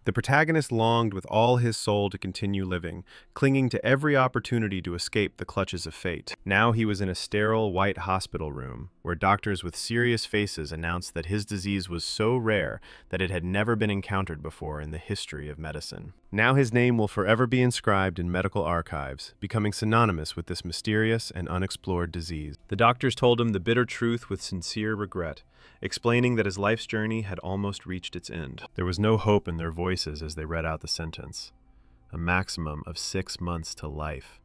The protagonist longed with all his soul to continue living, clinging to every opportunity to escape the clutches of fate. Now he was in a sterile white hospital room, where doctors with serious faces announced that his disease was so rare that it had never been encountered before in the history of medicine. Now his name will forever be inscribed in medical archives, becoming synonymous with this mysterious and unexplored disease. The doctors told him the bitter truth with sincere regret, explaining that his life's journey had almost reached its end. There was no hope in their voices as they read out the sentence. A maximum of 6 months to life.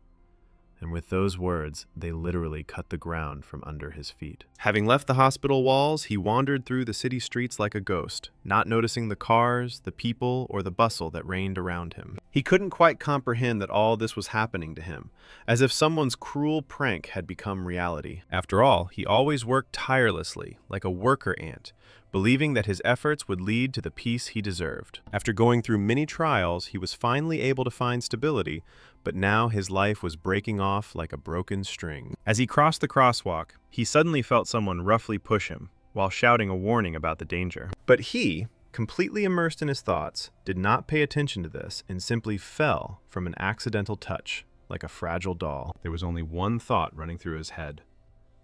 And with those words, they literally cut the ground from under his feet. Having left the hospital walls, he wandered through the city streets like a ghost, not noticing the cars, the people, or the bustle that reigned around him. He couldn't quite comprehend that all this was happening to him, as if someone's cruel prank had become reality. After all, he always worked tirelessly, like a worker ant, believing that his efforts would lead to the peace he deserved. After going through many trials, he was finally able to find stability, but now his life was breaking off like a broken string. As he crossed the crosswalk, he suddenly felt someone roughly push him, while shouting a warning about the danger. But he, completely immersed in his thoughts, did not pay attention to this and simply fell from an accidental touch, like a fragile doll. There was only one thought running through his head.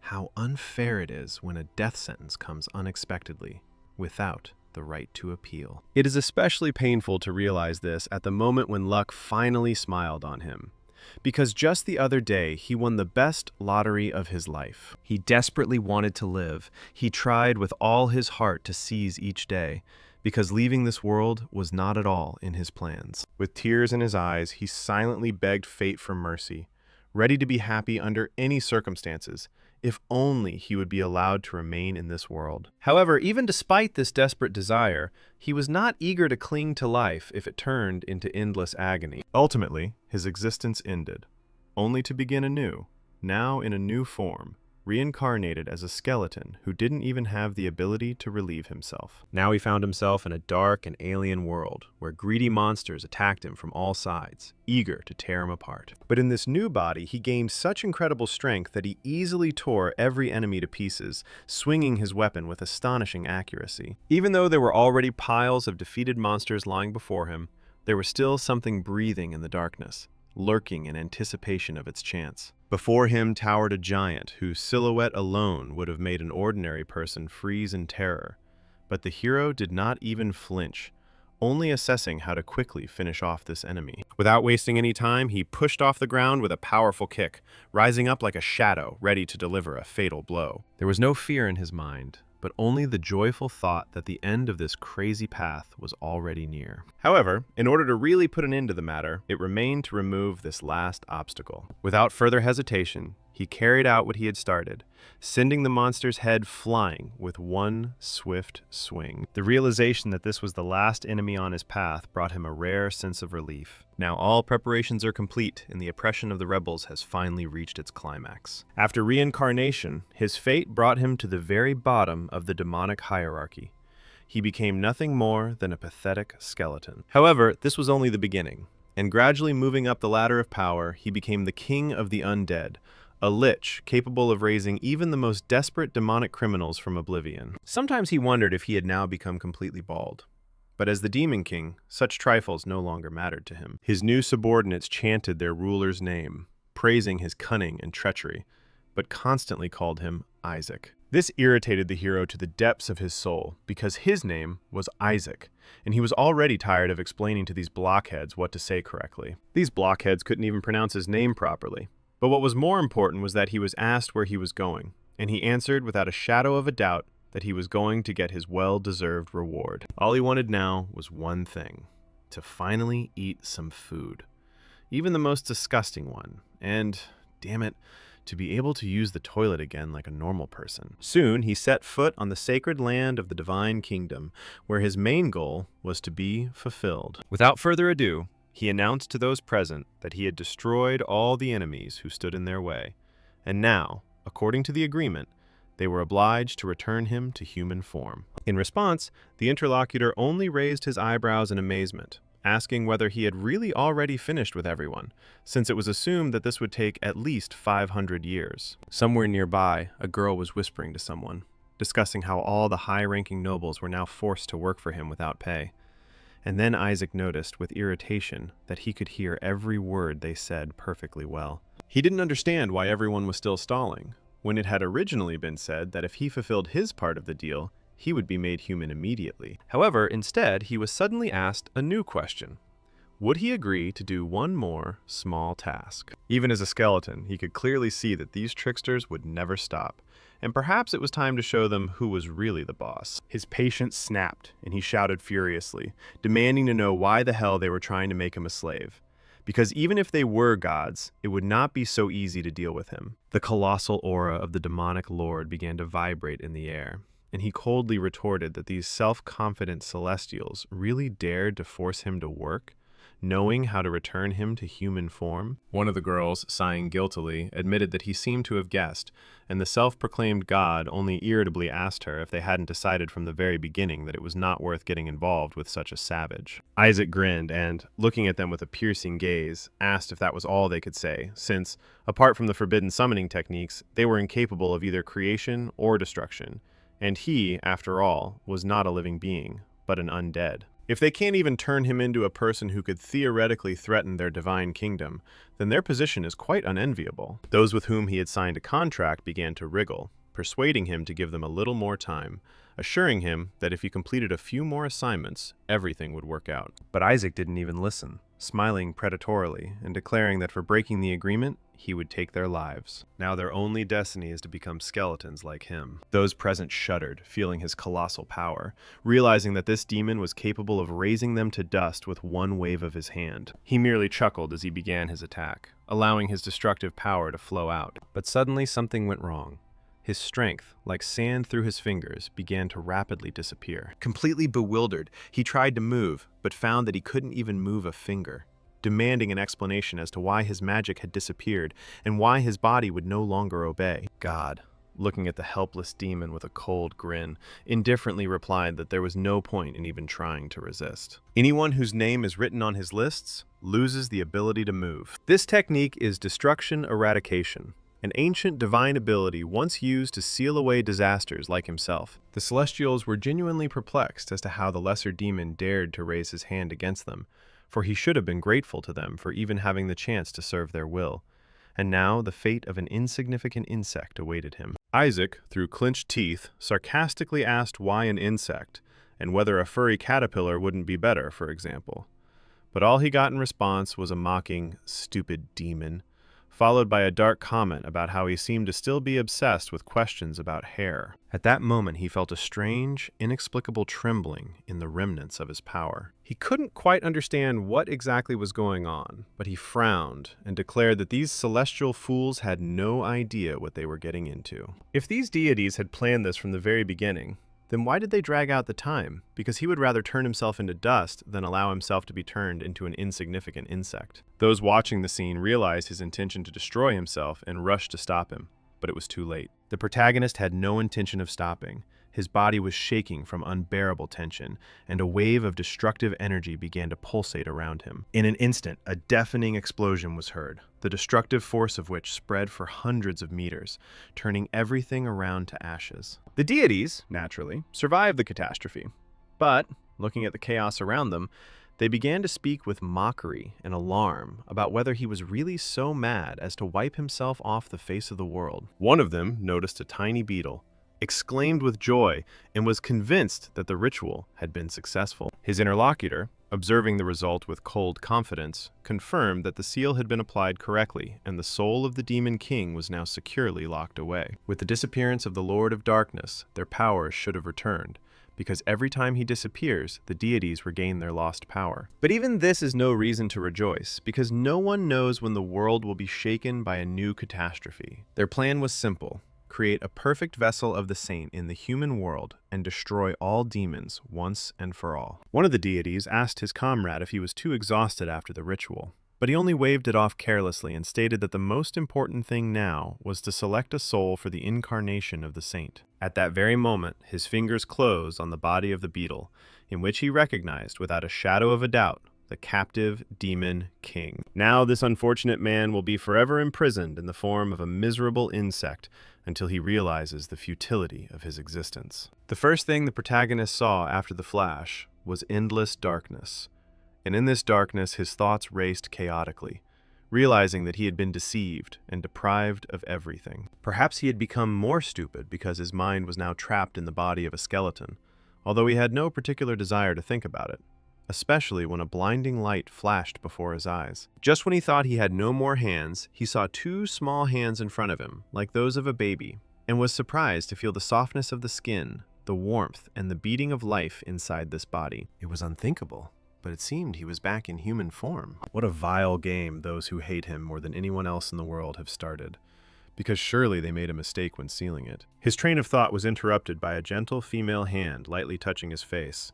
How unfair it is when a death sentence comes unexpectedly, without the right to appeal. It is especially painful to realize this at the moment when luck finally smiled on him, because just the other day he won the best lottery of his life. He desperately wanted to live. He tried with all his heart to seize each day, because leaving this world was not at all in his plans. With tears in his eyes, he silently begged fate for mercy, ready to be happy under any circumstances, if only he would be allowed to remain in this world. However, even despite this desperate desire, he was not eager to cling to life if it turned into endless agony. Ultimately, his existence ended, only to begin anew, now in a new form, reincarnated as a skeleton who didn't even have the ability to relieve himself. Now he found himself in a dark and alien world, where greedy monsters attacked him from all sides, eager to tear him apart. But in this new body, he gained such incredible strength that he easily tore every enemy to pieces, swinging his weapon with astonishing accuracy. Even though there were already piles of defeated monsters lying before him, there was still something breathing in the darkness, lurking in anticipation of its chance. Before him towered a giant whose silhouette alone would have made an ordinary person freeze in terror. But the hero did not even flinch, only assessing how to quickly finish off this enemy. Without wasting any time, he pushed off the ground with a powerful kick, rising up like a shadow, ready to deliver a fatal blow. There was no fear in his mind, but only the joyful thought that the end of this crazy path was already near. However, in order to really put an end to the matter, it remained to remove this last obstacle. Without further hesitation, he carried out what he had started, sending the monster's head flying with one swift swing. The realization that this was the last enemy on his path brought him a rare sense of relief. Now all preparations are complete, and the oppression of the rebels has finally reached its climax. After reincarnation, his fate brought him to the very bottom of the demonic hierarchy. He became nothing more than a pathetic skeleton. However, this was only the beginning, and gradually moving up the ladder of power, he became the king of the undead, a lich capable of raising even the most desperate demonic criminals from oblivion. Sometimes he wondered if he had now become completely bald. But as the Demon King, such trifles no longer mattered to him. His new subordinates chanted their ruler's name, praising his cunning and treachery, but constantly called him Isaac. This irritated the hero to the depths of his soul, because his name was Isaac, and he was already tired of explaining to these blockheads what to say correctly. These blockheads couldn't even pronounce his name properly. But what was more important was that he was asked where he was going, and he answered without a shadow of a doubt that he was going to get his well-deserved reward. All he wanted now was one thing: to finally eat some food. Even the most disgusting one, and, damn it, to be able to use the toilet again like a normal person. Soon, he set foot on the sacred land of the Divine Kingdom, where his main goal was to be fulfilled. Without further ado, he announced to those present that he had destroyed all the enemies who stood in their way, and now, according to the agreement, they were obliged to return him to human form. In response, the interlocutor only raised his eyebrows in amazement, asking whether he had really already finished with everyone, since it was assumed that this would take at least 500 years. Somewhere nearby, a girl was whispering to someone, discussing how all the high-ranking nobles were now forced to work for him without pay. And then Isaac noticed with irritation that he could hear every word they said perfectly well. He didn't understand why everyone was still stalling, when it had originally been said that if he fulfilled his part of the deal, he would be made human immediately. However, instead, he was suddenly asked a new question. Would he agree to do one more small task? Even as a skeleton, he could clearly see that these tricksters would never stop, and perhaps it was time to show them who was really the boss. His patience snapped, and he shouted furiously, demanding to know why the hell they were trying to make him a slave. Because even if they were gods, it would not be so easy to deal with him. The colossal aura of the demonic lord began to vibrate in the air, and he coldly retorted that these self-confident celestials really dared to force him to work, knowing how to return him to human form. One of the girls, sighing guiltily, admitted that he seemed to have guessed, and the self-proclaimed god only irritably asked her if they hadn't decided from the very beginning that it was not worth getting involved with such a savage. Isaac grinned and, looking at them with a piercing gaze, asked if that was all they could say, since, apart from the forbidden summoning techniques, they were incapable of either creation or destruction, and he, after all, was not a living being, but an undead. If they can't even turn him into a person who could theoretically threaten their divine kingdom, then their position is quite unenviable. Those with whom he had signed a contract began to wriggle, persuading him to give them a little more time, assuring him that if he completed a few more assignments, everything would work out. But Isaac didn't even listen, smiling predatorily and declaring that for breaking the agreement, he would take their lives. Now their only destiny is to become skeletons like him. Those present shuddered, feeling his colossal power, realizing that this demon was capable of raising them to dust with one wave of his hand. He merely chuckled as he began his attack, allowing his destructive power to flow out. But suddenly something went wrong. His strength, like sand through his fingers, began to rapidly disappear. Completely bewildered, he tried to move, but found that he couldn't even move a finger, demanding an explanation as to why his magic had disappeared and why his body would no longer obey. God, looking at the helpless demon with a cold grin, indifferently replied that there was no point in even trying to resist. Anyone whose name is written on his lists loses the ability to move. This technique is destruction eradication, an ancient divine ability once used to seal away disasters like himself. The Celestials were genuinely perplexed as to how the lesser demon dared to raise his hand against them, for he should have been grateful to them for even having the chance to serve their will. And now the fate of an insignificant insect awaited him. Isaac, through clenched teeth, sarcastically asked why an insect, and whether a furry caterpillar wouldn't be better, for example. But all he got in response was a mocking, "Stupid demon," followed by a dark comment about how he seemed to still be obsessed with questions about hair. At that moment, he felt a strange, inexplicable trembling in the remnants of his power. He couldn't quite understand what exactly was going on, but he frowned and declared that these celestial fools had no idea what they were getting into. If these deities had planned this from the very beginning, then why did they drag out the time? Because he would rather turn himself into dust than allow himself to be turned into an insignificant insect. Those watching the scene realized his intention to destroy himself and rushed to stop him, but it was too late. The protagonist had no intention of stopping. His body was shaking from unbearable tension, and a wave of destructive energy began to pulsate around him. In an instant, a deafening explosion was heard, the destructive force of which spread for hundreds of meters, turning everything around to ashes. The deities, naturally, survived the catastrophe, but, looking at the chaos around them, they began to speak with mockery and alarm about whether he was really so mad as to wipe himself off the face of the world. One of them noticed a tiny beetle, exclaimed with joy, and was convinced that the ritual had been successful. His interlocutor, observing the result with cold confidence, confirmed that the seal had been applied correctly, and the soul of the Demon King was now securely locked away. With the disappearance of the Lord of Darkness, their power should have returned, because every time he disappears, the deities regain their lost power. But even this is no reason to rejoice, because no one knows when the world will be shaken by a new catastrophe. Their plan was simple: create a perfect vessel of the saint in the human world and destroy all demons once and for all. One of the deities asked his comrade if he was too exhausted after the ritual, but he only waved it off carelessly and stated that the most important thing now was to select a soul for the incarnation of the saint. At that very moment, his fingers closed on the body of the beetle, in which he recognized, without a shadow of a doubt, the captive Demon King. Now this unfortunate man will be forever imprisoned in the form of a miserable insect until he realizes the futility of his existence. The first thing the protagonist saw after the flash was endless darkness, and in this darkness his thoughts raced chaotically, realizing that he had been deceived and deprived of everything. Perhaps he had become more stupid because his mind was now trapped in the body of a skeleton, although he had no particular desire to think about it, especially when a blinding light flashed before his eyes. Just when he thought he had no more hands, he saw two small hands in front of him, like those of a baby, and was surprised to feel the softness of the skin, the warmth, and the beating of life inside this body. It was unthinkable, but it seemed he was back in human form. What a vile game those who hate him more than anyone else in the world have started, because surely they made a mistake when sealing it. His train of thought was interrupted by a gentle female hand lightly touching his face,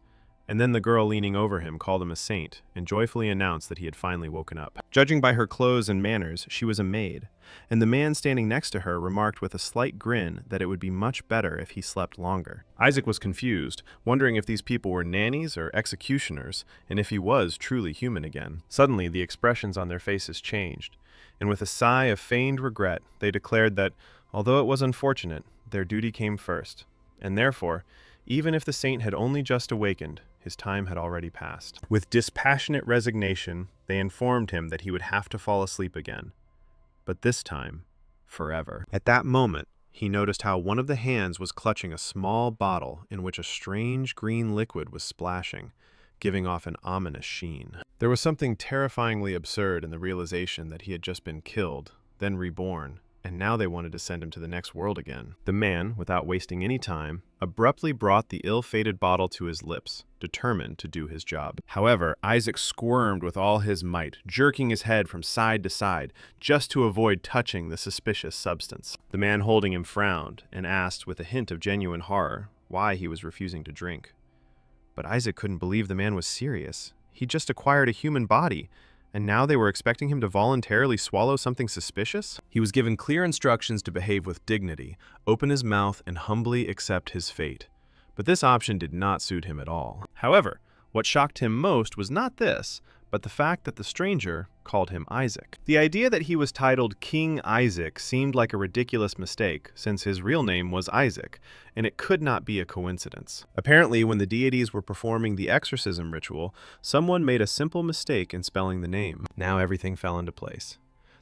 and then the girl leaning over him called him a saint and joyfully announced that he had finally woken up. Judging by her clothes and manners, she was a maid, and the man standing next to her remarked with a slight grin that it would be much better if he slept longer. Isaac was confused, wondering if these people were nannies or executioners, and if he was truly human again. Suddenly, the expressions on their faces changed, and with a sigh of feigned regret, they declared that, although it was unfortunate, their duty came first, and therefore, even if the saint had only just awakened, his time had already passed. With dispassionate resignation, they informed him that he would have to fall asleep again, but this time, forever. At that moment, he noticed how one of the hands was clutching a small bottle in which a strange green liquid was splashing, giving off an ominous sheen. There was something terrifyingly absurd in the realization that he had just been killed, then reborn, and now they wanted to send him to the next world again. The man, without wasting any time, abruptly brought the ill-fated bottle to his lips, determined to do his job. However, Isaac squirmed with all his might, jerking his head from side to side, just to avoid touching the suspicious substance. The man holding him frowned and asked, with a hint of genuine horror, why he was refusing to drink. But Isaac couldn't believe the man was serious. He'd just acquired a human body, and now they were expecting him to voluntarily swallow something suspicious? He was given clear instructions to behave with dignity, open his mouth, and humbly accept his fate. But this option did not suit him at all. However, what shocked him most was not this, but the fact that the stranger called him Isaac. The idea that he was titled King Isaac seemed like a ridiculous mistake, since his real name was Isaac, and it could not be a coincidence. Apparently, when the deities were performing the exorcism ritual, someone made a simple mistake in spelling the name. Now everything fell into place.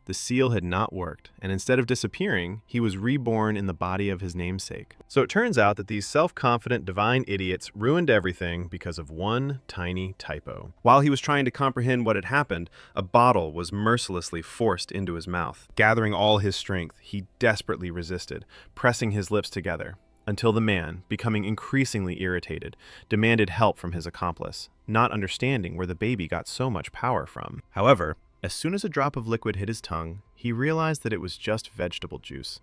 The seal had not worked, and instead of disappearing, he was reborn in the body of his namesake. So it turns out that these self-confident divine idiots ruined everything because of one tiny typo. While he was trying to comprehend what had happened, a bottle was mercilessly forced into his mouth. Gathering all his strength, he desperately resisted, pressing his lips together, until the man, becoming increasingly irritated, demanded help from his accomplice, not understanding where the baby got so much power from. However, as soon as a drop of liquid hit his tongue, he realized that it was just vegetable juice,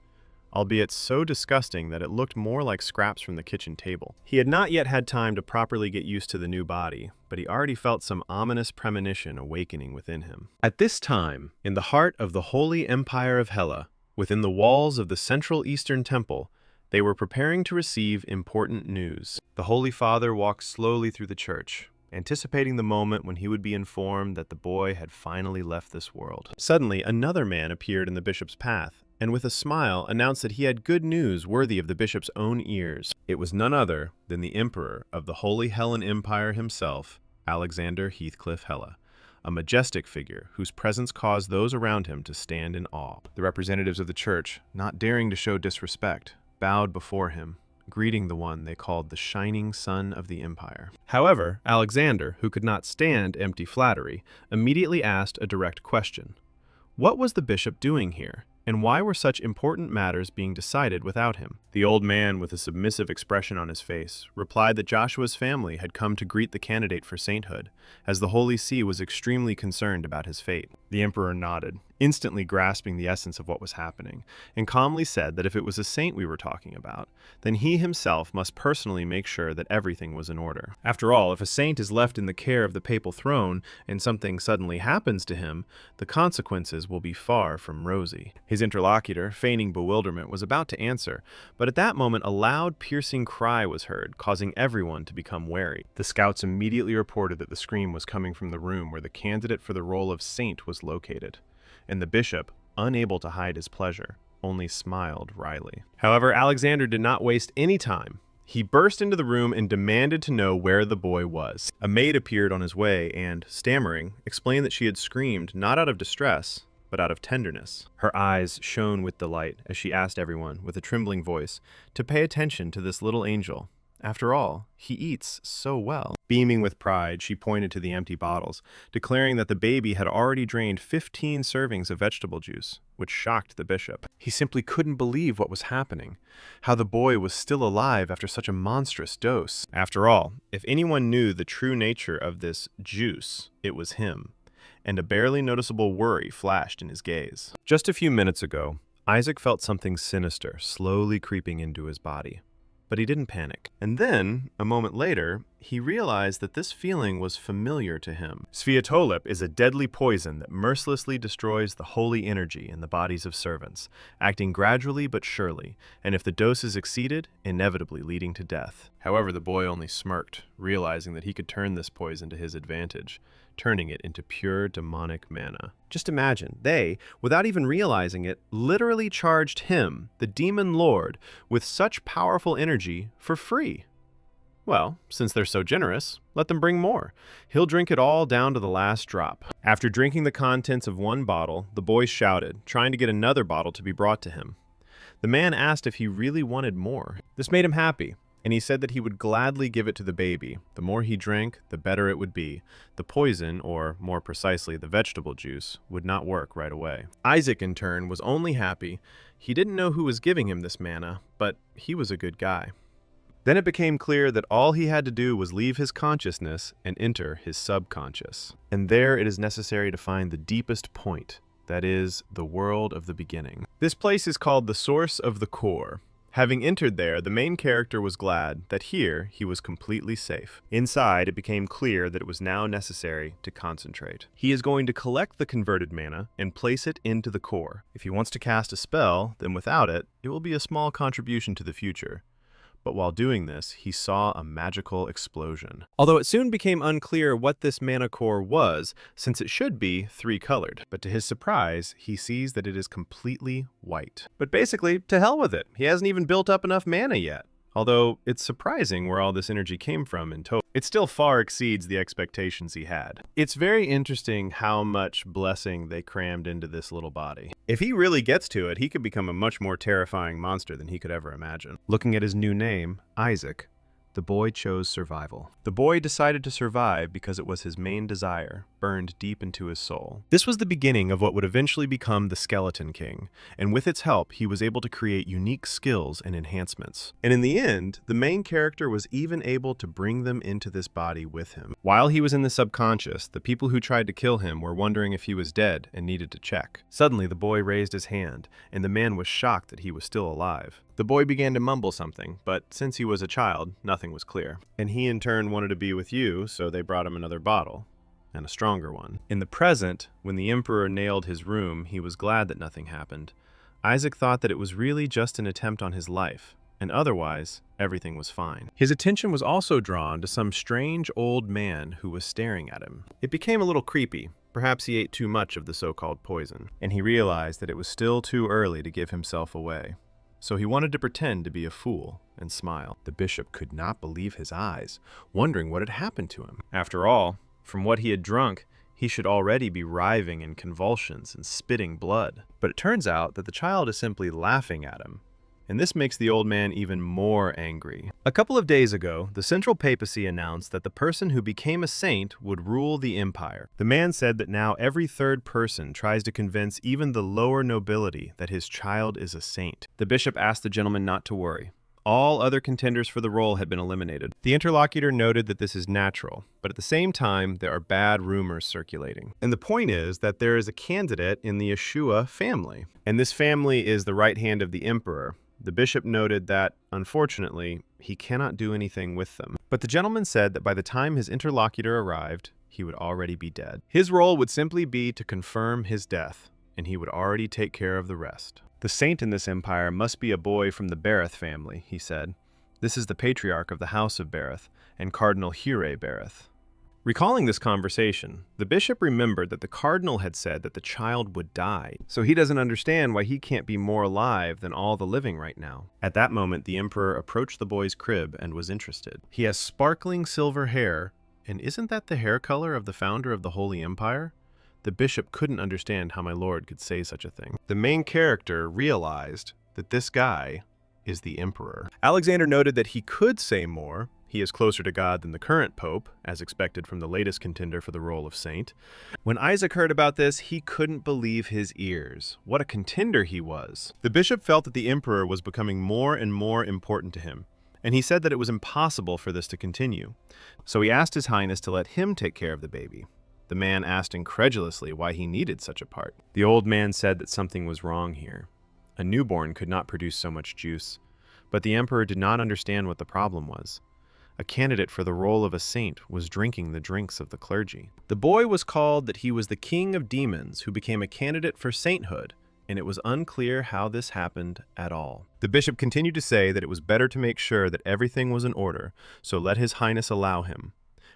albeit so disgusting that it looked more like scraps from the kitchen table. He had not yet had time to properly get used to the new body, but he already felt some ominous premonition awakening within him. At this time, in the heart of the Holy Empire of Hela, within the walls of the Central Eastern Temple, they were preparing to receive important news. The Holy Father walked slowly through the church, anticipating the moment when he would be informed that the boy had finally left this world. Suddenly, another man appeared in the bishop's path, and with a smile announced that he had good news worthy of the bishop's own ears. It was none other than the emperor of the Holy Hellen Empire himself, Alexander Heathcliff Hela, a majestic figure whose presence caused those around him to stand in awe. The representatives of the church, not daring to show disrespect, bowed before him, greeting the one they called the shining sun of the empire. However, Alexander, who could not stand empty flattery, immediately asked a direct question. What was the bishop doing here, and why were such important matters being decided without him? The old man, with a submissive expression on his face, replied that Joshua's family had come to greet the candidate for sainthood, as the Holy See was extremely concerned about his fate. The emperor nodded, instantly grasping the essence of what was happening, and calmly said that if it was a saint we were talking about, then he himself must personally make sure that everything was in order. After all, if a saint is left in the care of the papal throne and something suddenly happens to him, the consequences will be far from rosy. His interlocutor, feigning bewilderment, was about to answer, but at that moment a loud, piercing cry was heard, causing everyone to become wary. The scouts immediately reported that the scream was coming from the room where the candidate for the role of saint was located, and the bishop, unable to hide his pleasure, only smiled wryly. However, Alexander did not waste any time. He burst into the room and demanded to know where the boy was. A maid appeared on his way and, stammering, explained that she had screamed not out of distress, but out of tenderness. Her eyes shone with delight as she asked everyone, with a trembling voice, to pay attention to this little angel. After all, he eats so well. Beaming with pride, she pointed to the empty bottles, declaring that the baby had already drained 15 servings of vegetable juice, which shocked the bishop. He simply couldn't believe what was happening, how the boy was still alive after such a monstrous dose. After all, if anyone knew the true nature of this juice, it was him, and a barely noticeable worry flashed in his gaze. Just a few minutes ago, Isaac felt something sinister slowly creeping into his body. But he didn't panic. And then, a moment later, he realized that this feeling was familiar to him. Sviatolip is a deadly poison that mercilessly destroys the holy energy in the bodies of servants, acting gradually but surely, and if the dose is exceeded, inevitably leading to death. However, the boy only smirked, realizing that he could turn this poison to his advantage, turning it into pure demonic mana. Just imagine, they, without even realizing it, literally charged him, the demon lord, with such powerful energy for free. Well, since they're so generous, let them bring more. He'll drink it all down to the last drop. After drinking the contents of one bottle, the boy shouted, trying to get another bottle to be brought to him. The man asked if he really wanted more. This made him happy, and he said that he would gladly give it to the baby. The more he drank, the better it would be. The poison, or more precisely the vegetable juice, would not work right away. Isaac, in turn, was only happy. He didn't know who was giving him this mana, but he was a good guy. Then it became clear that all he had to do was leave his consciousness and enter his subconscious. And there it is necessary to find the deepest point, that is, the world of the beginning. This place is called the source of the core. Having entered there, the main character was glad that here he was completely safe. Inside, it became clear that it was now necessary to concentrate. He is going to collect the converted mana and place it into the core. If he wants to cast a spell, then without it, it will be a small contribution to the future. But while doing this, he saw a magical explosion. Although it soon became unclear what this mana core was, since it should be three-colored. But to his surprise, he sees that it is completely white. But basically, to hell with it. He hasn't even built up enough mana yet. Although it's surprising where all this energy came from in total. It still far exceeds the expectations he had. It's very interesting how much blessing they crammed into this little body. If he really gets to it, he could become a much more terrifying monster than he could ever imagine. Looking at his new name, Isaac, the boy chose survival. The boy decided to survive because it was his main desire, burned deep into his soul. This was the beginning of what would eventually become the Skeleton King, and with its help, he was able to create unique skills and enhancements. And in the end, the main character was even able to bring them into this body with him. While he was in the subconscious, the people who tried to kill him were wondering if he was dead and needed to check. Suddenly, the boy raised his hand, and the man was shocked that he was still alive. The boy began to mumble something, but since he was a child, nothing was clear. And he in turn wanted to be with you, so they brought him another bottle, and a stronger one. In the present, when the emperor nailed his room, he was glad that nothing happened. Isaac thought that it was really just an attempt on his life, and otherwise, everything was fine. His attention was also drawn to some strange old man who was staring at him. It became a little creepy. Perhaps he ate too much of the so-called poison, and he realized that it was still too early to give himself away. So he wanted to pretend to be a fool and smile. The bishop could not believe his eyes, wondering what had happened to him. After all, from what he had drunk, he should already be writhing in convulsions and spitting blood. But it turns out that the child is simply laughing at him, and this makes the old man even more angry. A couple of days ago, the Central Papacy announced that the person who became a saint would rule the empire. The man said that now every third person tries to convince even the lower nobility that his child is a saint. The bishop asked the gentleman not to worry. All other contenders for the role had been eliminated. The interlocutor noted that this is natural, but at the same time, there are bad rumors circulating. And the point is that there is a candidate in the Yeshua family, and this family is the right hand of the emperor. The bishop noted that, unfortunately, he cannot do anything with them. But the gentleman said that by the time his interlocutor arrived, he would already be dead. His role would simply be to confirm his death, and he would already take care of the rest. The saint in this empire must be a boy from the Bereth family, he said. This is the patriarch of the house of Bereth, and Cardinal Hire Bereth. Recalling this conversation, the bishop remembered that the cardinal had said that the child would die, so he doesn't understand why he can't be more alive than all the living right now. At that moment, the emperor approached the boy's crib and was interested. He has sparkling silver hair, and isn't that the hair color of the founder of the Holy Empire? The bishop couldn't understand how my lord could say such a thing. The main character realized that this guy is the emperor. Alexander noted that he could say more. He is closer to God than the current pope, as expected from the latest contender for the role of saint. When Isaac heard about this, he couldn't believe his ears. What a contender he was. The bishop felt that the emperor was becoming more and more important to him, and he said that it was impossible for this to continue. So he asked His Highness to let him take care of the baby. The man asked incredulously why he needed such a part. The old man said that something was wrong here. A newborn could not produce so much juice, but the emperor did not understand what the problem was. A candidate for the role of a saint was drinking the drinks of the clergy. The boy was called that he was the king of demons who became a candidate for sainthood, and it was unclear how this happened at all. The bishop continued to say that it was better to make sure that everything was in order, so let His Highness allow him.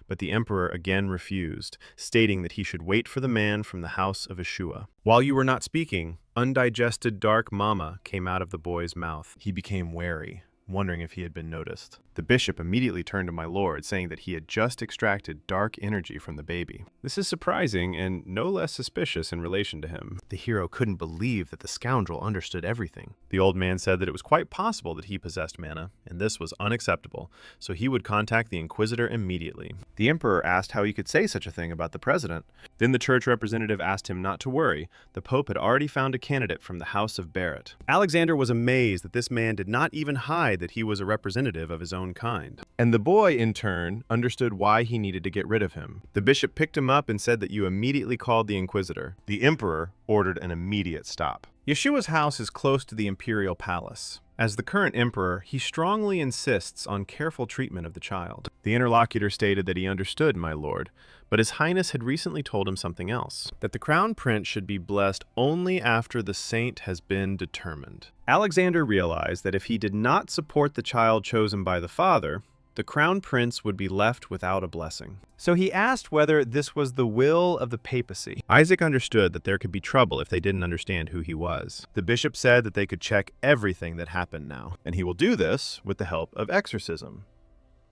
But the emperor again refused, stating that he should wait for the man from the house of Yeshua. While you were not speaking, undigested dark mama came out of the boy's mouth. He became wary, wondering if he had been noticed. The bishop immediately turned to my lord, saying that he had just extracted dark energy from the baby. This is surprising and no less suspicious in relation to him. The hero couldn't believe that the scoundrel understood everything. The old man said that it was quite possible that he possessed mana, and this was unacceptable, so he would contact the inquisitor immediately. The emperor asked how he could say such a thing about the president. Then the church representative asked him not to worry. The pope had already found a candidate from the house of Barrett. Alexander was amazed that this man did not even hide that he was a representative of his own kind. And the boy, in turn, understood why he needed to get rid of him. The bishop picked him up and said that you immediately called the inquisitor. The emperor ordered an immediate stop. Yeshua's house is close to the imperial palace. As the current emperor, he strongly insists on careful treatment of the child. The interlocutor stated that he understood, my lord, but His Highness had recently told him something else, that the crown prince should be blessed only after the saint has been determined. Alexander realized that if he did not support the child chosen by the father, the crown prince would be left without a blessing. So he asked whether this was the will of the papacy. Isaac understood that there could be trouble if they didn't understand who he was. The bishop said that they could check everything that happened now, and he will do this with the help of exorcism.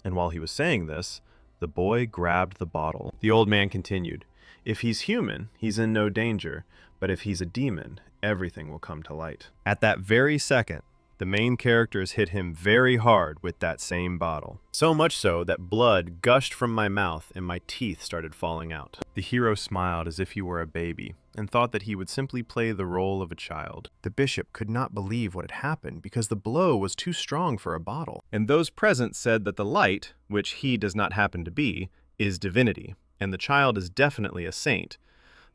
And while he was saying this, the boy grabbed the bottle. The old man continued, "If he's human, he's in no danger, but if he's a demon, everything will come to light." At that very second, the main characters hit him very hard with that same bottle. So much so that blood gushed from my mouth and my teeth started falling out. The hero smiled as if he were a baby and thought that he would simply play the role of a child. The bishop could not believe what had happened because the blow was too strong for a bottle. And those present said that the light, which he does not happen to be, is divinity, and the child is definitely a saint.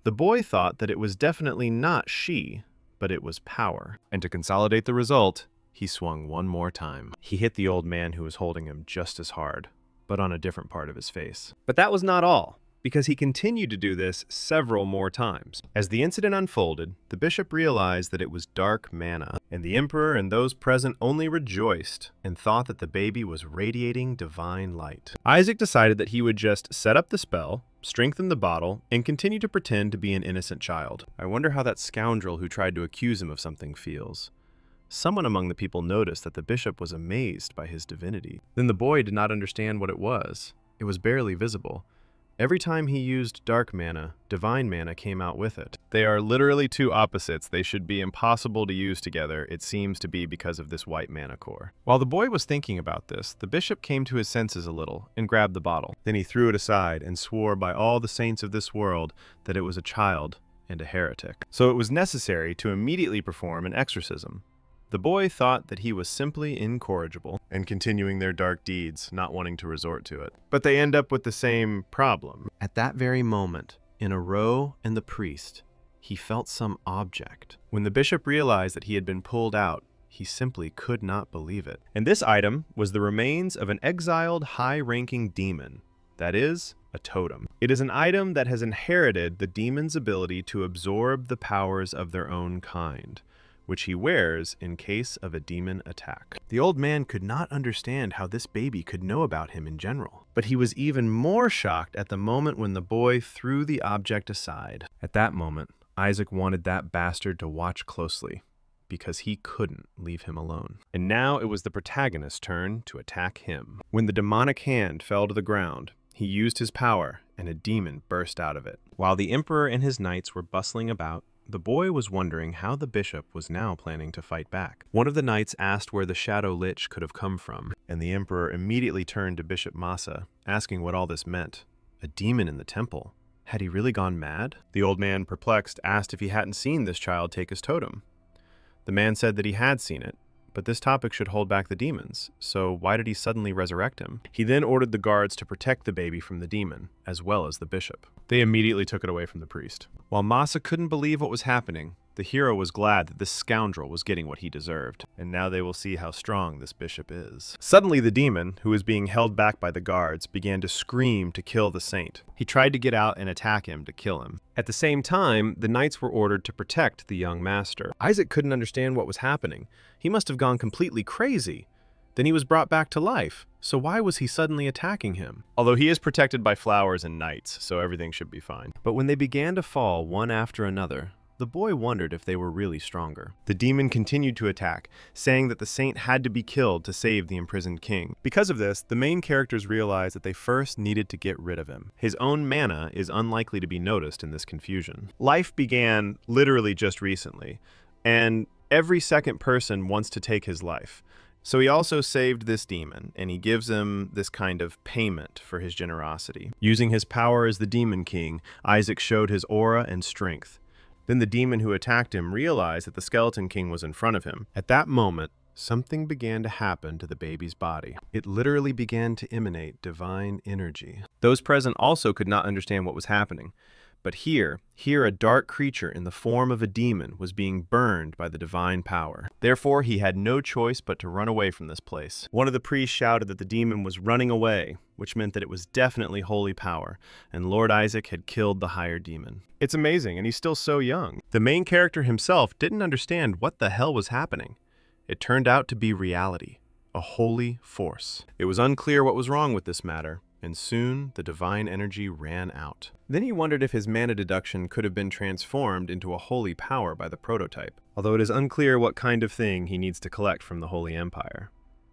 The boy thought that it was definitely not she, but it was power. And to consolidate the result, he swung one more time. He hit the old man who was holding him just as hard, but on a different part of his face. But that was not all, because he continued to do this several more times. As the incident unfolded, the bishop realized that it was dark mana, and the emperor and those present only rejoiced and thought that the baby was radiating divine light. Isaac decided that he would just set up the spell, strengthen the bottle, and continue to pretend to be an innocent child. I wonder how that scoundrel who tried to accuse him of something feels. Someone among the people noticed that the bishop was amazed by his divinity. Then the boy did not understand what it was. It was barely visible. Every time he used dark mana, divine mana came out with it. They are literally two opposites. They should be impossible to use together. It seems to be because of this white mana core. While the boy was thinking about this, the bishop came to his senses a little and grabbed the bottle. Then he threw it aside and swore by all the saints of this world that it was a child and a heretic. So it was necessary to immediately perform an exorcism. The boy thought that he was simply incorrigible and continuing their dark deeds, not wanting to resort to it. But they end up with the same problem. At that very moment, in a row and the priest, he felt some object. When the bishop realized that he had been pulled out, he simply could not believe it. And this item was the remains of an exiled high-ranking demon. That is, a totem. It is an item that has inherited the demon's ability to absorb the powers of their own kind. which he wears in case of a demon attack. The old man could not understand how this baby could know about him in general, but he was even more shocked at the moment when the boy threw the object aside. At that moment, Isaac wanted that bastard to watch closely, because he couldn't leave him alone. And now it was the protagonist's turn to attack him. When the demonic hand fell to the ground, he used his power, and a demon burst out of it. While the emperor and his knights were bustling about, the boy was wondering how the bishop was now planning to fight back. One of the knights asked where the shadow lich could have come from, and the emperor immediately turned to Bishop Masa, asking what all this meant. A demon in the temple? Had he really gone mad? The old man, perplexed, asked if he hadn't seen this child take his totem. The man said that he had seen it, but this topic should hold back the demons, so why did he suddenly resurrect him? He then ordered the guards to protect the baby from the demon, as well as the bishop. They immediately took it away from the priest. While Masa couldn't believe what was happening, the hero was glad that this scoundrel was getting what he deserved, and now they will see how strong this bishop is. Suddenly the demon, who was being held back by the guards, began to scream to kill the saint. He tried to get out and attack him to kill him. At the same time, the knights were ordered to protect the young master. Isaac couldn't understand what was happening. He must have gone completely crazy. Then he was brought back to life, so why was he suddenly attacking him? Although he is protected by flowers and knights, so everything should be fine. But when they began to fall one after another, the boy wondered if they were really stronger. The demon continued to attack, saying that the saint had to be killed to save the imprisoned king. Because of this, the main characters realized that they first needed to get rid of him. His own mana is unlikely to be noticed in this confusion. Life began literally just recently, and every second person wants to take his life. So he also saved this demon, and he gives him this kind of payment for his generosity. Using his power as the Demon King, Isaac showed his aura and strength. Then the demon who attacked him realized that the Skeleton King was in front of him. At that moment, something began to happen to the baby's body. It literally began to emanate divine energy. Those present also could not understand what was happening. But here a dark creature in the form of a demon was being burned by the divine power. Therefore, he had no choice but to run away from this place. One of the priests shouted that the demon was running away, which meant that it was definitely holy power, and Lord Isaac had killed the higher demon. It's amazing, and he's still so young. The main character himself didn't understand what the hell was happening. It turned out to be reality, a holy force. It was unclear what was wrong with this matter, and soon the divine energy ran out. Then he wondered if his mana deduction could have been transformed into a holy power by the prototype, although it is unclear what kind of thing he needs to collect from the Holy Empire.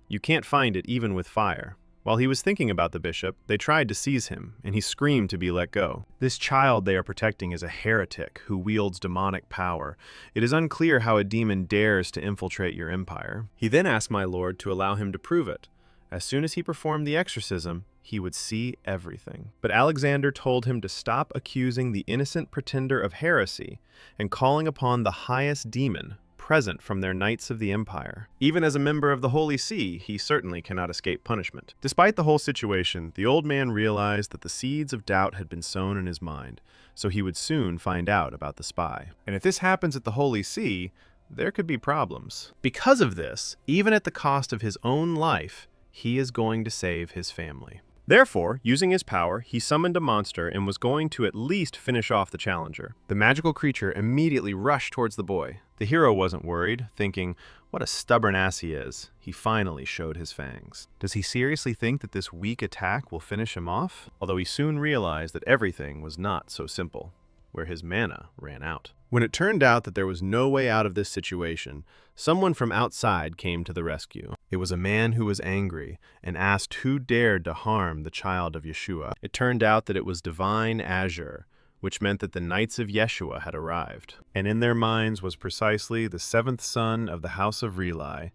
You can't find it even with fire. While he was thinking about the bishop, they tried to seize him, and he screamed to be let go. This child they are protecting is a heretic who wields demonic power. It is unclear how a demon dares to infiltrate your empire. He then asked my lord to allow him to prove it. As soon as he performed the exorcism, he would see everything. But Alexander told him to stop accusing the innocent pretender of heresy and calling upon the highest demon present from their knights of the empire. Even as a member of the Holy See, he certainly cannot escape punishment. Despite the whole situation, the old man realized that the seeds of doubt had been sown in his mind, so he would soon find out about the spy. And if this happens at the Holy See, there could be problems. Because of this, even at the cost of his own life, he is going to save his family. Therefore, using his power, he summoned a monster and was going to at least finish off the challenger. The magical creature immediately rushed towards the boy. The hero wasn't worried, thinking, what a stubborn ass he is. He finally showed his fangs. Does he seriously think that this weak attack will finish him off? Although he soon realized that everything was not so simple, where his mana ran out. When it turned out that there was no way out of this situation, someone from outside came to the rescue. It was a man who was angry and asked who dared to harm the child of Yeshua. It turned out that it was Divine Azure, which meant that the Knights of Yeshua had arrived. And in their minds was precisely the seventh son of the House of Relai,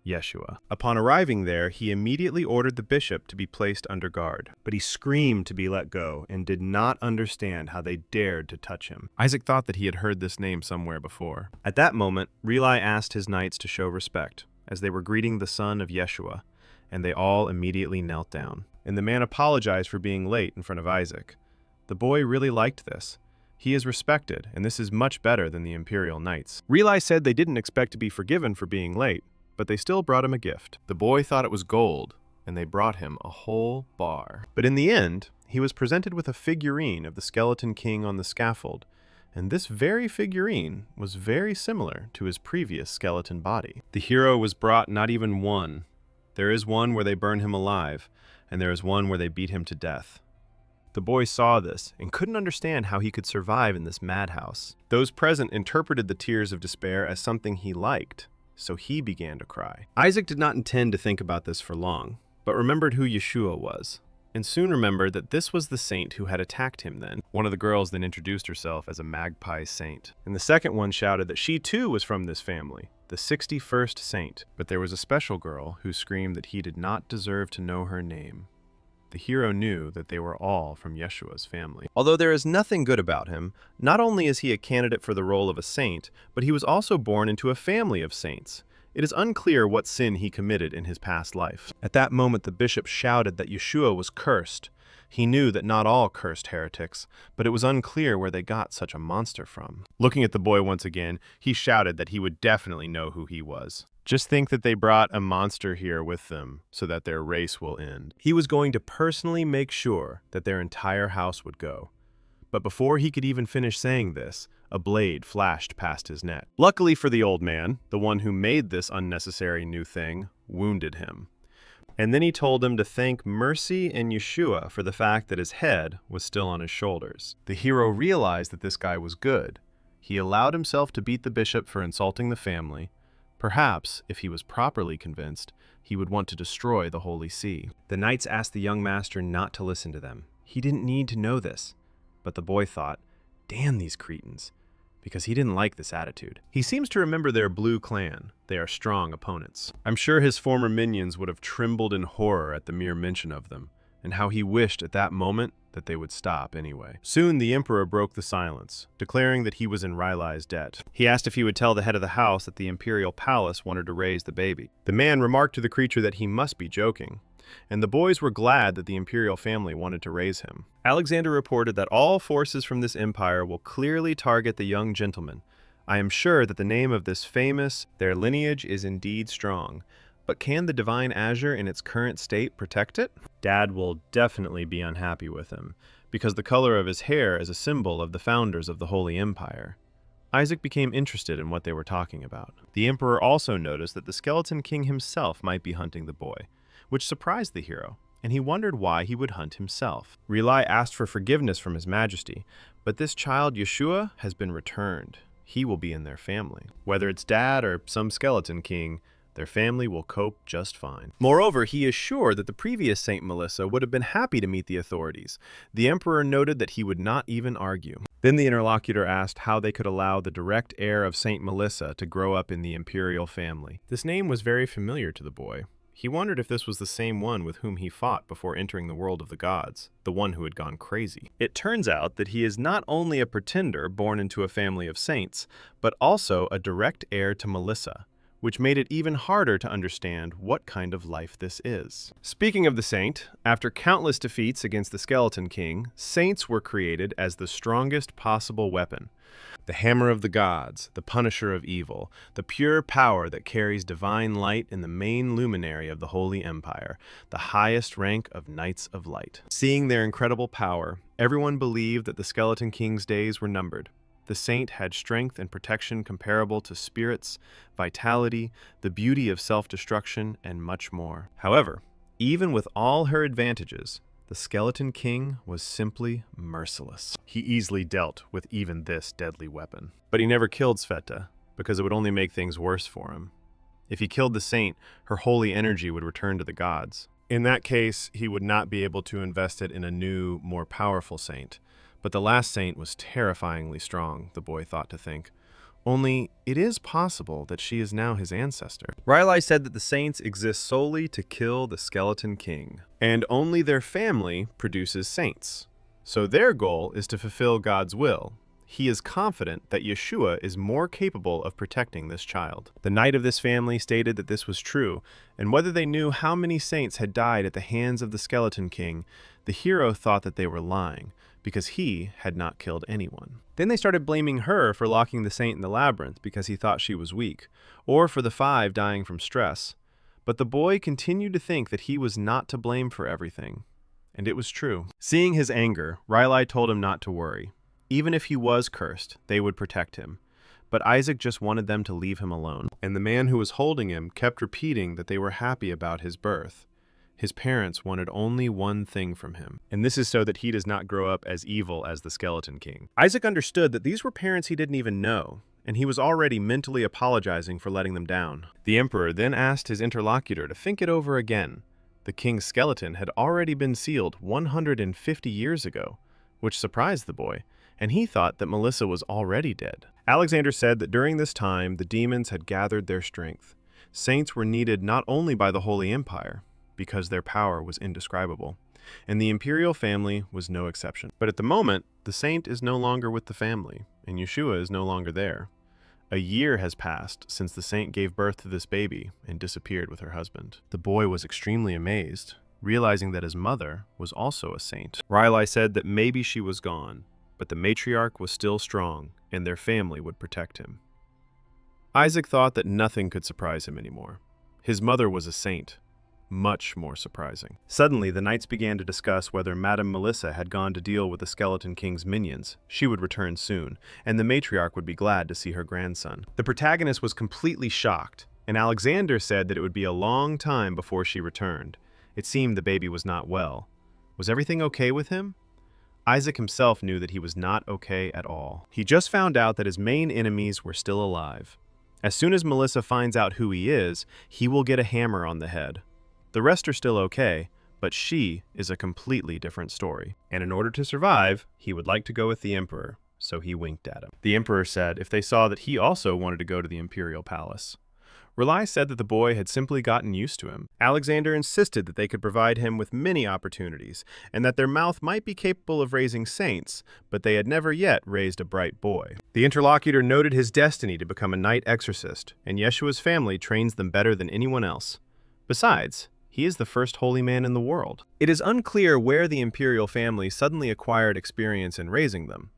Yeshua. Upon arriving there, he immediately ordered the bishop to be placed under guard, but he screamed to be let go and did not understand how they dared to touch him. Isaac thought that he had heard this name somewhere before. At that moment, Relai asked his knights to show respect, as they were greeting the son of Yeshua, and they all immediately knelt down. And the man apologized for being late in front of Isaac. The boy really liked this. He is respected, and this is much better than the Imperial Knights. Relai said they didn't expect to be forgiven for being late, but they still brought him a gift. The boy thought it was gold, and they brought him a whole bar. But in the end, he was presented with a figurine of the Skeleton King on the scaffold, and this very figurine was very similar to his previous skeleton body. The hero was brought not even one. There is one where they burn him alive, and there is one where they beat him to death. The boy saw this and couldn't understand how he could survive in this madhouse. Those present interpreted the tears of despair as something he liked, so he began to cry. Isaac did not intend to think about this for long, but remembered who Yeshua was, and soon remembered that this was the saint who had attacked him then. One of the girls then introduced herself as a magpie saint, and the second one shouted that she too was from this family, the 61st saint. But there was a special girl who screamed that he did not deserve to know her name. The hero knew that they were all from Yeshua's family. Although there is nothing good about him, not only is he a candidate for the role of a saint, but he was also born into a family of saints. It is unclear what sin he committed in his past life. At that moment, the bishop shouted that Yeshua was cursed. He knew that not all cursed heretics, but it was unclear where they got such a monster from. Looking at the boy once again, he shouted that he would definitely know who he was. Just think that they brought a monster here with them so that their race will end. He was going to personally make sure that their entire house would go. But before he could even finish saying this, a blade flashed past his neck. Luckily for the old man, the one who made this unnecessary new thing wounded him. And then he told him to thank Mercy and Yeshua for the fact that his head was still on his shoulders. The hero realized that this guy was good. He allowed himself to beat the bishop for insulting the family. Perhaps, if he was properly convinced, he would want to destroy the Holy See. The knights asked the young master not to listen to them. He didn't need to know this. But the boy thought, damn these cretins, because he didn't like this attitude. He seems to remember their blue clan. They are strong opponents. I'm sure his former minions would have trembled in horror at the mere mention of them, and how he wished at that moment that they would stop anyway. Soon the emperor broke the silence, declaring that he was in Railai's debt. He asked if he would tell the head of the house that the imperial palace wanted to raise the baby. The man remarked to the creature that he must be joking, and the boys were glad that the imperial family wanted to raise him. Alexander reported that all forces from this empire will clearly target the young gentleman. I am sure that the name of this famous, their lineage is indeed strong. But can the divine azure in its current state protect it? Dad will definitely be unhappy with him, because the color of his hair is a symbol of the founders of the Holy Empire. Isaac became interested in what they were talking about. The emperor also noticed that the Skeleton King himself might be hunting the boy, which surprised the hero, and he wondered why he would hunt himself. Relai asked for forgiveness from his majesty, but this child Yeshua has been returned. He will be in their family. Whether it's Dad or some Skeleton King, their family will cope just fine. Moreover, he is sure that the previous Saint Melissa would have been happy to meet the authorities. The emperor noted that he would not even argue. Then the interlocutor asked how they could allow the direct heir of Saint Melissa to grow up in the imperial family. This name was very familiar to the boy. He wondered if this was the same one with whom he fought before entering the world of the gods, the one who had gone crazy. It turns out that he is not only a pretender born into a family of saints, but also a direct heir to Melissa, which made it even harder to understand what kind of life this is. Speaking of the saint, after countless defeats against the Skeleton King, saints were created as the strongest possible weapon. The hammer of the gods, the punisher of evil, the pure power that carries divine light in the main luminary of the Holy Empire, the highest rank of Knights of Light. Seeing their incredible power, everyone believed that the Skeleton King's days were numbered. The saint had strength and protection comparable to spirits, vitality, the beauty of self-destruction, and much more. However, even with all her advantages, the Skeleton King was simply merciless. He easily dealt with even this deadly weapon. But he never killed Sveta, because it would only make things worse for him. If he killed the saint, her holy energy would return to the gods. In that case, he would not be able to invest it in a new, more powerful saint. But the last saint was terrifyingly strong, the boy thought to think. Only, it is possible that she is now his ancestor. Railai said that the saints exist solely to kill the Skeleton King, and only their family produces saints. So their goal is to fulfill God's will. He is confident that Yeshua is more capable of protecting this child. The knight of this family stated that this was true, and whether they knew how many saints had died at the hands of the Skeleton King, the hero thought that they were lying, because he had not killed anyone. Then they started blaming her for locking the saint in the labyrinth because he thought she was weak, or for the 5 dying from stress. But the boy continued to think that he was not to blame for everything. And it was true. Seeing his anger, Railai told him not to worry. Even if he was cursed, they would protect him. But Isaac just wanted them to leave him alone. And the man who was holding him kept repeating that they were happy about his birth. His parents wanted only one thing from him, and this is so that he does not grow up as evil as the Skeleton King. Isaac understood that these were parents he didn't even know, and he was already mentally apologizing for letting them down. The emperor then asked his interlocutor to think it over again. The king's skeleton had already been sealed 150 years ago, which surprised the boy, and he thought that Melissa was already dead. Alexander said that during this time, the demons had gathered their strength. Saints were needed not only by the Holy Empire, because their power was indescribable, and the imperial family was no exception. But at the moment, the saint is no longer with the family, and Yeshua is no longer there. A year has passed since the saint gave birth to this baby and disappeared with her husband. The boy was extremely amazed, realizing that his mother was also a saint. Riley said that maybe she was gone, but the matriarch was still strong, and their family would protect him. Isaac thought that nothing could surprise him anymore. His mother was a saint. Much more surprising. Suddenly, the knights began to discuss whether Madame Melissa had gone to deal with the Skeleton King's minions. She would return soon, and the matriarch would be glad to see her grandson. The protagonist was completely shocked, and Alexander said that it would be a long time before she returned. It seemed the baby was not well. Was everything okay with him? Isaac himself knew that he was not okay at all. He just found out that his main enemies were still alive. As soon as Melissa finds out who he is, he will get a hammer on the head. The rest are still okay, but she is a completely different story. And in order to survive, he would like to go with the emperor, so he winked at him. The emperor said if they saw that he also wanted to go to the imperial palace. Rely said that the boy had simply gotten used to him. Alexander insisted that they could provide him with many opportunities, and that their mouth might be capable of raising saints, but they had never yet raised a bright boy. The interlocutor noted his destiny to become a knight exorcist, and Yeshua's family trains them better than anyone else. Besides, he is the first holy man in the world. It is unclear where the imperial family suddenly acquired experience in raising them.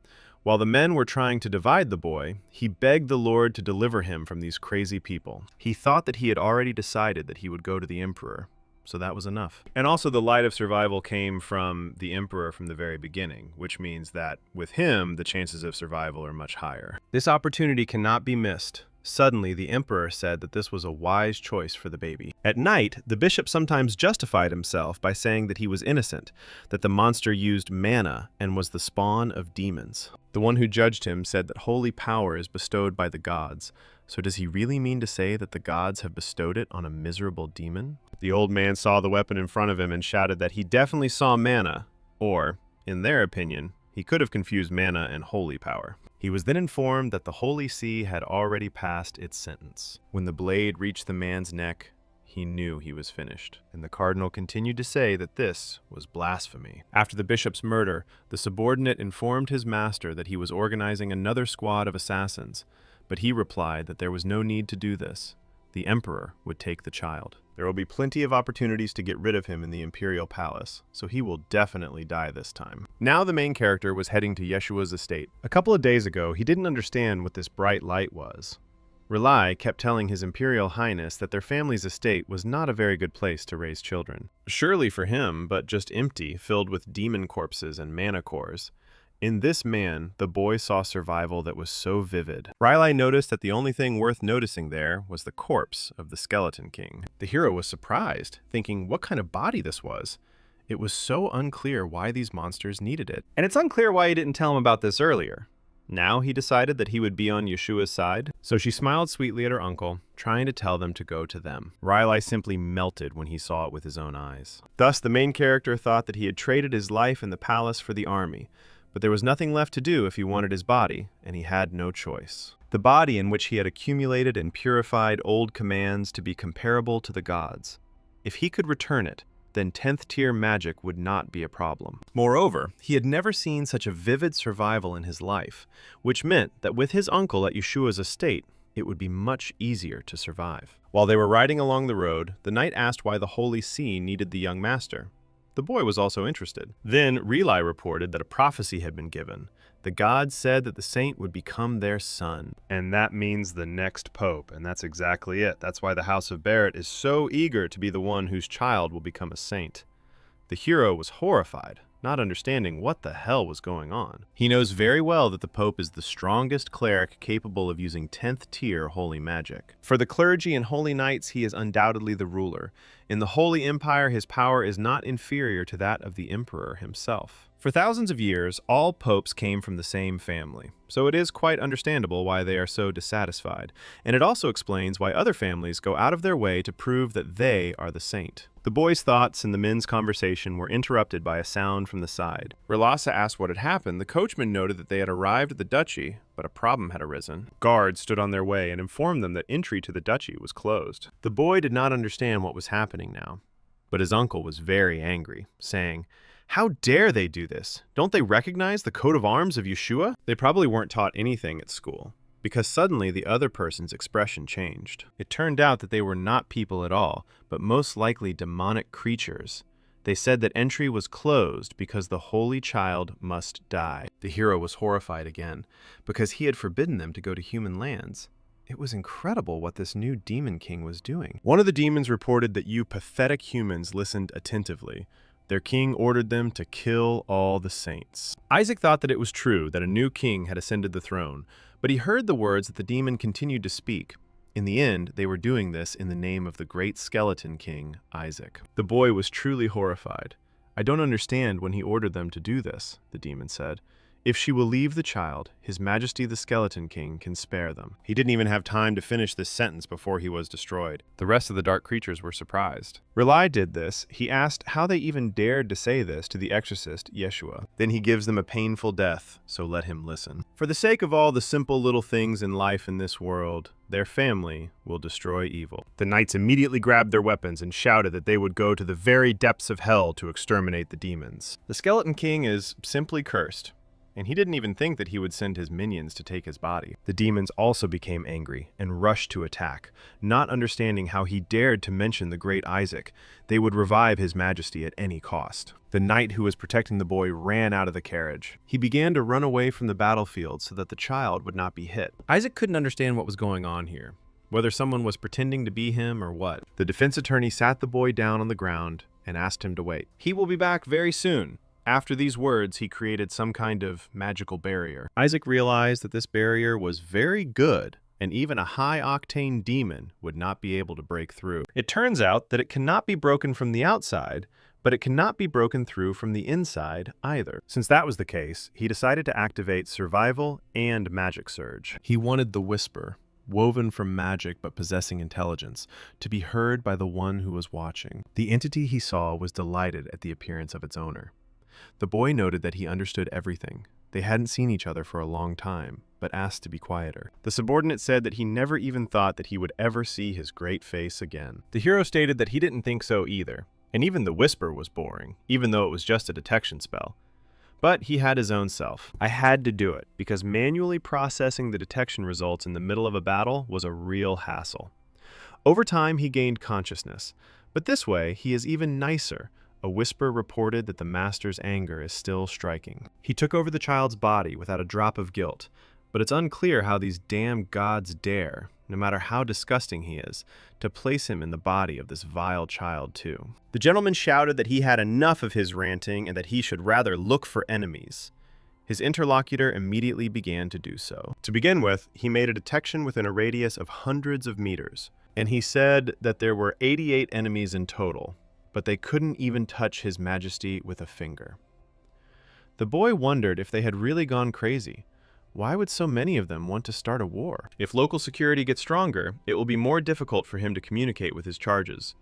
While the men were trying to divide the boy, he begged the Lord to deliver him from these crazy people. He thought that he had already decided that he would go to the emperor, so that was enough. And also the light of survival came from the emperor from the very beginning, which means that with him, the chances of survival are much higher. This opportunity cannot be missed. Suddenly, the emperor said that this was a wise choice for the baby. At night, the bishop sometimes justified himself by saying that he was innocent, that the monster used manna and was the spawn of demons. The one who judged him said that holy power is bestowed by the gods. So does he really mean to say that the gods have bestowed it on a miserable demon? The old man saw the weapon in front of him and shouted that he definitely saw manna, or, in their opinion, he could have confused manna and holy power. He was then informed that the Holy See had already passed its sentence. When the blade reached the man's neck, he knew he was finished, and the cardinal continued to say that this was blasphemy. After the bishop's murder, the subordinate informed his master that he was organizing another squad of assassins, but he replied that there was no need to do this. The emperor would take the child. There will be plenty of opportunities to get rid of him in the imperial palace, so he will definitely die this time. Now the main character was heading to Yeshua's estate. A couple of days ago, he didn't understand what this bright light was. Rely kept telling His Imperial Highness that their family's estate was not a very good place to raise children. Surely for him, but just empty, filled with demon corpses and mana cores. In this man, the boy saw survival that was so vivid. Riley noticed that the only thing worth noticing there was the corpse of the Skeleton King. The hero was surprised, thinking what kind of body this was. It was so unclear why these monsters needed it. And it's unclear why he didn't tell him about this earlier. Now he decided that he would be on Yeshua's side, so she smiled sweetly at her uncle, trying to tell them to go to them. Riley simply melted when he saw it with his own eyes. Thus, the main character thought that he had traded his life in the palace for the army, but there was nothing left to do if he wanted his body, and he had no choice. The body in which he had accumulated and purified old commands to be comparable to the gods. If he could return it, then 10th tier magic would not be a problem. Moreover, he had never seen such a vivid survival in his life, which meant that with his uncle at Yeshua's estate, it would be much easier to survive. While they were riding along the road, the knight asked why the Holy See needed the young master. The boy was also interested. Then Rely reported that a prophecy had been given. The gods said that the saint would become their son. And that means the next pope, and that's exactly it. That's why the House of Barrett is so eager to be the one whose child will become a saint. The hero was horrified, not understanding what the hell was going on. He knows very well that the Pope is the strongest cleric capable of using 10th tier holy magic. For the clergy and holy knights, he is undoubtedly the ruler. In the Holy Empire, his power is not inferior to that of the emperor himself. For thousands of years, all popes came from the same family, so it is quite understandable why they are so dissatisfied, and it also explains why other families go out of their way to prove that they are the saint. The boys' thoughts and the men's conversation were interrupted by a sound from the side. Relasa asked what had happened. The coachman noted that they had arrived at the duchy, but a problem had arisen. Guards stood on their way and informed them that entry to the duchy was closed. The boy did not understand what was happening now, but his uncle was very angry, saying, "How dare they do this? Don't they recognize the coat of arms of Yeshua?" They probably weren't taught anything at school, because suddenly the other person's expression changed. It turned out that they were not people at all, but most likely demonic creatures. They said that entry was closed because the holy child must die. The hero was horrified again, because he had forbidden them to go to human lands. It was incredible what this new demon king was doing. One of the demons reported that you pathetic humans listened attentively. Their king ordered them to kill all the saints. Isaac thought that it was true that a new king had ascended the throne, but he heard the words that the demon continued to speak. In the end, they were doing this in the name of the great skeleton king, Isaac. The boy was truly horrified. "I don't understand when he ordered them to do this," the demon said. "If she will leave the child, His Majesty the Skeleton King can spare them." He didn't even have time to finish this sentence before he was destroyed. The rest of the dark creatures were surprised. Relai did this. He asked how they even dared to say this to the exorcist, Yeshua. Then he gives them a painful death, so let him listen. For the sake of all the simple little things in life in this world, their family will destroy evil. The knights immediately grabbed their weapons and shouted that they would go to the very depths of hell to exterminate the demons. The Skeleton King is simply cursed, and he didn't even think that he would send his minions to take his body. The demons also became angry and rushed to attack, not understanding how he dared to mention the great Isaac. They would revive His Majesty at any cost. The knight who was protecting the boy ran out of the carriage. He began to run away from the battlefield so that the child would not be hit. Isaac couldn't understand what was going on here, whether someone was pretending to be him or what. The defense attorney sat the boy down on the ground and asked him to wait. He will be back very soon. After these words, he created some kind of magical barrier. Isaac realized that this barrier was very good, and even a high-octane demon would not be able to break through. It turns out that it cannot be broken from the outside, but it cannot be broken through from the inside either. Since that was the case, he decided to activate Survival and Magic Surge. He wanted the Whisper, woven from magic but possessing intelligence, to be heard by the one who was watching. The entity he saw was delighted at the appearance of its owner. The boy noted that he understood everything. They hadn't seen each other for a long time, but asked to be quieter. The subordinate said that he never even thought that he would ever see his great face again. The hero stated that he didn't think so either, and even the Whisper was boring, even though it was just a detection spell. But he had his own self. I had to do it, because manually processing the detection results in the middle of a battle was a real hassle. Over time, he gained consciousness, but this way, he is even nicer. A whisper reported that the master's anger is still striking. He took over the child's body without a drop of guilt, but it's unclear how these damn gods dare, no matter how disgusting he is, to place him in the body of this vile child too. The gentleman shouted that he had enough of his ranting and that he should rather look for enemies. His interlocutor immediately began to do so. To begin with, he made a detection within a radius of hundreds of meters, and he said that there were 88 enemies in total, but they couldn't even touch His Majesty with a finger. The boy wondered if they had really gone crazy. Why would so many of them want to start a war? If local security gets stronger, it will be more difficult for him to communicate with his charges.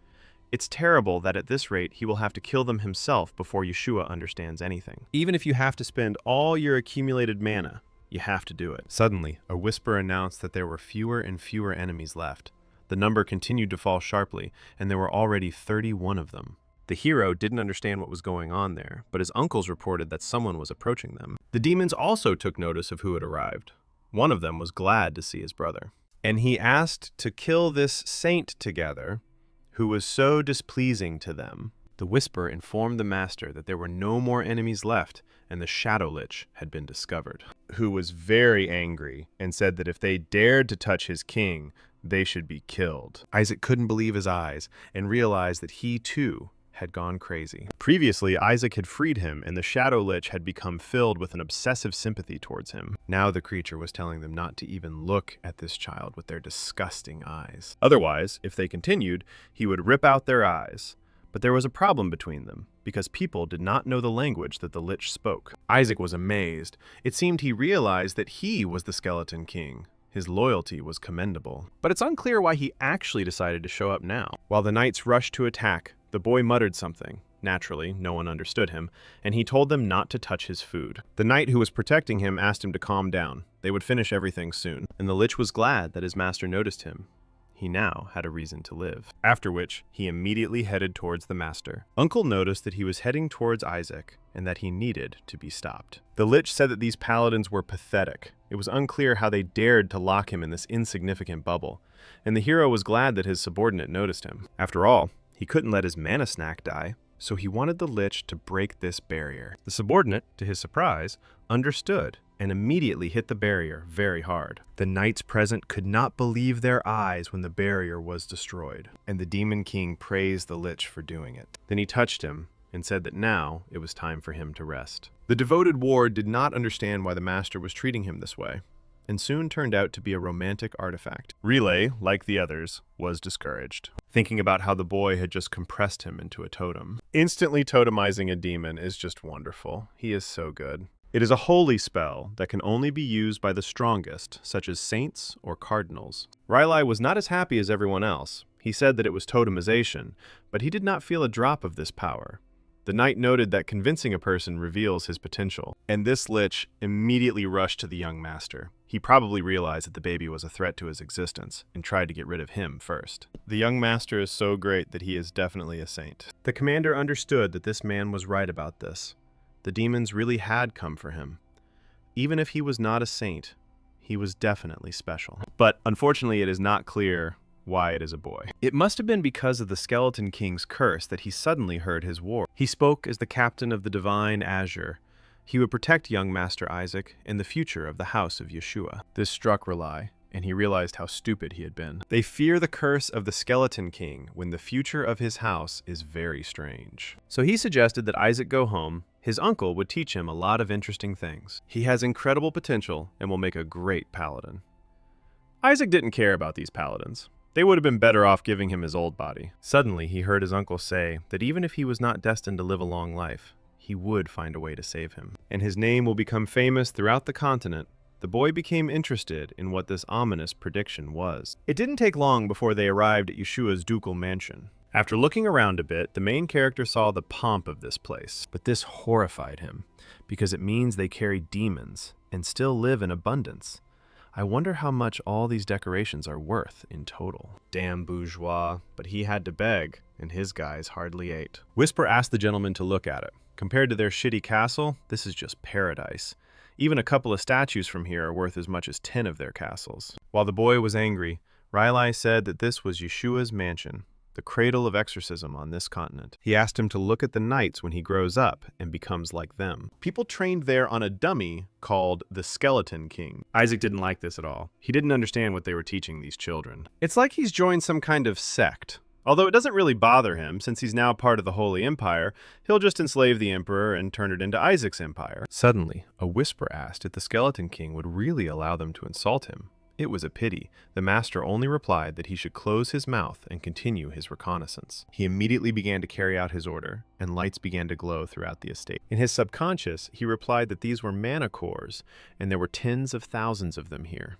It's terrible that at this rate he will have to kill them himself before Yeshua understands anything. Even if you have to spend all your accumulated mana, you have to do it. Suddenly, a whisper announced that there were fewer and fewer enemies left. The number continued to fall sharply, and there were already 31 of them. The hero didn't understand what was going on there, but his uncles reported that someone was approaching them. The demons also took notice of who had arrived. One of them was glad to see his brother, and he asked to kill this saint together, who was so displeasing to them. The whisper informed the master that there were no more enemies left, and the Shadow Lich had been discovered, who was very angry and said that if they dared to touch his king, they should be killed. Isaac couldn't believe his eyes and realized that he, too, had gone crazy. Previously, Isaac had freed him, and the Shadow Lich had become filled with an obsessive sympathy towards him. Now the creature was telling them not to even look at this child with their disgusting eyes. Otherwise, if they continued, he would rip out their eyes. But there was a problem between them, because people did not know the language that the Lich spoke. Isaac was amazed. It seemed he realized that he was the Skeleton King. His loyalty was commendable. But it's unclear why he actually decided to show up now. While the knights rushed to attack, the boy muttered something. Naturally, no one understood him, and he told them not to touch his food. The knight who was protecting him asked him to calm down. They would finish everything soon, and the Lich was glad that his master noticed him. He now had a reason to live. After which, he immediately headed towards the master. Uncle noticed that he was heading towards Isaac, and that he needed to be stopped. The Lich said that these paladins were pathetic. It was unclear how they dared to lock him in this insignificant bubble, and the hero was glad that his subordinate noticed him. After all, he couldn't let his mana snack die, so he wanted the Lich to break this barrier. The subordinate, to his surprise, understood and immediately hit the barrier very hard. The knights present could not believe their eyes when the barrier was destroyed, and the Demon King praised the Lich for doing it. Then he touched him and said that now it was time for him to rest. The devoted ward did not understand why the master was treating him this way, and soon turned out to be a romantic artifact. Relay, like the others, was discouraged, thinking about how the boy had just compressed him into a totem. Instantly totemizing a demon is just wonderful. He is so good. It is a holy spell that can only be used by the strongest, such as saints or cardinals. Riley was not as happy as everyone else. He said that it was totemization, but he did not feel a drop of this power. The knight noted that convincing a person reveals his potential, and this Lich immediately rushed to the young master. He probably realized that the baby was a threat to his existence, and tried to get rid of him first. The young master is so great that he is definitely a saint. The commander understood that this man was right about this. The demons really had come for him. Even if he was not a saint, he was definitely special. But unfortunately, it is not clear why it is a boy. It must have been because of the Skeleton King's curse that he suddenly heard his war. He spoke as the captain of the divine Azure. He would protect young Master Isaac and the future of the house of Yeshua. This struck Relai, and he realized how stupid he had been. They fear the curse of the Skeleton King when the future of his house is very strange. So he suggested that Isaac go home. His uncle would teach him a lot of interesting things. He has incredible potential and will make a great paladin. Isaac didn't care about these paladins. They would have been better off giving him his old body. Suddenly, he heard his uncle say that even if he was not destined to live a long life, he would find a way to save him. And his name will become famous throughout the continent. The boy became interested in what this ominous prediction was. It didn't take long before they arrived at Yeshua's ducal mansion. After looking around a bit, the main character saw the pomp of this place. But this horrified him, because it means they carry demons and still live in abundance. I wonder how much all these decorations are worth in total. Damn bourgeois, but he had to beg, and his guys hardly ate. Whisper asked the gentleman to look at it. Compared to their shitty castle, this is just paradise. Even a couple of statues from here are worth as much as 10 of their castles. While the boy was angry, Riley said that this was Yeshua's mansion, the cradle of exorcism on this continent. He asked him to look at the knights when he grows up and becomes like them. People trained there on a dummy called the Skeleton King. Isaac didn't like this at all. He didn't understand what they were teaching these children. It's like he's joined some kind of sect. Although it doesn't really bother him, since he's now part of the Holy Empire, he'll just enslave the Emperor and turn it into Isaac's empire. Suddenly, a whisper asked if the Skeleton King would really allow them to insult him. It was a pity. The master only replied that he should close his mouth and continue his reconnaissance. He immediately began to carry out his order, and lights began to glow throughout the estate. In his subconscious, he replied that these were mana cores, and there were tens of thousands of them here.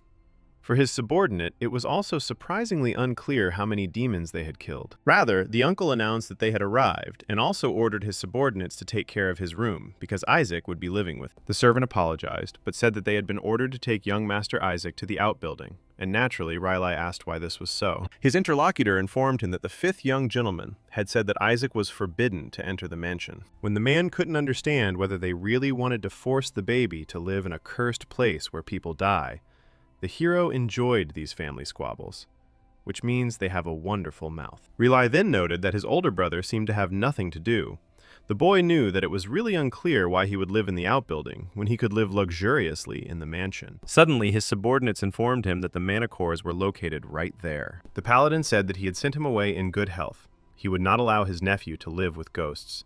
For his subordinate, it was also surprisingly unclear how many demons they had killed. Rather, the uncle announced that they had arrived, and also ordered his subordinates to take care of his room, because Isaac would be living with him. The servant apologized, but said that they had been ordered to take young Master Isaac to the outbuilding, and naturally, Riley asked why this was so. His interlocutor informed him that the 5th young gentleman had said that Isaac was forbidden to enter the mansion. When the man couldn't understand whether they really wanted to force the baby to live in a cursed place where people die, the hero enjoyed these family squabbles, which means they have a wonderful mouth. Relai then noted that his older brother seemed to have nothing to do. The boy knew that it was really unclear why he would live in the outbuilding when he could live luxuriously in the mansion. Suddenly, his subordinates informed him that the mana cores were located right there. The paladin said that he had sent him away in good health, He would not allow his nephew to live with ghosts.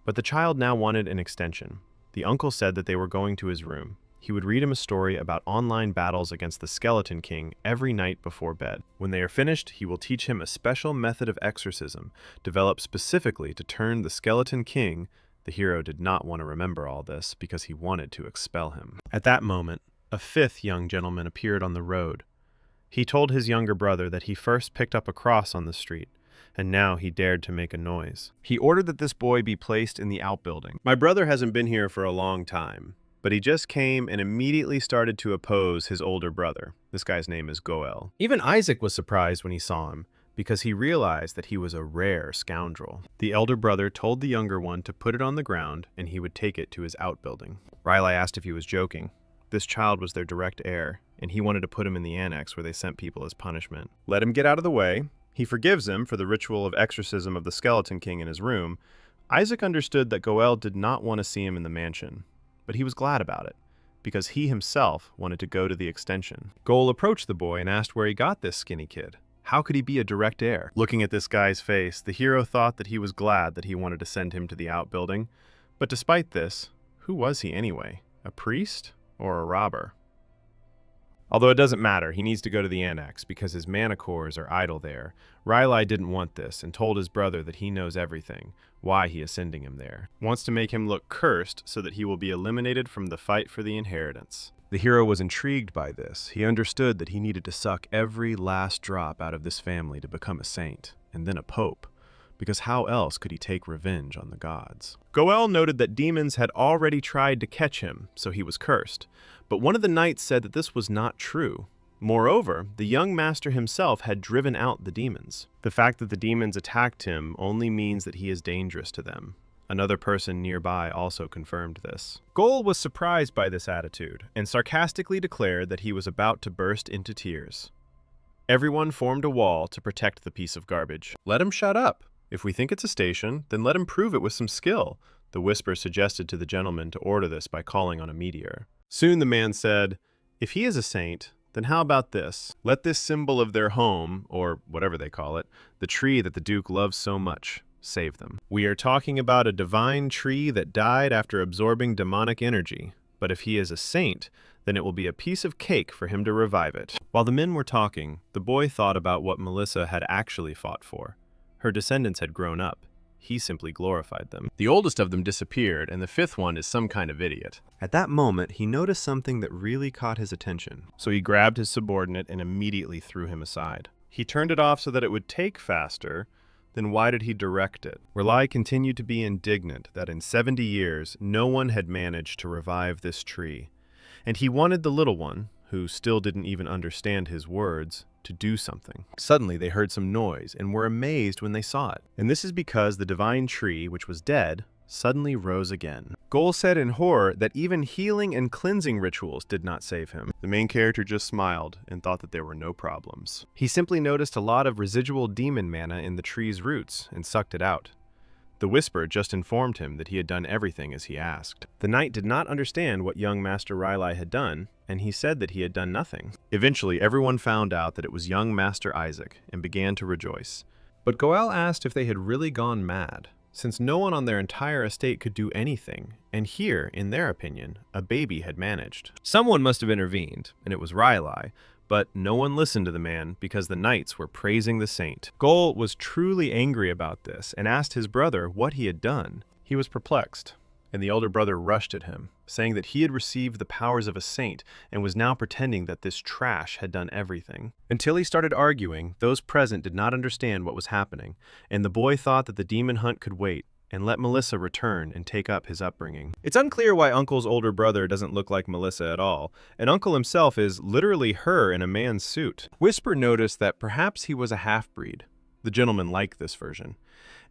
But the child now wanted an extension. The uncle said that they were going to his room. He would read him a story about online battles against the Skeleton King every night before bed. When they are finished, he will teach him a special method of exorcism, developed specifically to turn the Skeleton King. The hero did not want to remember all this because he wanted to expel him. At that moment, a fifth young gentleman appeared on the road. He told his younger brother that he first picked up a cross on the street, and now he dared to make a noise. He ordered that this boy be placed in the outbuilding. My brother hasn't been here for a long time, but he just came and immediately started to oppose his older brother. This guy's name is Goel. Even Isaac was surprised when he saw him, because he realized that he was a rare scoundrel. The elder brother told the younger one to put it on the ground and he would take it to his outbuilding. Riley asked if he was joking. This child was their direct heir, and he wanted to put him in the annex where they sent people as punishment. Let him get out of the way. He forgives him for the ritual of exorcism of the Skeleton King in his room. Isaac understood that Goel did not want to see him in the mansion, but he was glad about it, because he himself wanted to go to the extension. Goel approached the boy and asked where he got this skinny kid. How could he be a direct heir? Looking at this guy's face, the hero thought that he was glad that he wanted to send him to the outbuilding. But despite this, who was he anyway? A priest or a robber? Although it doesn't matter, he needs to go to the annex because his mana cores are idle there. Riley didn't want this and told his brother that he knows everything, why he is sending him there. Wants to make him look cursed so that he will be eliminated from the fight for the inheritance. The hero was intrigued by this. He understood that he needed to suck every last drop out of this family to become a saint, and then a pope, because how else could he take revenge on the gods? Goel noted that demons had already tried to catch him, so he was cursed. But one of the knights said that this was not true. Moreover, the young master himself had driven out the demons. The fact that the demons attacked him only means that he is dangerous to them. Another person nearby also confirmed this. Goel was surprised by this attitude and sarcastically declared that he was about to burst into tears. Everyone formed a wall to protect the piece of garbage. Let him shut up. If we think it's a station, then let him prove it with some skill. The whisper suggested to the gentleman to order this by calling on a meteor. Soon the man said, if he is a saint, then how about this? Let this symbol of their home, or whatever they call it, the tree that the Duke loves so much, save them. We are talking about a divine tree that died after absorbing demonic energy. But if he is a saint, then it will be a piece of cake for him to revive it. While the men were talking, the boy thought about what Melissa had actually fought for. Her descendants had grown up. He simply glorified them. The oldest of them disappeared, and the fifth one is some kind of idiot. At that moment, he noticed something that really caught his attention. So he grabbed his subordinate and immediately threw him aside. He turned it off so that it would take faster. Then why did he direct it? Riley continued to be indignant that in 70 years, no one had managed to revive this tree. And he wanted the little one, who still didn't even understand his words, to do something. Suddenly they heard some noise and were amazed when they saw it. And this is because the divine tree, which was dead, suddenly rose again. Goel said in horror that even healing and cleansing rituals did not save him. The main character just smiled and thought that there were no problems. He simply noticed a lot of residual demon mana in the tree's roots and sucked it out. The whisper just informed him that he had done everything as he asked. The knight did not understand what young Master Riley had done, and he said that he had done nothing. Eventually, everyone found out that it was young Master Isaac and began to rejoice. But Goel asked if they had really gone mad, since no one on their entire estate could do anything, and here, in their opinion, a baby had managed. Someone must have intervened, and it was Riley, but no one listened to the man because the knights were praising the saint. Goel was truly angry about this and asked his brother what he had done. He was perplexed, and the elder brother rushed at him, saying that he had received the powers of a saint and was now pretending that this trash had done everything. Until he started arguing, those present did not understand what was happening, and the boy thought that the demon hunt could wait and let Melissa return and take up his upbringing. It's unclear why Uncle's older brother doesn't look like Melissa at all, and Uncle himself is literally her in a man's suit. Whisper noticed that perhaps he was a half-breed. The gentleman liked this version.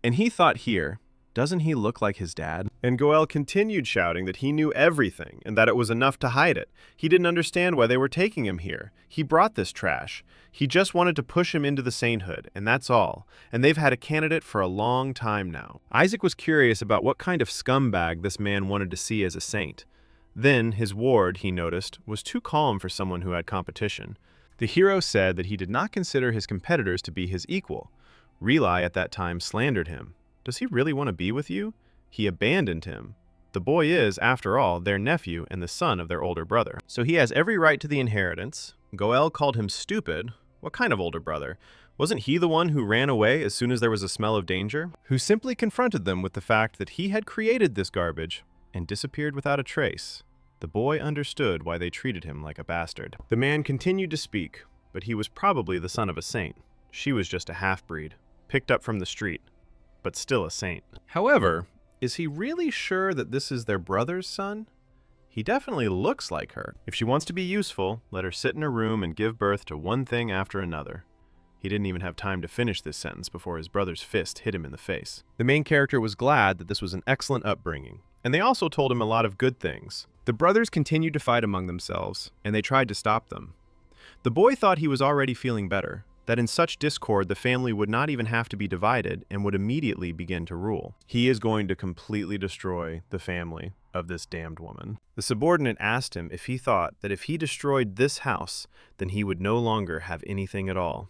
And he thought here, doesn't he look like his dad? And Goel continued shouting that he knew everything and that it was enough to hide it. He didn't understand why they were taking him here. He brought this trash. He just wanted to push him into the sainthood, and that's all. And they've had a candidate for a long time now. Isaac was curious about what kind of scumbag this man wanted to see as a saint. Then, his ward, he noticed, was too calm for someone who had competition. The hero said that he did not consider his competitors to be his equal. Relai at that time slandered him. Does he really want to be with you? He abandoned him. The boy is, after all, their nephew and the son of their older brother. So he has every right to the inheritance. Goel called him stupid. What kind of older brother? Wasn't he the one who ran away as soon as there was a smell of danger? Who simply confronted them with the fact that he had created this garbage and disappeared without a trace? The boy understood why they treated him like a bastard. The man continued to speak, but he was probably the son of a saint. She was just a half-breed, picked up from the street, but still a saint. However, is he really sure that this is their brother's son? He definitely looks like her. If she wants to be useful, let her sit in a room and give birth to one thing after another. He didn't even have time to finish this sentence before his brother's fist hit him in the face. The main character was glad that this was an excellent upbringing, and they also told him a lot of good things. The brothers continued to fight among themselves, and they tried to stop them. The boy thought he was already feeling better, that in such discord the family would not even have to be divided and would immediately begin to rule. He is going to completely destroy the family of this damned woman. The subordinate asked him if he thought that if he destroyed this house, then he would no longer have anything at all.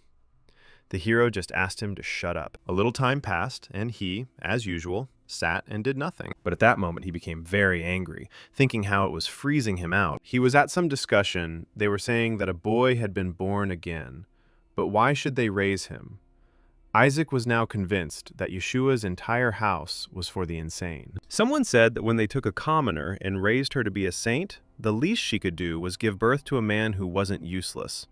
The hero just asked him to shut up. A little time passed, and he, as usual, sat and did nothing. But at that moment, he became very angry, thinking how it was freezing him out. He was at some discussion. They were saying that a boy had been born again. But why should they raise him? Isaac was now convinced that Yeshua's entire house was for the insane. Someone said that when they took a commoner and raised her to be a saint, the least she could do was give birth to a man who wasn't useless.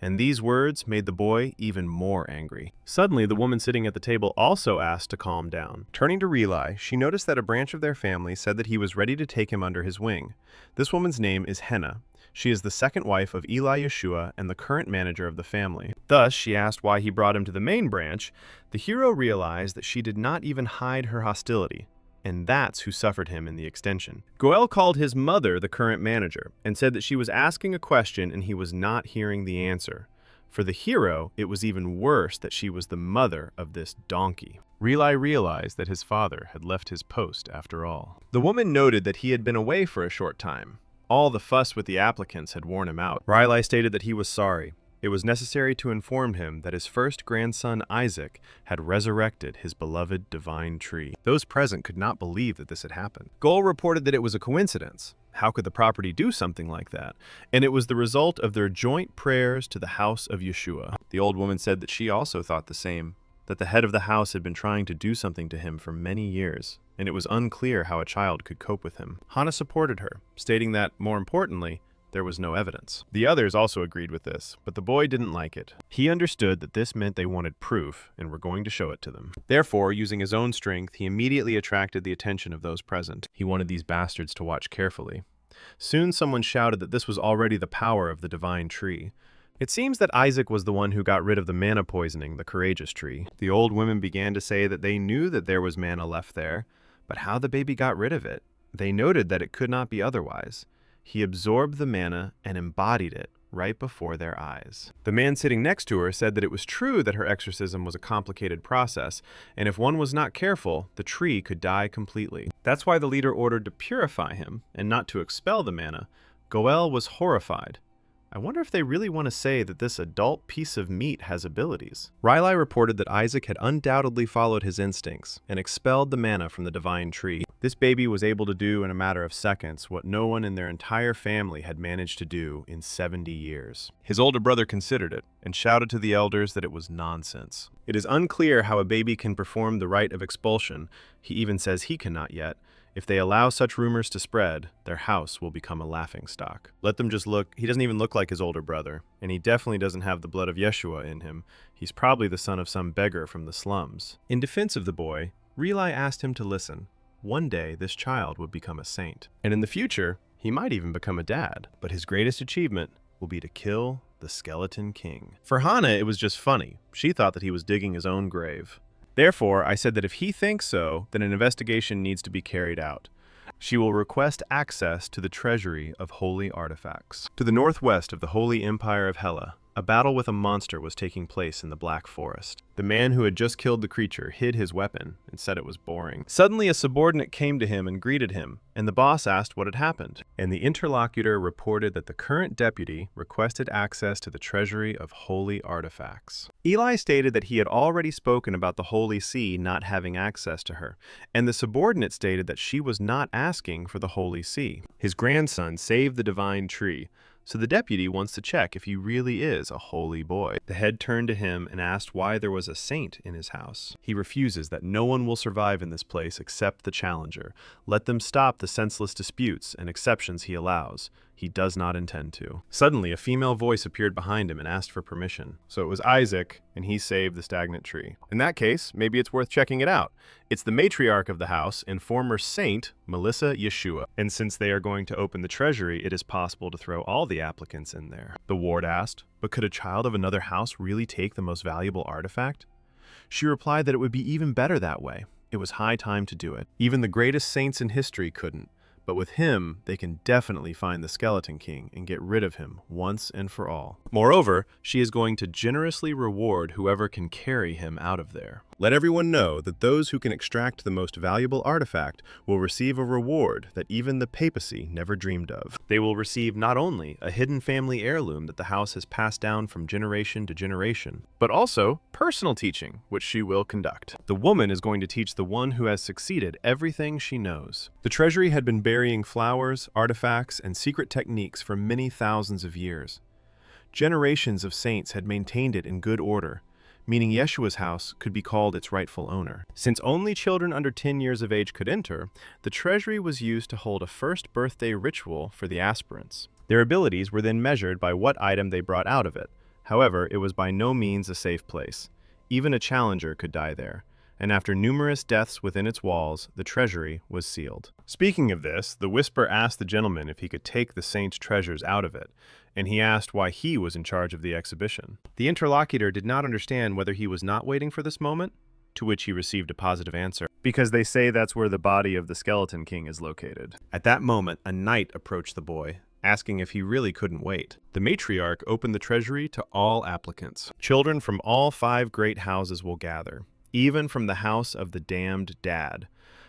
And these words made the boy even more angry. Suddenly, the woman sitting at the table also asked to calm down. Turning to Relai, she noticed that a branch of their family said that he was ready to take him under his wing. This woman's name is Henna. She is the second wife of Eli Yeshua and the current manager of the family. Thus, she asked why he brought him to the main branch. The hero realized that she did not even hide her hostility, and that's who suffered him in the extension. Goel called his mother the current manager and said that she was asking a question and he was not hearing the answer. For the hero, it was even worse that she was the mother of this donkey. Relai realized that his father had left his post after all. The woman noted that he had been away for a short time. All the fuss with the applicants had worn him out. Relai stated that he was sorry. It was necessary to inform him that his first grandson, Isaac, had resurrected his beloved divine tree. Those present could not believe that this had happened. Goel reported that it was a coincidence. How could the property do something like that? And it was the result of their joint prayers to the house of Yeshua. The old woman said that she also thought the same, that the head of the house had been trying to do something to him for many years, and it was unclear how a child could cope with him. Hana supported her, stating that, more importantly, there was no evidence. The others also agreed with this, but the boy didn't like it. He understood that this meant they wanted proof and were going to show it to them. Therefore, using his own strength, he immediately attracted the attention of those present. He wanted these bastards to watch carefully. Soon someone shouted that this was already the power of the divine tree. It seems that Isaac was the one who got rid of the mana poisoning, the courageous tree. The old women began to say that they knew that there was mana left there, but how the baby got rid of it? They noted that it could not be otherwise. He absorbed the mana and embodied it right before their eyes. The man sitting next to her said that it was true that her exorcism was a complicated process, and if one was not careful, the tree could die completely. That's why the leader ordered to purify him and not to expel the mana. Goel was horrified. I wonder if they really want to say that this adult piece of meat has abilities. Relai reported that Isaac had undoubtedly followed his instincts and expelled the mana from the divine tree. This baby was able to do in a matter of seconds what no one in their entire family had managed to do in 70 years. His older brother considered it and shouted to the elders that it was nonsense. It is unclear how a baby can perform the rite of expulsion. He even says he cannot yet. If they allow such rumors to spread, their house will become a laughingstock. Let them just look. He doesn't even look like his older brother, and he definitely doesn't have the blood of Yeshua in him. He's probably the son of some beggar from the slums. In defense of the boy, Relai asked him to listen. One day, this child would become a saint, and in the future, he might even become a dad. But his greatest achievement will be to kill the Skeleton King. For Hana, it was just funny. She thought that he was digging his own grave. Therefore, I said that if he thinks so, then an investigation needs to be carried out. She will request access to the treasury of holy artifacts. To the northwest of the Holy Empire of Hela, A battle with a monster was taking place in the Black Forest. The man who had just killed the creature hid his weapon and said it was boring. Suddenly, a subordinate came to him and greeted him, and the boss asked what had happened. And the interlocutor reported that the current deputy requested access to the treasury of holy artifacts. Eli stated that he had already spoken about the Holy See not having access to her, and the subordinate stated that she was not asking for the Holy See. His grandson saved the divine tree, so the deputy wants to check if he really is a holy boy. The head turned to him and asked why there was a saint in his house. He refuses that no one will survive in this place except the challenger. Let them stop the senseless disputes and exceptions he allows. He does not intend to. Suddenly, a female voice appeared behind him and asked for permission. So it was Isaac, and he saved the stagnant tree. In that case, maybe it's worth checking it out. It's the matriarch of the house and former saint, Melissa Yeshua. And since they are going to open the treasury, it is possible to throw all the applicants in there. The ward asked, but could a child of another house really take the most valuable artifact? She replied that it would be even better that way. It was high time to do it. Even the greatest saints in history couldn't. But with him, they can definitely find the Skeleton King and get rid of him once and for all. Moreover, she is going to generously reward whoever can carry him out of there. Let everyone know that those who can extract the most valuable artifact will receive a reward that even the papacy never dreamed of. They will receive not only a hidden family heirloom that the house has passed down from generation to generation, but also personal teaching, which she will conduct. The woman is going to teach the one who has succeeded everything she knows. The treasury had been burying flowers, artifacts, and secret techniques for many thousands of years. Generations of saints had maintained it in good order, meaning Yeshua's house could be called its rightful owner. Since only children under 10 years of age could enter, the treasury was used to hold a first birthday ritual for the aspirants. Their abilities were then measured by what item they brought out of it. However, it was by no means a safe place. Even a challenger could die there, and after numerous deaths within its walls, the treasury was sealed. Speaking of this, the Whisper asked the gentleman if he could take the saint's treasures out of it, and he asked why he was in charge of the exhibition. The interlocutor did not understand whether he was not waiting for this moment, to which he received a positive answer, because they say that's where the body of the Skeleton King is located. At that moment, a knight approached the boy, asking if he really couldn't wait. The matriarch opened the treasury to all applicants. Children from all 5 great houses will gather, even from the house of the damned dad.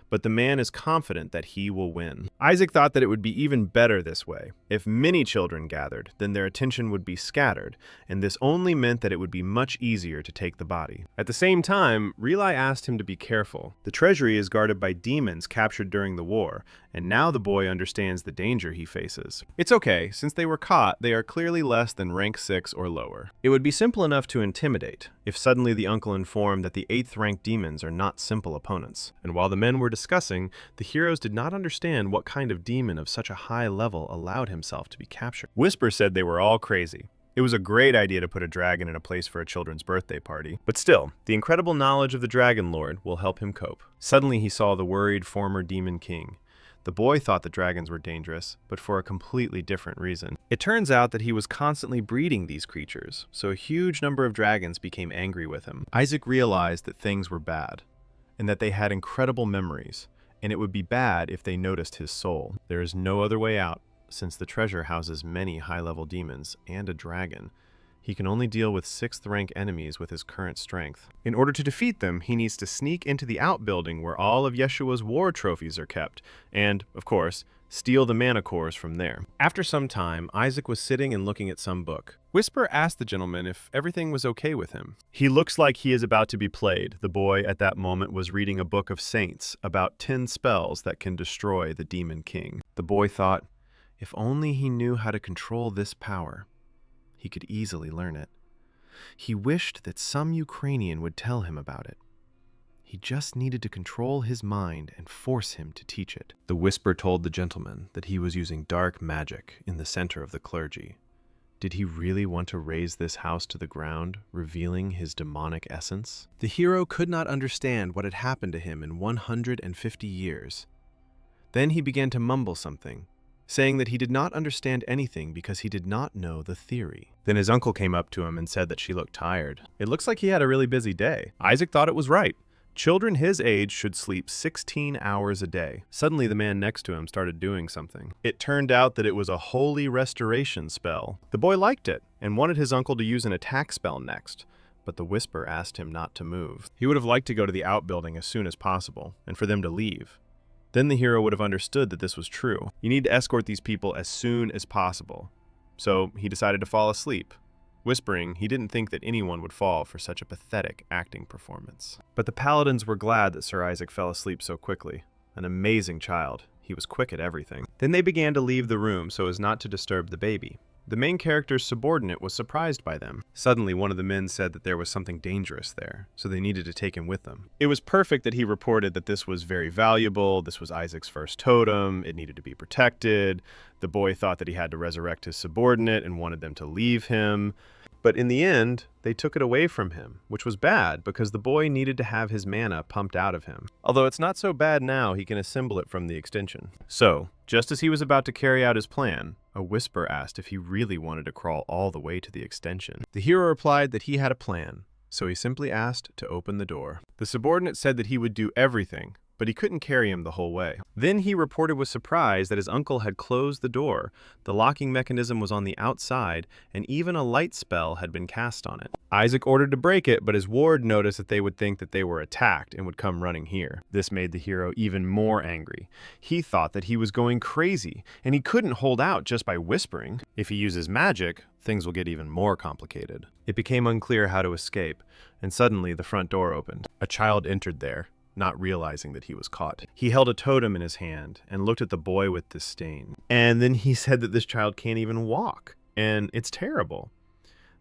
But the man is confident that he will win. Isaac thought that it would be even better this way. If many children gathered, then their attention would be scattered, and this only meant that it would be much easier to take the body. At the same time, Relai asked him to be careful. The treasury is guarded by demons captured during the war, and now the boy understands the danger he faces. It's okay, since they were caught, they are clearly less than rank 6 or lower. It would be simple enough to intimidate, if suddenly the uncle informed that the 8th rank demons are not simple opponents. And while the men were discussing, the heroes did not understand what kind of demon of such a high level allowed himself to be captured. Whisper said they were all crazy. It was a great idea to put a dragon in a place for a children's birthday party. But still, the incredible knowledge of the Dragon Lord will help him cope. Suddenly he saw the worried former demon king. The boy thought the dragons were dangerous, but for a completely different reason. It turns out that he was constantly breeding these creatures, so a huge number of dragons became angry with him. Isaac realized that things were bad, and that they had incredible memories, and it would be bad if they noticed his soul. There is no other way out, since the treasure houses many high-level demons and a dragon. He can only deal with 6th rank enemies with his current strength. In order to defeat them, he needs to sneak into the outbuilding where all of Yeshua's war trophies are kept, and, of course, steal the mana cores from there. After some time, Isaac was sitting and looking at some book. Whisper asked the gentleman if everything was okay with him. He looks like he is about to be played. The boy at that moment was reading a book of saints about 10 spells that can destroy the Demon King. The boy thought, if only he knew how to control this power, he could easily learn it. He wished that some Ukrainian would tell him about it. He just needed to control his mind and force him to teach it. The Whisper told the gentleman that he was using dark magic in the center of the clergy. Did he really want to raze this house to the ground, revealing his demonic essence? The hero could not understand what had happened to him in 150 years. Then he began to mumble something, saying that he did not understand anything because he did not know the theory. Then his uncle came up to him and said that she looked tired. It looks like he had a really busy day. Isaac thought it was right. Children his age should sleep 16 hours a day. Suddenly, the man next to him started doing something. It turned out that it was a holy restoration spell. The boy liked it, and wanted his uncle to use an attack spell next, but the Whisper asked him not to move. He would have liked to go to the outbuilding as soon as possible, and for them to leave. Then the hero would have understood that this was true. You need to escort these people as soon as possible. So he decided to fall asleep, whispering he didn't think that anyone would fall for such a pathetic acting performance. But the paladins were glad that Sir Isaac fell asleep so quickly. An amazing child. He was quick at everything. Then they began to leave the room so as not to disturb the baby. The main character's subordinate was surprised by them. Suddenly, one of the men said that there was something dangerous there, so they needed to take him with them. It was perfect that he reported that this was very valuable, this was Isaac's first totem, it needed to be protected. The boy thought that he had to resurrect his subordinate and wanted them to leave him. But in the end, they took it away from him, which was bad because the boy needed to have his mana pumped out of him. Although it's not so bad now, he can assemble it from the extension. So, just as he was about to carry out his plan, a Whisper asked if he really wanted to crawl all the way to the extension. The hero replied that he had a plan, so he simply asked to open the door. The subordinate said that he would do everything, but he couldn't carry him the whole way. Then he reported with surprise that his uncle had closed the door, the locking mechanism was on the outside, and even a light spell had been cast on it. Isaac ordered to break it, but his ward noticed that they would think that they were attacked and would come running here. This made the hero even more angry. He thought that he was going crazy, and he couldn't hold out just by whispering. If he uses magic, things will get even more complicated. It became unclear how to escape, and suddenly the front door opened. A child entered there, not realizing that he was caught. He held a totem in his hand and looked at the boy with disdain. And then he said that this child can't even walk, and it's terrible.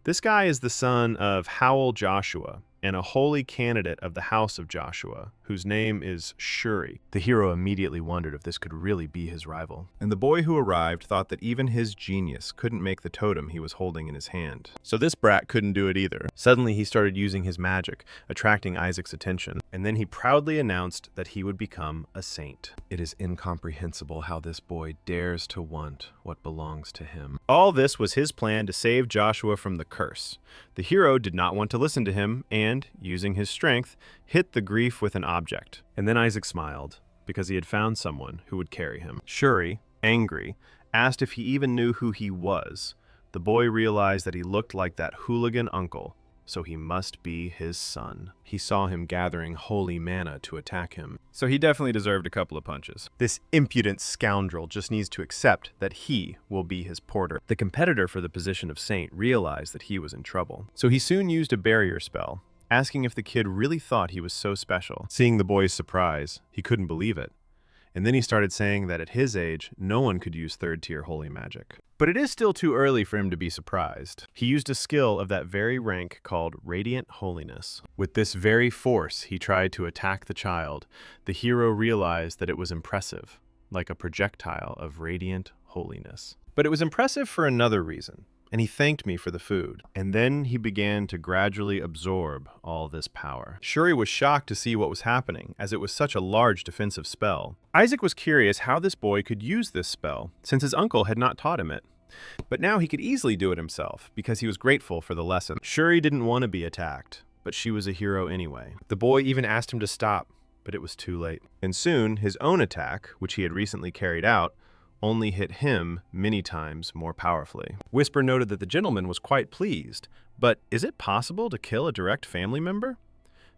This guy is the son of Howell Joshua, and a holy candidate of the house of Joshua, whose name is Shuri. The hero immediately wondered if this could really be his rival. And the boy who arrived thought that even his genius couldn't make the totem he was holding in his hand. So this brat couldn't do it either. Suddenly he started using his magic, attracting Isaac's attention, and then he proudly announced that he would become a saint. It is incomprehensible how this boy dares to want what belongs to him. All this was his plan to save Joshua from the curse. The hero did not want to listen to him, and, using his strength, hit the grief with an object. And then Isaac smiled, because he had found someone who would carry him. Shuri, angry, asked if he even knew who he was. The boy realized that he looked like that hooligan uncle, so he must be his son. He saw him gathering holy mana to attack him, so he definitely deserved a couple of punches. This impudent scoundrel just needs to accept that he will be his porter. The competitor for the position of saint realized that he was in trouble, so he soon used a barrier spell, asking if the kid really thought he was so special. Seeing the boy's surprise, he couldn't believe it. And then he started saying that at his age, no one could use third-tier holy magic. But it is still too early for him to be surprised. He used a skill of that very rank called Radiant Holiness. With this very force, he tried to attack the child. The hero realized that it was impressive, like a projectile of radiant holiness. But it was impressive for another reason, and he thanked me for the food. And then he began to gradually absorb all this power. Shuri was shocked to see what was happening, as it was such a large defensive spell. Isaac was curious how this boy could use this spell, since his uncle had not taught him it. But now he could easily do it himself, because he was grateful for the lesson. Shuri didn't want to be attacked, but she was a hero anyway. The boy even asked him to stop, but it was too late. And soon, his own attack, which he had recently carried out, only hit him many times more powerfully. Whisper noted that the gentleman was quite pleased, but is it possible to kill a direct family member?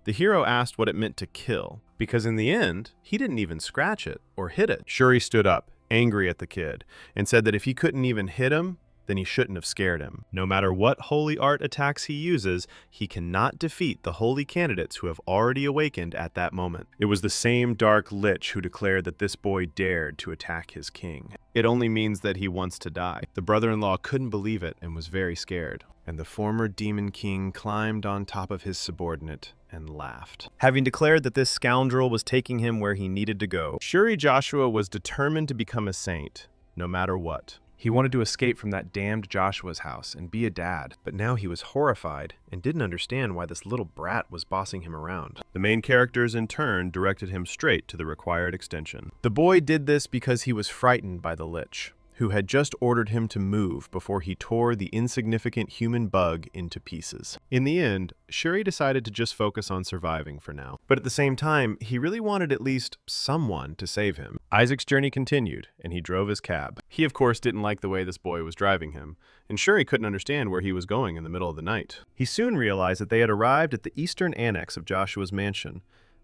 The hero asked what it meant to kill, because in the end, he didn't even scratch it or hit it. Shuri stood up, angry at the kid, and said that if he couldn't even hit him, then he shouldn't have scared him. No matter what holy art attacks he uses, he cannot defeat the holy candidates who have already awakened at that moment. It was the same dark lich who declared that this boy dared to attack his king. It only means that he wants to die. The brother-in-law couldn't believe it and was very scared. And the former demon king climbed on top of his subordinate and laughed. Having declared that this scoundrel was taking him where he needed to go, Shuri Joshua was determined to become a saint, no matter what. He wanted to escape from that damned Joshua's house and be a dad, but now he was horrified and didn't understand why this little brat was bossing him around. The main characters in turn directed him straight to the required extension. The boy did this because he was frightened by the lich. who had just ordered him to move before he tore the insignificant human bug into pieces. In the end, Shuri decided to just focus on surviving for now. But at the same time, he really wanted at least someone to save him. Isaac's journey continued, and he drove his cab. He, of course, didn't like the way this boy was driving him, and Shuri couldn't understand where he was going in the middle of the night. He soon realized that they had arrived at the eastern annex of Joshua's mansion,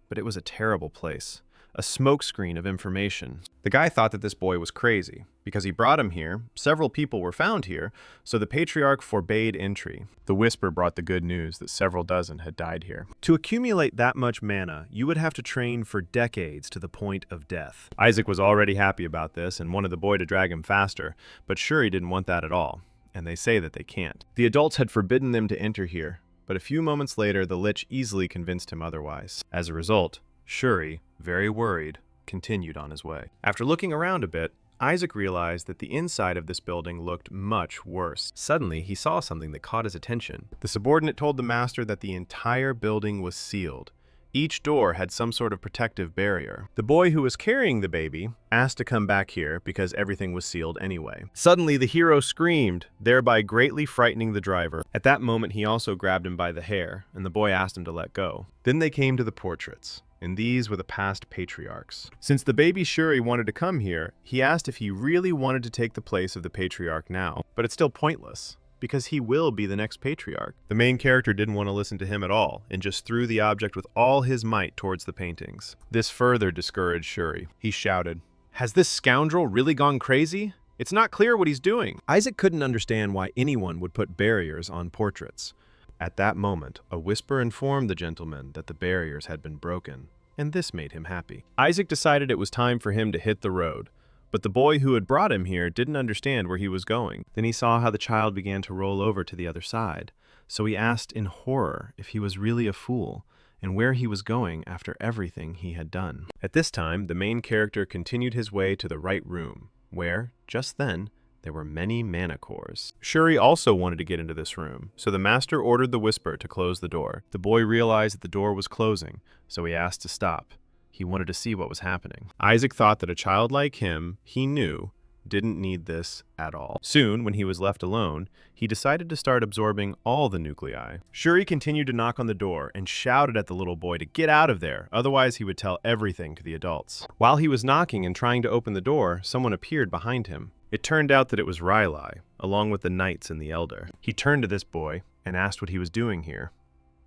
but it was a terrible place. A smokescreen of information. The guy thought that this boy was crazy. Because he brought him here, several people were found here, so the patriarch forbade entry. The whisper brought the good news that several dozen had died here. To accumulate that much mana, you would have to train for decades to the point of death. Isaac was already happy about this and wanted the boy to drag him faster, but Shuri didn't want that at all, and they say that they can't. The adults had forbidden them to enter here, but a few moments later the Lich easily convinced him otherwise. As a result, Shuri, very worried, continued on his way. After looking around a bit, Isaac realized that the inside of this building looked much worse. Suddenly, he saw something that caught his attention. The subordinate told the master that the entire building was sealed. Each door had some sort of protective barrier. The boy who was carrying the baby asked to come back here because everything was sealed anyway. Suddenly, the hero screamed, thereby greatly frightening the driver. At that moment, he also grabbed him by the hair, and the boy asked him to let go. Then they came to the portraits, and these were the past patriarchs. Since the baby Shuri wanted to come here, he asked if he really wanted to take the place of the patriarch now, but it's still pointless, because he will be the next patriarch. The main character didn't want to listen to him at all, and just threw the object with all his might towards the paintings. This further discouraged Shuri. He shouted, "Has this scoundrel really gone crazy? It's not clear what he's doing." Isaac couldn't understand why anyone would put barriers on portraits. At that moment, a whisper informed the gentleman that the barriers had been broken, and this made him happy. Isaac decided it was time for him to hit the road, but the boy who had brought him here didn't understand where he was going. Then he saw how the child began to roll over to the other side, so he asked in horror if he was really a fool, and where he was going after everything he had done. At this time, the main character continued his way to the right room, where, just then, there were many mana cores. Shuri also wanted to get into this room, so the master ordered the whisper to close the door. The boy realized that the door was closing, so he asked to stop. He wanted to see what was happening. Isaac thought that a child like him, he knew, didn't need this at all. Soon, when he was left alone, he decided to start absorbing all the nuclei. Shuri continued to knock on the door and shouted at the little boy to get out of there, otherwise he would tell everything to the adults. While he was knocking and trying to open the door, someone appeared behind him. It turned out that it was Riley, along with the knights and the elder. He turned to this boy and asked what he was doing here.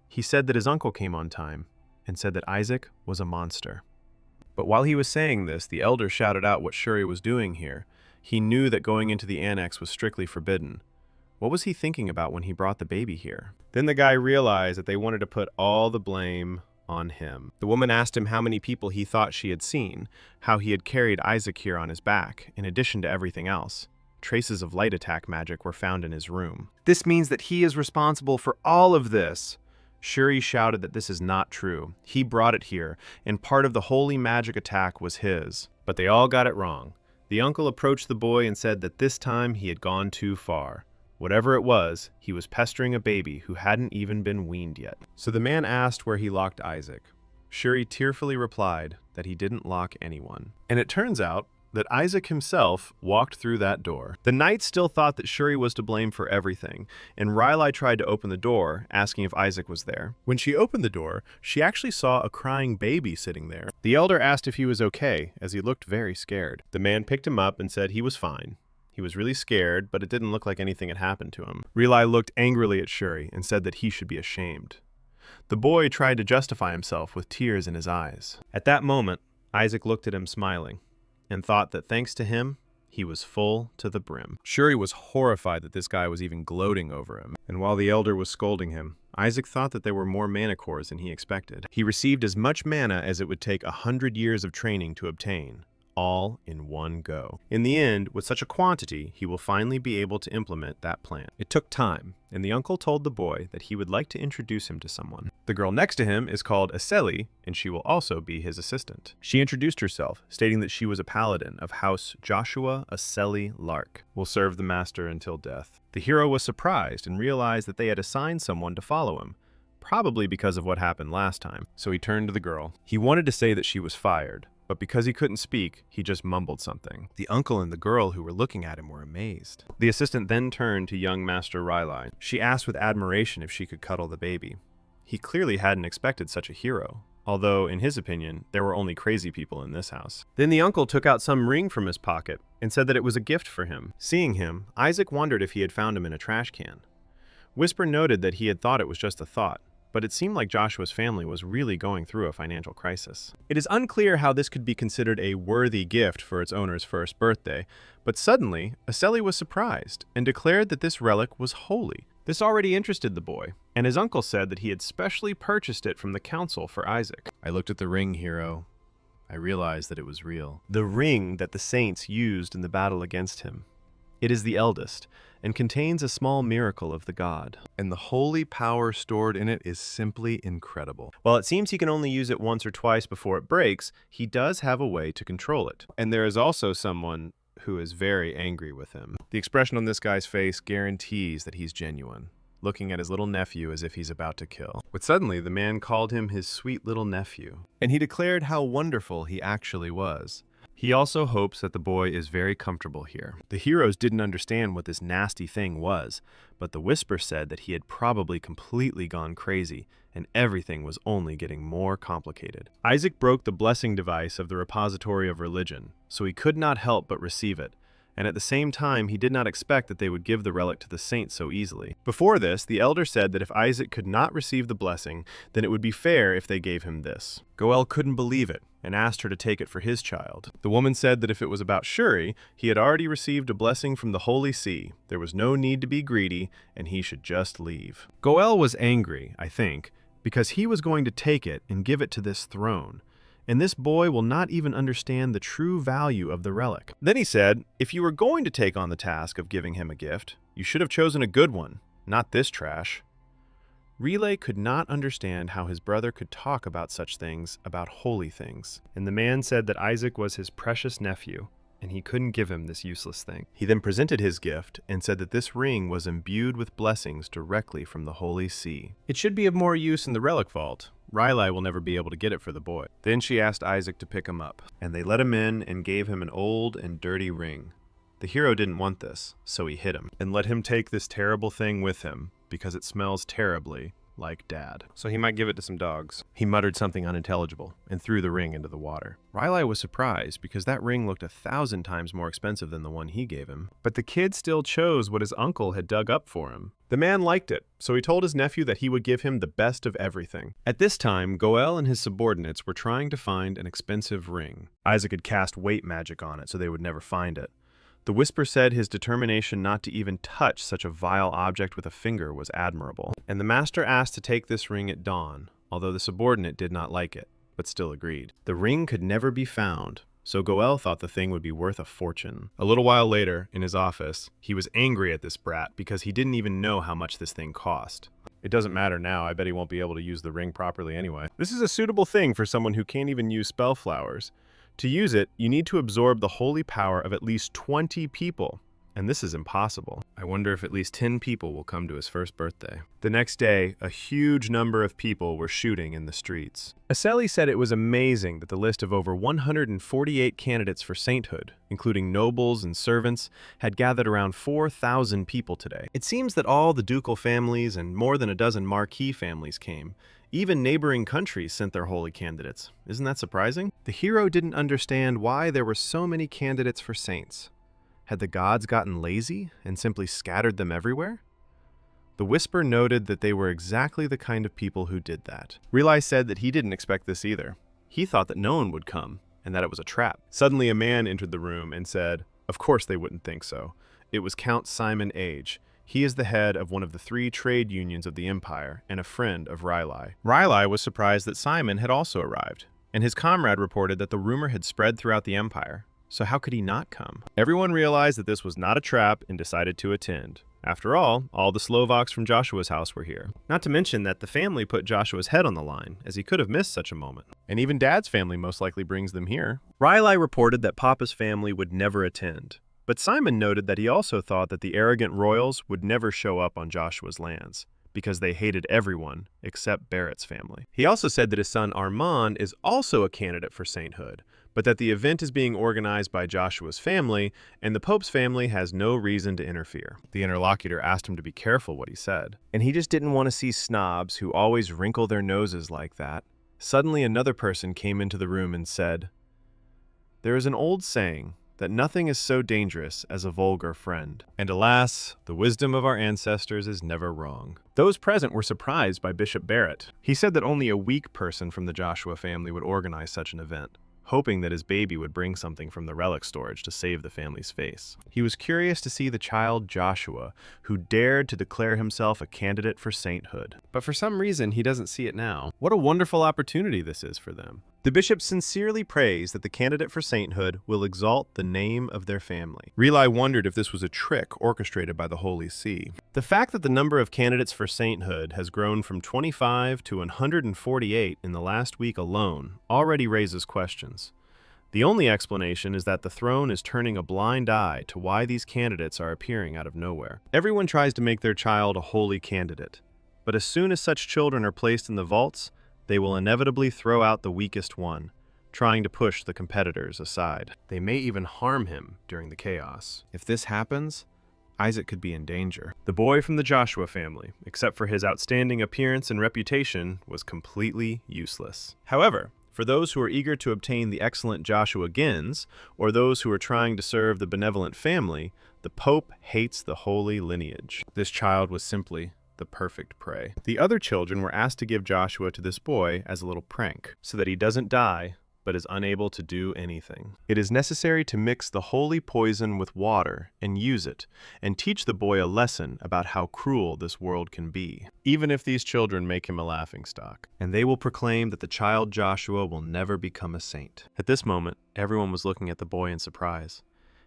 He said that his uncle came on time, and said that Isaac was a monster. But while he was saying this, the elder shouted out what Shuri was doing here. He knew that going into the annex was strictly forbidden. What was he thinking about when he brought the baby here? Then the guy realized that they wanted to put all the blame on him. The woman asked him how many people he thought she had seen, how he had carried Isaac here on his back, in addition to everything else. Traces of light attack magic were found in his room. This means that he is responsible for all of this. Shuri shouted that this is not true. He brought it here, and part of the holy magic attack was his. But they all got it wrong. The uncle approached the boy and said that this time he had gone too far. Whatever it was, he was pestering a baby who hadn't even been weaned yet. So the man asked where he locked Isaac. Shuri tearfully replied that he didn't lock anyone. And it turns out that Isaac himself walked through that door. The knights still thought that Shuri was to blame for everything, and Riley tried to open the door, asking if Isaac was there. When she opened the door, she actually saw a crying baby sitting there. The elder asked if he was okay, as he looked very scared. The man picked him up and said he was fine. He was really scared, but it didn't look like anything had happened to him. Riley looked angrily at Shuri and said that he should be ashamed. The boy tried to justify himself with tears in his eyes. At that moment, Isaac looked at him smiling, and thought that thanks to him, he was full to the brim. Shuri was horrified that this guy was even gloating over him, and while the elder was scolding him, Isaac thought that there were more mana cores than he expected. He received as much mana as it would take 100 years of training to obtain, all in one go. In the end, with such a quantity, he will finally be able to implement that plan. It took time, and the uncle told the boy that he would like to introduce him to someone. The girl next to him is called Aseli, and she will also be his assistant. She introduced herself, stating that she was a paladin of House Joshua Aseli Lark, will serve the master until death. The hero was surprised and realized that they had assigned someone to follow him, probably because of what happened last time, so he turned to the girl. He wanted to say that she was fired, but because he couldn't speak, he just mumbled something. The uncle and the girl who were looking at him were amazed. The assistant then turned to young Master Riley. She asked with admiration if she could cuddle the baby. He clearly hadn't expected such a hero, although, in his opinion, there were only crazy people in this house. Then the uncle took out some ring from his pocket and said that it was a gift for him. Seeing him, Isaac wondered if he had found him in a trash can. Whisper noted that he had thought it was just a thought, but it seemed like Joshua's family was really going through a financial crisis. It is unclear how this could be considered a worthy gift for its owner's first birthday, but suddenly, Aseli was surprised and declared that this relic was holy. This already interested the boy, and his uncle said that he had specially purchased it from the council for Isaac. I looked at the ring, hero. I realized that it was real. The ring that the saints used in the battle against him. It is the eldest, and contains a small miracle of the god. And the holy power stored in it is simply incredible. While it seems he can only use it once or twice before it breaks, he does have a way to control it. And there is also someone who is very angry with him. The expression on this guy's face guarantees that he's genuine, looking at his little nephew as if he's about to kill. But suddenly, the man called him his sweet little nephew, and he declared how wonderful he actually was. He also hopes that the boy is very comfortable here. The heroes didn't understand what this nasty thing was, but the whisper said that he had probably completely gone crazy, and everything was only getting more complicated. Isaac broke the blessing device of the repository of religion, so he could not help but receive it, and at the same time he did not expect that they would give the relic to the saints so easily. Before this, the elder said that if Isaac could not receive the blessing, then it would be fair if they gave him this. Goel couldn't believe it, and asked her to take it for his child. The woman said that if it was about Shuri, he had already received a blessing from the Holy See. There was no need to be greedy, and he should just leave. Goel was angry, I think, because he was going to take it and give it to this throne. And this boy will not even understand the true value of the relic. Then he said, if you were going to take on the task of giving him a gift, you should have chosen a good one, not this trash. Relay could not understand how his brother could talk about such things, about holy things. And the man said that Isaac was his precious nephew, and he couldn't give him this useless thing. He then presented his gift and said that this ring was imbued with blessings directly from the Holy See. It should be of more use in the relic vault. Riley will never be able to get it for the boy. Then she asked Isaac to pick him up, and they let him in and gave him an old and dirty ring. The hero didn't want this, so he hid him, and let him take this terrible thing with him, because it smells terribly like Dad. So he might give it to some dogs. He muttered something unintelligible and threw the ring into the water. Riley was surprised because that ring looked 1,000 times more expensive than the one he gave him. But the kid still chose what his uncle had dug up for him. The man liked it, so he told his nephew that he would give him the best of everything. At this time, Goel and his subordinates were trying to find an expensive ring. Isaac had cast weight magic on it so they would never find it. The whisper said his determination not to even touch such a vile object with a finger was admirable, and the master asked to take this ring at dawn, although the subordinate did not like it, but still agreed. The ring could never be found, so Goel thought the thing would be worth a fortune. A little while later, in his office, he was angry at this brat because he didn't even know how much this thing cost. It doesn't matter now, I bet he won't be able to use the ring properly anyway. This is a suitable thing for someone who can't even use spell flowers. To use it, you need to absorb the holy power of at least 20 people, and this is impossible. I wonder if at least 10 people will come to his first birthday. The next day, a huge number of people were shooting in the streets. Aseli said it was amazing that the list of over 148 candidates for sainthood, including nobles and servants, had gathered around 4,000 people today. It seems that all the ducal families and more than a dozen marquis families came. Even neighboring countries sent their holy candidates. Isn't that surprising? The hero didn't understand why there were so many candidates for saints. Had the gods gotten lazy and simply scattered them everywhere? The whisper noted that they were exactly the kind of people who did that. Relai said that he didn't expect this either. He thought that no one would come, and that it was a trap. Suddenly a man entered the room and said, of course they wouldn't think so. It was Count Simon Age. He is the head of one of the 3 trade unions of the Empire and a friend of Riley. Riley was surprised that Simon had also arrived, and his comrade reported that the rumor had spread throughout the Empire. So how could he not come? Everyone realized that this was not a trap and decided to attend. After all the Slovaks from Joshua's house were here. Not to mention that the family put Joshua's head on the line, as he could have missed such a moment. And even Dad's family most likely brings them here. Riley reported that Papa's family would never attend. But Simon noted that he also thought that the arrogant royals would never show up on Joshua's lands, because they hated everyone except Barrett's family. He also said that his son Armand is also a candidate for sainthood, but that the event is being organized by Joshua's family, and the Pope's family has no reason to interfere. The interlocutor asked him to be careful what he said, and he just didn't want to see snobs who always wrinkle their noses like that. Suddenly another person came into the room and said, "There is an old saying that nothing is so dangerous as a vulgar friend. And alas, the wisdom of our ancestors is never wrong." Those present were surprised by Bishop Barrett. He said that only a weak person from the Joshua family would organize such an event, hoping that his baby would bring something from the relic storage to save the family's face. He was curious to see the child Joshua, who dared to declare himself a candidate for sainthood. But for some reason, he doesn't see it now. What a wonderful opportunity this is for them. The bishop sincerely prays that the candidate for sainthood will exalt the name of their family. Reli wondered if this was a trick orchestrated by the Holy See. The fact that the number of candidates for sainthood has grown from 25 to 148 in the last week alone already raises questions. The only explanation is that the throne is turning a blind eye to why these candidates are appearing out of nowhere. Everyone tries to make their child a holy candidate, but as soon as such children are placed in the vaults, they will inevitably throw out the weakest one, trying to push the competitors aside. They may even harm him during the chaos. If this happens, Isaac could be in danger. The boy from the Joshua family, except for his outstanding appearance and reputation, was completely useless. However, for those who are eager to obtain the excellent Joshua Gins, or those who are trying to serve the benevolent family, the Pope hates the holy lineage. This child was simply the perfect prey. The other children were asked to give Joshua to this boy as a little prank, so that he doesn't die, but is unable to do anything. It is necessary to mix the holy poison with water and use it, and teach the boy a lesson about how cruel this world can be, even if these children make him a laughingstock. And they will proclaim that the child Joshua will never become a saint. At this moment, everyone was looking at the boy in surprise.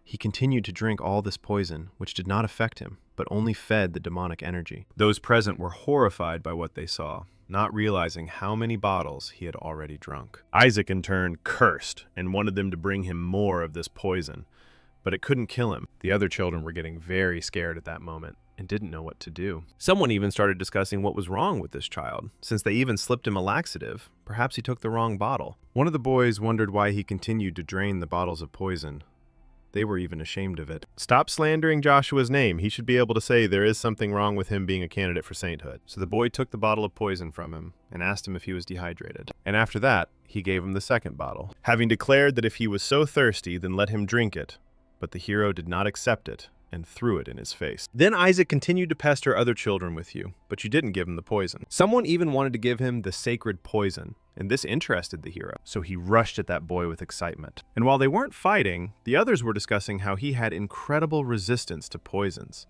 He continued to drink all this poison, which did not affect him, but only fed the demonic energy. Those present were horrified by what they saw, not realizing how many bottles he had already drunk. Isaac, in turn, cursed and wanted them to bring him more of this poison, but it couldn't kill him. The other children were getting very scared at that moment and didn't know what to do. Someone even started discussing what was wrong with this child, since they even slipped him a laxative. Perhaps he took the wrong bottle. One of the boys wondered why he continued to drain the bottles of poison. They were even ashamed of it. Stop slandering Joshua's name. He should be able to say there is something wrong with him being a candidate for sainthood. So the boy took the bottle of poison from him and asked him if he was dehydrated. And after that, he gave him the second bottle, having declared that if he was so thirsty, then let him drink it. But the hero did not accept it and threw it in his face. Then Isaac continued to pester other children with you, but you didn't give him the poison. Someone even wanted to give him the sacred poison, and this interested the hero, so he rushed at that boy with excitement. And while they weren't fighting, the others were discussing how he had incredible resistance to poisons.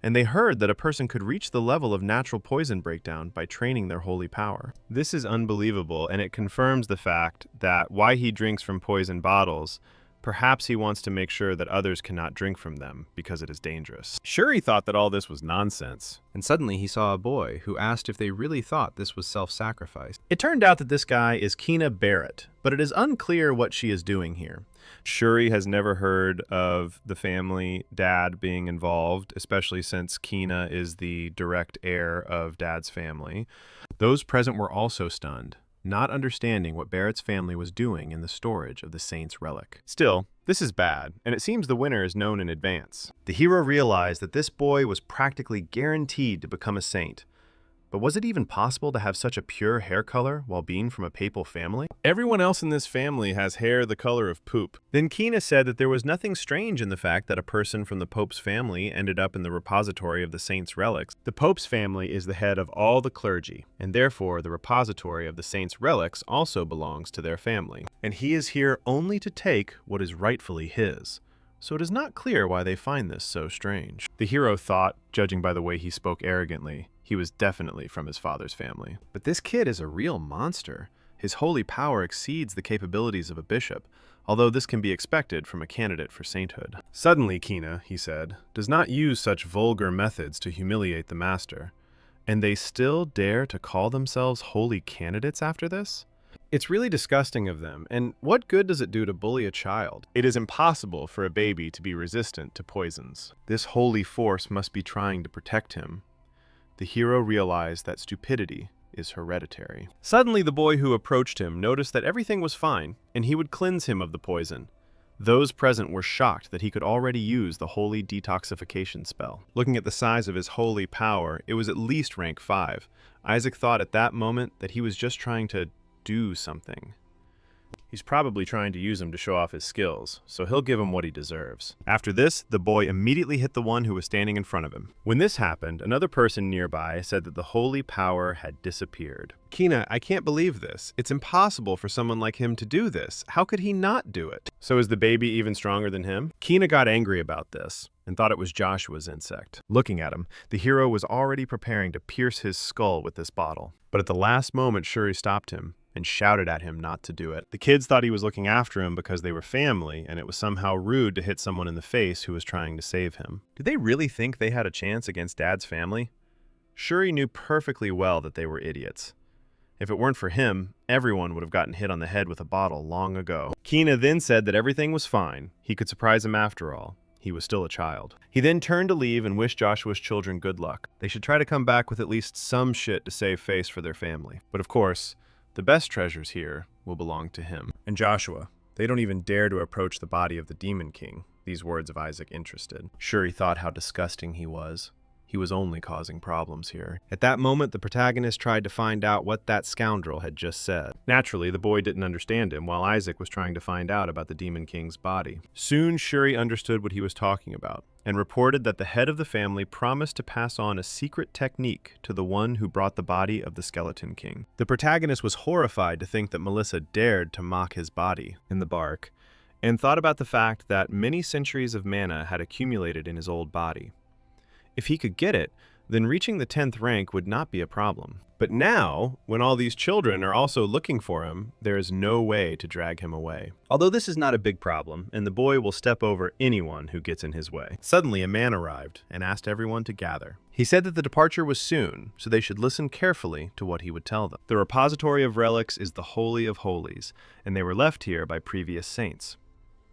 And they heard that a person could reach the level of natural poison breakdown by training their holy power. This is unbelievable, and it confirms the fact that why he drinks from poison bottles. Perhaps he wants to make sure that others cannot drink from them because it is dangerous. Shuri thought that all this was nonsense, and suddenly he saw a boy who asked if they really thought this was self-sacrifice. It turned out that this guy is Kina Barrett, but it is unclear what she is doing here. Shuri has never heard of the family dad being involved, especially since Kina is the direct heir of dad's family. Those present were also stunned, not understanding what Barrett's family was doing in the storage of the saint's relic. Still, this is bad, and it seems the winner is known in advance. The hero realized that this boy was practically guaranteed to become a saint. But was it even possible to have such a pure hair color while being from a papal family? Everyone else in this family has hair the color of poop. Then Kina said that there was nothing strange in the fact that a person from the Pope's family ended up in the repository of the saint's relics. The Pope's family is the head of all the clergy, and therefore the repository of the saint's relics also belongs to their family. And he is here only to take what is rightfully his. So it is not clear why they find this so strange. The hero thought, judging by the way he spoke arrogantly, he was definitely from his father's family. But this kid is a real monster. His holy power exceeds the capabilities of a bishop, although this can be expected from a candidate for sainthood. Suddenly, Kina, he said, does not use such vulgar methods to humiliate the master. And they still dare to call themselves holy candidates after this? It's really disgusting of them, and what good does it do to bully a child? It is impossible for a baby to be resistant to poisons. This holy force must be trying to protect him. The hero realized that stupidity is hereditary. Suddenly, the boy who approached him noticed that everything was fine, and he would cleanse him of the poison. Those present were shocked that he could already use the holy detoxification spell. Looking at the size of his holy power, it was at least rank 5. Isaac thought at that moment that he was just trying to do something. He's probably trying to use him to show off his skills, so he'll give him what he deserves. After this, the boy immediately hit the one who was standing in front of him. When this happened, another person nearby said that the holy power had disappeared. Kina, I can't believe this. It's impossible for someone like him to do this. How could he not do it? So is the baby even stronger than him? Kina got angry about this and thought it was Joshua's insect. Looking at him, the hero was already preparing to pierce his skull with this bottle. But at the last moment, Shuri stopped him and shouted at him not to do it. The kids thought he was looking after him because they were family, and it was somehow rude to hit someone in the face who was trying to save him. Did they really think they had a chance against Dad's family? Shuri knew perfectly well that they were idiots. If it weren't for him, everyone would have gotten hit on the head with a bottle long ago. Kina then said that everything was fine. He could surprise him after all. He was still a child. He then turned to leave and wished Joshua's children good luck. They should try to come back with at least some shit to save face for their family. But of course, the best treasures here will belong to him. And Joshua, they don't even dare to approach the body of the Demon King. These words of Isaac interested. Shuri thought how disgusting he was. He was only causing problems here. At that moment, the protagonist tried to find out what that scoundrel had just said. Naturally, the boy didn't understand him, while Isaac was trying to find out about the Demon King's body. Soon, Shuri understood what he was talking about, and reported that the head of the family promised to pass on a secret technique to the one who brought the body of the Skeleton King. The protagonist was horrified to think that Melissa dared to mock his body in the bark, and thought about the fact that many centuries of mana had accumulated in his old body. If he could get it, then reaching the 10th rank would not be a problem. But now, when all these children are also looking for him, there is no way to drag him away. Although this is not a big problem, and the boy will step over anyone who gets in his way. Suddenly, a man arrived and asked everyone to gather. He said that the departure was soon, so they should listen carefully to what he would tell them. The repository of relics is the Holy of Holies, and they were left here by previous saints.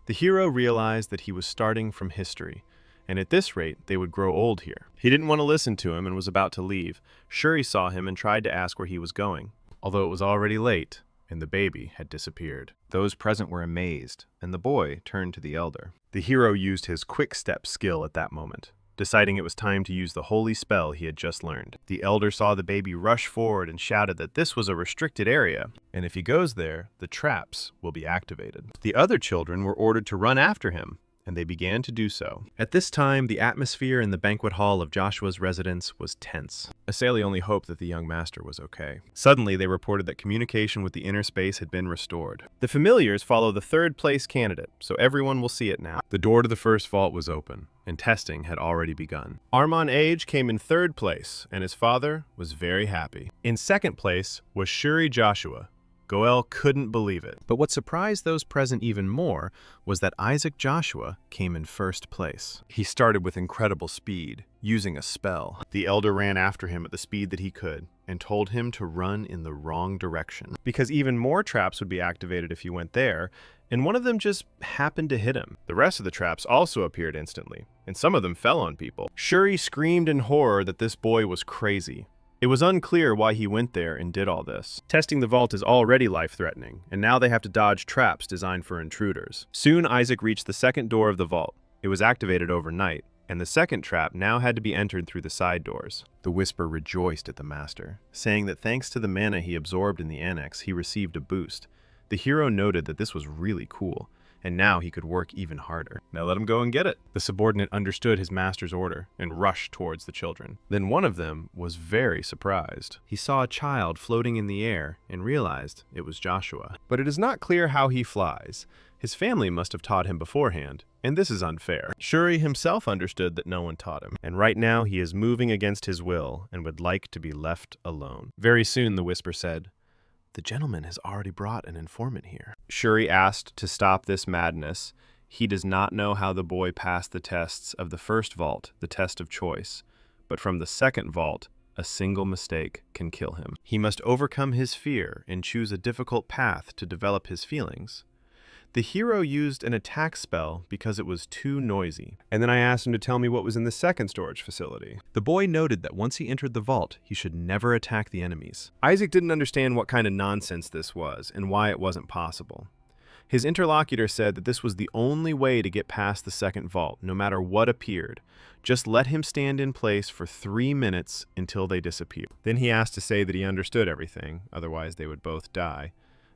The hero realized that he was starting from history, and at this rate, they would grow old here. He didn't want to listen to him and was about to leave. Shuri saw him and tried to ask where he was going, although it was already late, and the baby had disappeared. Those present were amazed, and the boy turned to the elder. The hero used his quick step skill at that moment, deciding it was time to use the holy spell he had just learned. The elder saw the baby rush forward and shouted that this was a restricted area, and if he goes there, the traps will be activated. The other children were ordered to run after him, and they began to do so. At this time, the atmosphere in the banquet hall of Joshua's residence was tense. Asali only hoped that the young master was okay. Suddenly, they reported that communication with the inner space had been restored. The familiars follow the third place candidate, so everyone will see it now. The door to the first vault was open, and testing had already begun. Armon Age came in third place, and his father was very happy. In second place was Shuri Joshua. Goel couldn't believe it. But what surprised those present even more was that Isaac Joshua came in first place. He started with incredible speed, using a spell. The elder ran after him at the speed that he could, and told him to run in the wrong direction, because even more traps would be activated if he went there, and one of them just happened to hit him. The rest of the traps also appeared instantly, and some of them fell on people. Shuri screamed in horror that this boy was crazy. It was unclear why he went there and did all this. Testing the vault is already life-threatening, and now they have to dodge traps designed for intruders. Soon, Isaac reached the second door of the vault. It was activated overnight, and the second trap now had to be entered through the side doors. The Whisper rejoiced at the master, saying that thanks to the mana he absorbed in the annex, he received a boost. The hero noted that this was really cool, and now he could work even harder. Now let him go and get it. The subordinate understood his master's order and rushed towards the children. Then one of them was very surprised. He saw a child floating in the air and realized it was Joshua. But it is not clear how he flies. His family must have taught him beforehand, and this is unfair. Shuri himself understood that no one taught him, and right now he is moving against his will and would like to be left alone. Very soon, the Whisper said, "The gentleman has already brought an informant here." Shuri asked to stop this madness. He does not know how the boy passed the tests of the first vault, the test of choice, but from the second vault, a single mistake can kill him. He must overcome his fear and choose a difficult path to develop his feelings. The hero used an attack spell because it was too noisy. And then I asked him to tell me what was in the second storage facility. The boy noted that once he entered the vault, he should never attack the enemies. Isaac didn't understand what kind of nonsense this was and why it wasn't possible. His interlocutor said that this was the only way to get past the second vault, no matter what appeared. Just let him stand in place for 3 minutes until they disappear. Then he asked to say that he understood everything, otherwise they would both die.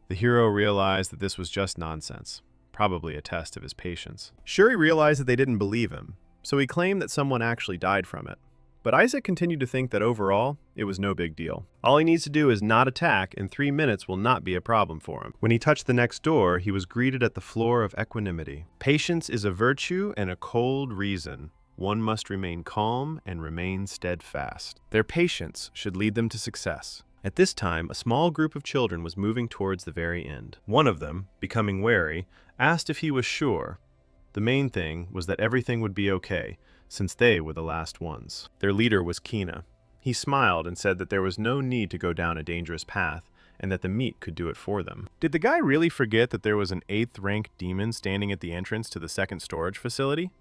The hero realized that this was just nonsense, probably a test of his patience. Shuri realized that they didn't believe him, so he claimed that someone actually died from it. But Isaac continued to think that overall, it was no big deal. All he needs to do is not attack, and 3 minutes will not be a problem for him. When he touched the next door, he was greeted at the floor of equanimity. Patience is a virtue and a cold reason. One must remain calm and remain steadfast. Their patience should lead them to success. At this time, a small group of children was moving towards the very end. One of them, becoming wary, asked if he was sure. The main thing was that everything would be okay, since they were the last ones. Their leader was Kina. He smiled and said that there was no need to go down a dangerous path, and that the meat could do it for them. Did the guy really forget that there was an 8th-rank demon standing at the entrance to the second storage facility?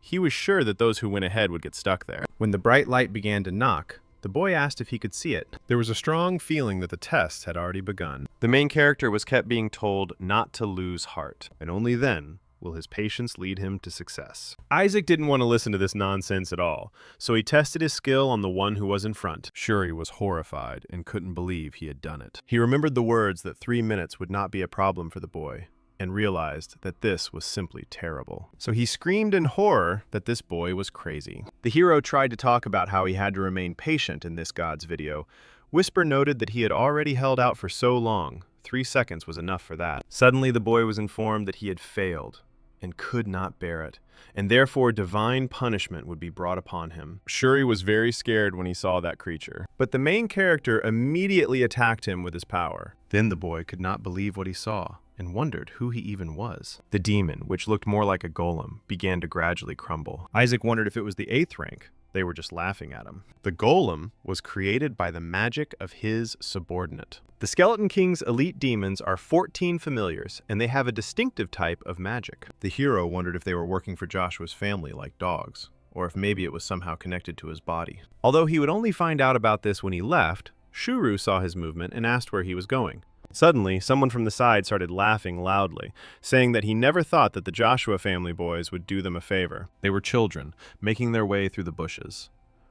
He was sure that those who went ahead would get stuck there. When the bright light began to knock, the boy asked if he could see it. There was a strong feeling that the test had already begun. The main character was kept being told not to lose heart, and only then will his patience lead him to success. Isaac didn't want to listen to this nonsense at all, so he tested his skill on the one who was in front. Shuri was horrified and couldn't believe he had done it. He remembered the words that 3 minutes would not be a problem for the boy, and realized that this was simply terrible. So he screamed in horror that this boy was crazy. The hero tried to talk about how he had to remain patient in this god's video. Whisper noted that he had already held out for so long. 3 seconds was enough for that. Suddenly the boy was informed that he had failed and could not bear it, and therefore divine punishment would be brought upon him. Shuri was very scared when he saw that creature, but the main character immediately attacked him with his power. Then the boy could not believe what he saw, and wondered who he even was. The demon, which looked more like a golem, began to gradually crumble. Isaac wondered if it was the 8th rank. They were just laughing at him. The golem was created by the magic of his subordinate. The Skeleton King's elite demons are 14 familiars, and they have a distinctive type of magic. The hero wondered if they were working for Joshua's family like dogs, or if maybe it was somehow connected to his body. Although he would only find out about this when he left, Shuru saw his movement and asked where he was going. Suddenly, someone from the side started laughing loudly, saying that he never thought that the Joshua family boys would do them a favor. They were children, making their way through the bushes.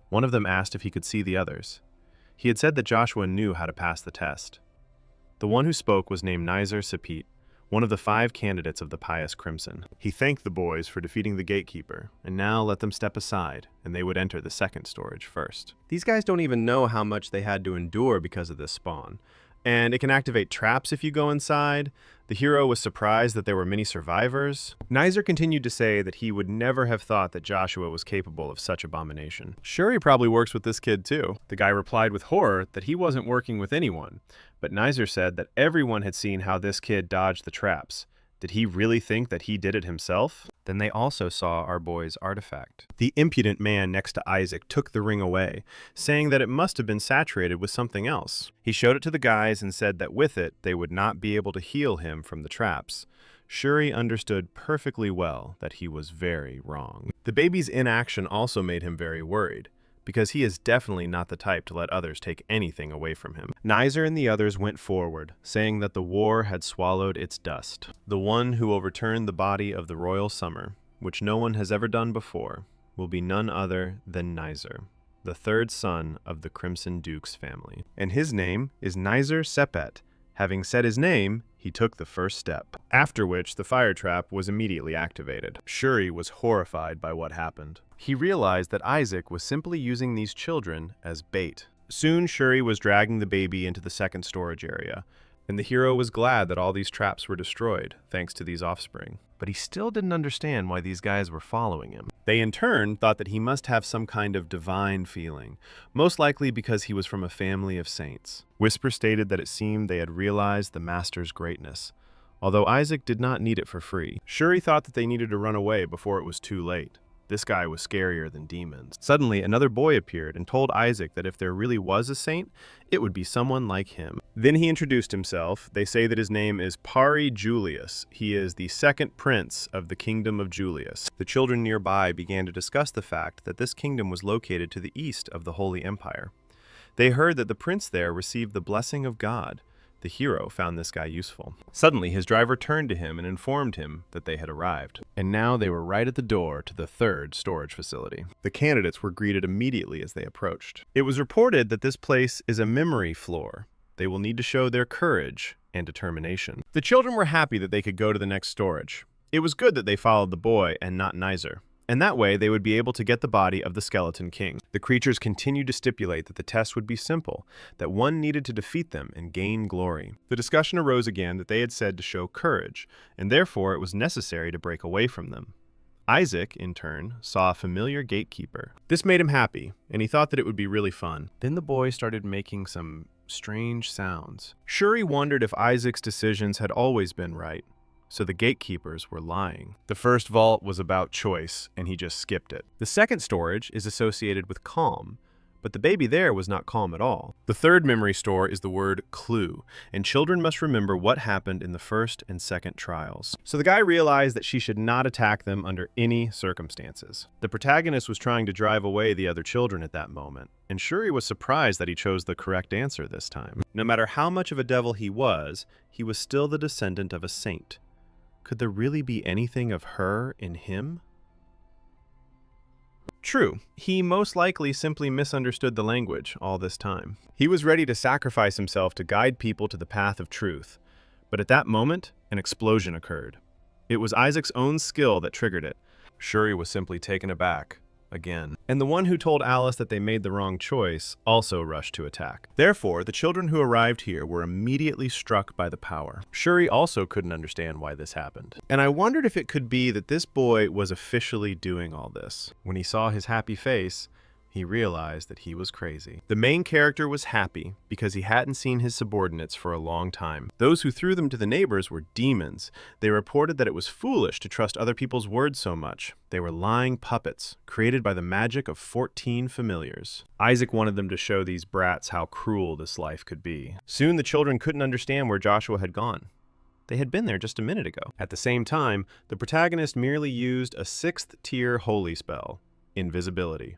One of them asked if he could see the others. He had said that Joshua knew how to pass the test. The one who spoke was named Nizer Sapit, one of the 5 candidates of the Pious Crimson. He thanked the boys for defeating the gatekeeper, and now let them step aside, and they would enter the second storage first. These guys don't even know how much they had to endure because of this spawn. And it can activate traps if you go inside. The hero was surprised that there were many survivors. Nizer continued to say that he would never have thought that Joshua was capable of such abomination. Shuri probably works with this kid too. The guy replied with horror that he wasn't working with anyone, but Nizer said that everyone had seen how this kid dodged the traps. Did he really think that he did it himself? Then they also saw our boy's artifact. The impudent man next to Isaac took the ring away, saying that it must have been saturated with something else. He showed it to the guys and said that with it, they would not be able to heal him from the traps. Shuri understood perfectly well that he was very wrong. The baby's inaction also made him very worried, because he is definitely not the type to let others take anything away from him. Nizer and the others went forward, saying that the war had swallowed its dust. The one who will return the body of the royal summer, which no one has ever done before, will be none other than Nizer, the 3rd son of the Crimson Duke's family. And his name is Nizer Sepet. Having said his name, he took the first step, after which the fire trap was immediately activated. Shuri was horrified by what happened. He realized that Isaac was simply using these children as bait. Soon, Shuri was dragging the baby into the second storage area, and the hero was glad that all these traps were destroyed, thanks to these offspring. But he still didn't understand why these guys were following him. They in turn thought that he must have some kind of divine feeling, most likely because he was from a family of saints. Whisper stated that it seemed they had realized the master's greatness, although Isaac did not need it for free. Shuri thought that they needed to run away before it was too late. This guy was scarier than demons. Suddenly, another boy appeared and told Isaac that if there really was a saint, it would be someone like him. Then he introduced himself. They say that his name is Pari Julius. He is the second prince of the kingdom of Julius. The children nearby began to discuss the fact that this kingdom was located to the east of the Holy Empire. They heard that the prince there received the blessing of God. The hero found this guy useful. Suddenly, his driver turned to him and informed him that they had arrived. And now they were right at the door to the third storage facility. The candidates were greeted immediately as they approached. It was reported that this place is a memory floor. They will need to show their courage and determination. The children were happy that they could go to the next storage. It was good that they followed the boy and not Nizer. And that way, they would be able to get the body of the Skeleton King. The creatures continued to stipulate that the test would be simple, that one needed to defeat them and gain glory. The discussion arose again that they had said to show courage, and therefore it was necessary to break away from them. Isaac, in turn, saw a familiar gatekeeper. This made him happy, and he thought that it would be really fun. Then the boy started making some strange sounds. Shuri wondered if Isaac's decisions had always been right. So the gatekeepers were lying. The first vault was about choice, and he just skipped it. The second storage is associated with calm, but the baby there was not calm at all. The third memory store is the word clue, and children must remember what happened in the first and second trials. So the guy realized that she should not attack them under any circumstances. The protagonist was trying to drive away the other children at that moment, and Shuri was surprised that he chose the correct answer this time. No matter how much of a devil he was still the descendant of a saint. Could there really be anything of her in him? True, he most likely simply misunderstood the language all this time. He was ready to sacrifice himself to guide people to the path of truth. But at that moment, an explosion occurred. It was Isaac's own skill that triggered it. Shuri was simply taken aback. Again. And the one who told Alice that they made the wrong choice also rushed to attack. Therefore, the children who arrived here were immediately struck by the power. Shuri also couldn't understand why this happened. And I wondered if it could be that this boy was officially doing all this. When he saw his happy face, he realized that he was crazy. The main character was happy because he hadn't seen his subordinates for a long time. Those who threw them to the neighbors were demons. They reported that it was foolish to trust other people's words so much. They were lying puppets, created by the magic of 14 familiars. Isaac wanted them to show these brats how cruel this life could be. Soon the children couldn't understand where Joshua had gone. They had been there just a minute ago. At the same time, the protagonist merely used a 6th tier holy spell, invisibility.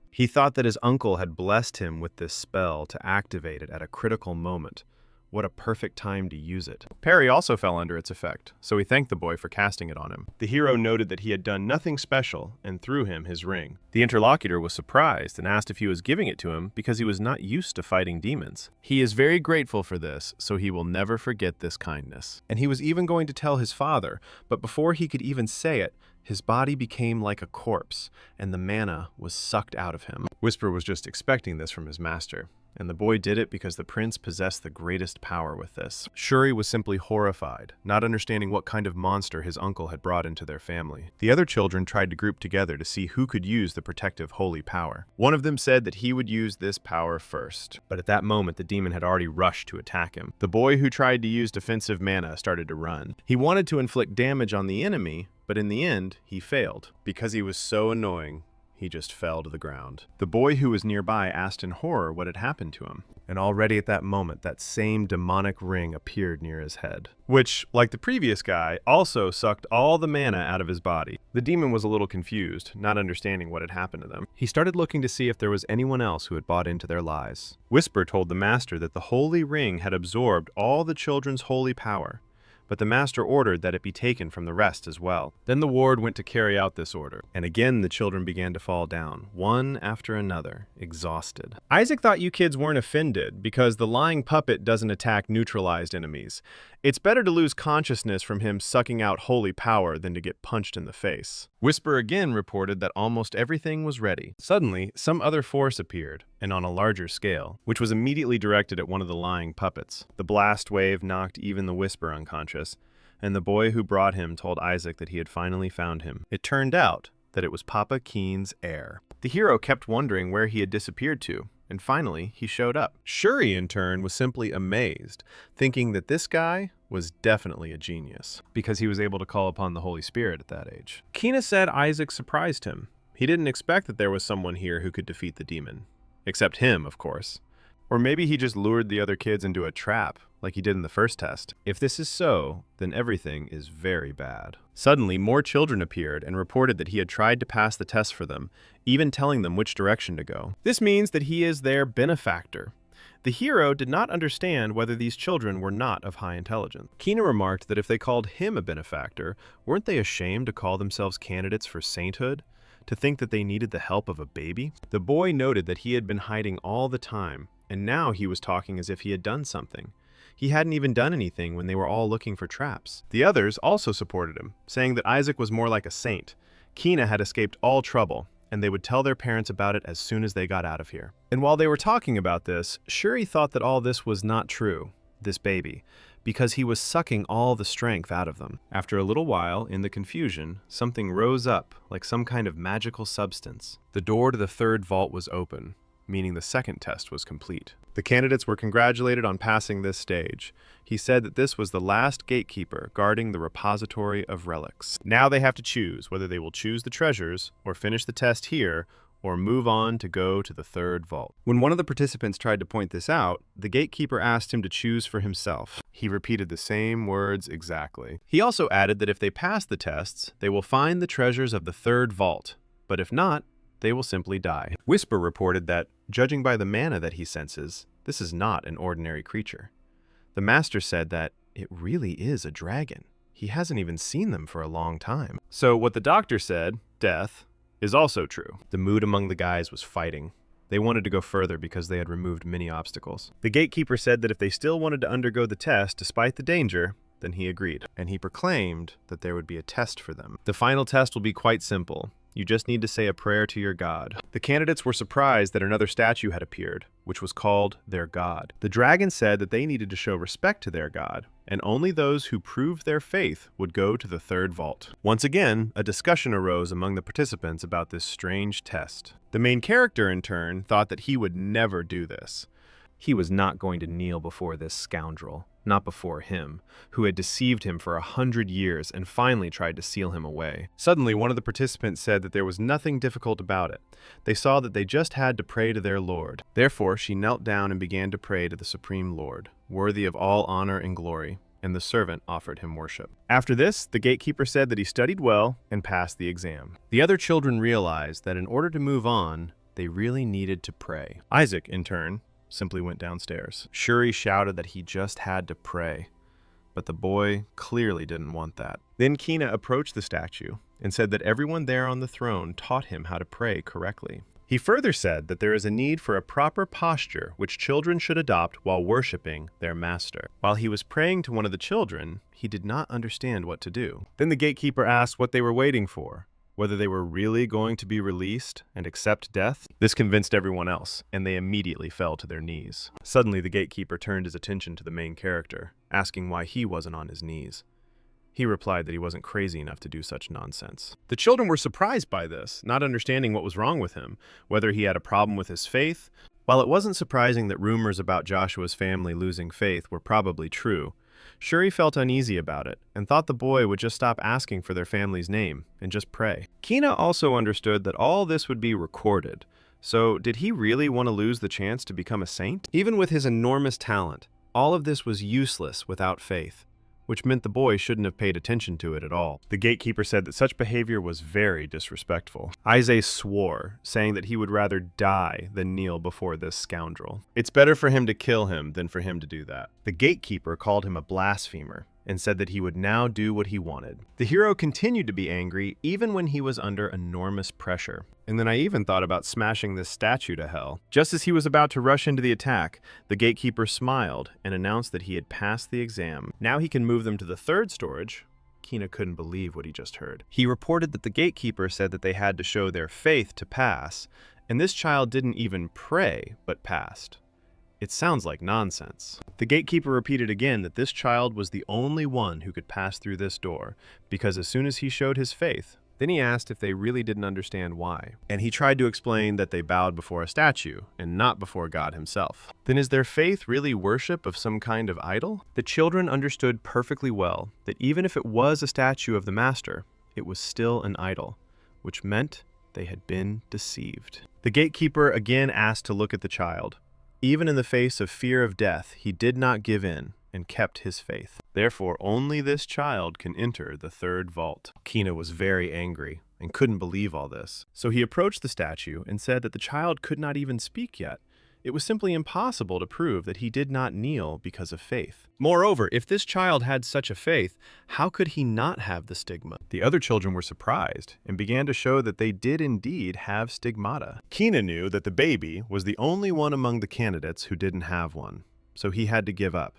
He thought that his uncle had blessed him with this spell to activate it at a critical moment. What a perfect time to use it. Perry also fell under its effect, so he thanked the boy for casting it on him. The hero noted that he had done nothing special and threw him his ring. The interlocutor was surprised and asked if he was giving it to him because he was not used to fighting demons. He is very grateful for this, so he will never forget this kindness. And he was even going to tell his father, but before he could even say it, his body became like a corpse, and the mana was sucked out of him. Whisper was just expecting this from his master, and the boy did it because the prince possessed the greatest power with this. Shuri was simply horrified, not understanding what kind of monster his uncle had brought into their family. The other children tried to group together to see who could use the protective holy power. One of them said that he would use this power first, but at that moment the demon had already rushed to attack him. The boy who tried to use defensive mana started to run. He wanted to inflict damage on the enemy, but in the end, he failed. Because he was so annoying, he just fell to the ground. The boy who was nearby asked in horror what had happened to him. And already at that moment, that same demonic ring appeared near his head, which, like the previous guy, also sucked all the mana out of his body. The demon was a little confused, not understanding what had happened to them. He started looking to see if there was anyone else who had bought into their lies. Whisper told the master that the holy ring had absorbed all the children's holy power, but the master ordered that it be taken from the rest as well. Then the ward went to carry out this order, and again the children began to fall down, one after another, exhausted. Isaac thought you kids weren't offended because the lying puppet doesn't attack neutralized enemies. It's better to lose consciousness from him sucking out holy power than to get punched in the face. Whisper again reported that almost everything was ready. Suddenly, some other force appeared, and on a larger scale, which was immediately directed at one of the lying puppets. The blast wave knocked even the Whisper unconscious, and the boy who brought him told Isaac that he had finally found him. It turned out that it was Papa Keen's heir. The hero kept wondering where he had disappeared to, and finally he showed up. Shuri, in turn, was simply amazed, thinking that this guy was definitely a genius, because he was able to call upon the Holy Spirit at that age. Kina said Isaac surprised him, He didn't expect that there was someone here who could defeat the demon. Except him, of course. Or maybe he just lured the other kids into a trap, like he did in the first test. If this is so, then everything is very bad. Suddenly, more children appeared and reported that he had tried to pass the test for them, even telling them which direction to go. This means that he is their benefactor. The hero did not understand whether these children were not of high intelligence. Kina remarked that if they called him a benefactor, weren't they ashamed to call themselves candidates for sainthood? To think that they needed the help of a baby? The boy noted that he had been hiding all the time, and now he was talking as if he had done something. He hadn't even done anything when they were all looking for traps. The others also supported him, saying that Isaac was more like a saint. Kina had escaped all trouble, and they would tell their parents about it as soon as they got out of here. And while they were talking about this, Shuri thought that all this was not true, this baby, because he was sucking all the strength out of them. After a little while, in the confusion, something rose up like some kind of magical substance. The door to the third vault was open, meaning the second test was complete. The candidates were congratulated on passing this stage. He said that this was the last gatekeeper guarding the repository of relics. Now they have to choose whether they will choose the treasures or finish the test here or move on to go to the third vault. When one of the participants tried to point this out, the gatekeeper asked him to choose for himself. He repeated the same words exactly. He also added that if they pass the tests, they will find the treasures of the third vault, but if not, they will simply die. Whisper reported that, judging by the mana that he senses, this is not an ordinary creature. The master said that it really is a dragon. He hasn't even seen them for a long time. So what the doctor said, death, is also true. The mood among the guys was fighting. They wanted to go further because they had removed many obstacles. The gatekeeper said that if they still wanted to undergo the test despite the danger, then he agreed. And he proclaimed that there would be a test for them. The final test will be quite simple. You just need to say a prayer to your god. The candidates were surprised that another statue had appeared, which was called their god. The dragon said that they needed to show respect to their god, and only those who proved their faith would go to the third vault. Once again, a discussion arose among the participants about this strange test. The main character, in turn, thought that he would never do this. He was not going to kneel before this scoundrel, not before him, who had deceived him for 100 years and finally tried to seal him away. Suddenly, one of the participants said that there was nothing difficult about it. They saw that they just had to pray to their Lord. Therefore, she knelt down and began to pray to the Supreme Lord, worthy of all honor and glory, and the servant offered him worship. After this, the gatekeeper said that he studied well and passed the exam. The other children realized that in order to move on, they really needed to pray. Isaac, in turn, simply went downstairs. Shuri shouted that he just had to pray, but the boy clearly didn't want that. Then Kina approached the statue and said that everyone there on the throne taught him how to pray correctly. He further said that there is a need for a proper posture which children should adopt while worshiping their master. While he was praying to one of the children, he did not understand what to do. Then the gatekeeper asked what they were waiting for, whether they were really going to be released and accept death. This convinced everyone else, and they immediately fell to their knees. Suddenly, the gatekeeper turned his attention to the main character, asking why he wasn't on his knees. He replied that he wasn't crazy enough to do such nonsense. The children were surprised by this, not understanding what was wrong with him, whether he had a problem with his faith. While it wasn't surprising that rumors about Joshua's family losing faith were probably true, Shuri felt uneasy about it and thought the boy would just stop asking for their family's name and just pray. Kina also understood that all this would be recorded. So did he really want to lose the chance to become a saint? Even with his enormous talent, all of this was useless without faith, which meant the boy shouldn't have paid attention to it at all. The gatekeeper said that such behavior was very disrespectful. Isaac swore, saying that he would rather die than kneel before this scoundrel. It's better for him to kill him than for him to do that. The gatekeeper called him a blasphemer and said that he would now do what he wanted. The hero continued to be angry even when he was under enormous pressure. And then I even thought about smashing this statue to hell. Just as he was about to rush into the attack, the gatekeeper smiled and announced that he had passed the exam. Now he can move them to the third storage. Kina couldn't believe what he just heard. He reported that the gatekeeper said that they had to show their faith to pass, and this child didn't even pray, but passed. It sounds like nonsense. The gatekeeper repeated again that this child was the only one who could pass through this door, because as soon as he showed his faith, then he asked if they really didn't understand why. And he tried to explain that they bowed before a statue and not before God himself. Then is their faith really worship of some kind of idol? The children understood perfectly well that even if it was a statue of the master, it was still an idol, which meant they had been deceived. The gatekeeper again asked to look at the child. Even in the face of fear of death, he did not give in and kept his faith. Therefore, only this child can enter the third vault. Kina was very angry and couldn't believe all this. So he approached the statue and said that the child could not even speak yet. It was simply impossible to prove that he did not kneel because of faith. Moreover, if this child had such a faith, how could he not have the stigma? The other children were surprised and began to show that they did indeed have stigmata. Kina knew that the baby was the only one among the candidates who didn't have one, so he had to give up.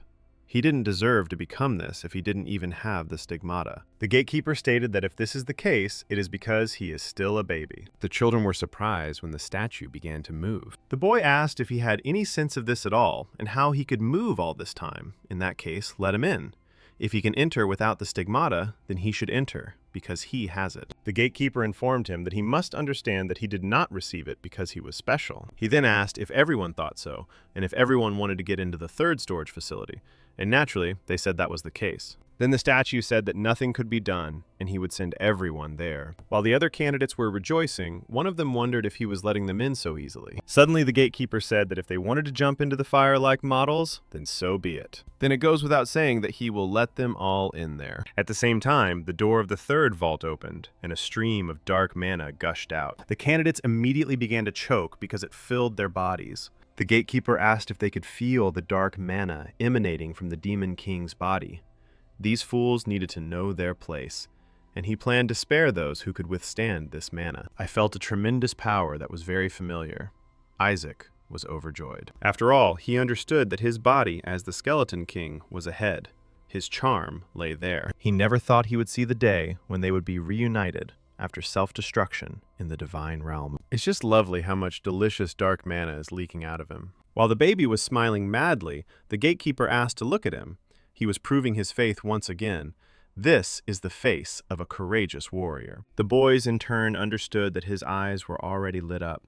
He didn't deserve to become this if he didn't even have the stigmata. The gatekeeper stated that if this is the case, it is because he is still a baby. The children were surprised when the statue began to move. The boy asked if he had any sense of this at all and how he could move all this time. In that case, let him in. If he can enter without the stigmata, then he should enter, because he has it. The gatekeeper informed him that he must understand that he did not receive it because he was special. He then asked if everyone thought so, and if everyone wanted to get into the third storage facility. And naturally, they said that was the case. Then the statue said that nothing could be done, and he would send everyone there. While the other candidates were rejoicing, one of them wondered if he was letting them in so easily. Suddenly, the gatekeeper said that if they wanted to jump into the fire like models, then so be it. Then it goes without saying that he will let them all in there. At the same time, the door of the third vault opened, and a stream of dark mana gushed out. The candidates immediately began to choke because it filled their bodies. The gatekeeper asked if they could feel the dark mana emanating from the Demon King's body. These fools needed to know their place, and he planned to spare those who could withstand this mana. I felt a tremendous power that was very familiar. Isaac was overjoyed. After all, he understood that his body as the Skeleton King was ahead. His charm lay there. He never thought he would see the day when they would be reunited after self-destruction in the divine realm. It's just lovely how much delicious dark mana is leaking out of him. While the baby was smiling madly, the gatekeeper asked to look at him. He was proving his faith once again. This is the face of a courageous warrior. The boys in turn understood that his eyes were already lit up.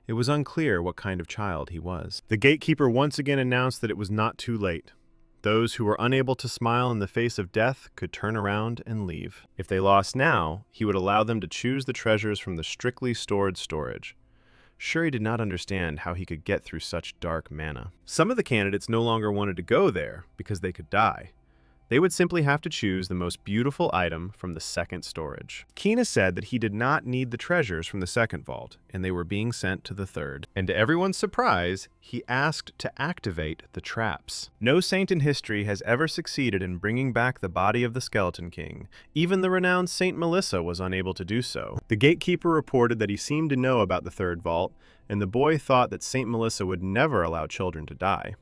It was unclear what kind of child he was. The gatekeeper once again announced that it was not too late. Those who were unable to smile in the face of death could turn around and leave. If they lost now, he would allow them to choose the treasures from the strictly stored storage. Sure, he did not understand how he could get through such dark mana. Some of the candidates no longer wanted to go there because they could die. They would simply have to choose the most beautiful item from the second storage. Kina said that he did not need the treasures from the second vault, and they were being sent to the third. And to everyone's surprise, he asked to activate the traps. No saint in history has ever succeeded in bringing back the body of the Skeleton King. Even the renowned Saint Melissa was unable to do so. The gatekeeper reported that he seemed to know about the third vault, and the boy thought that Saint Melissa would never allow children to die.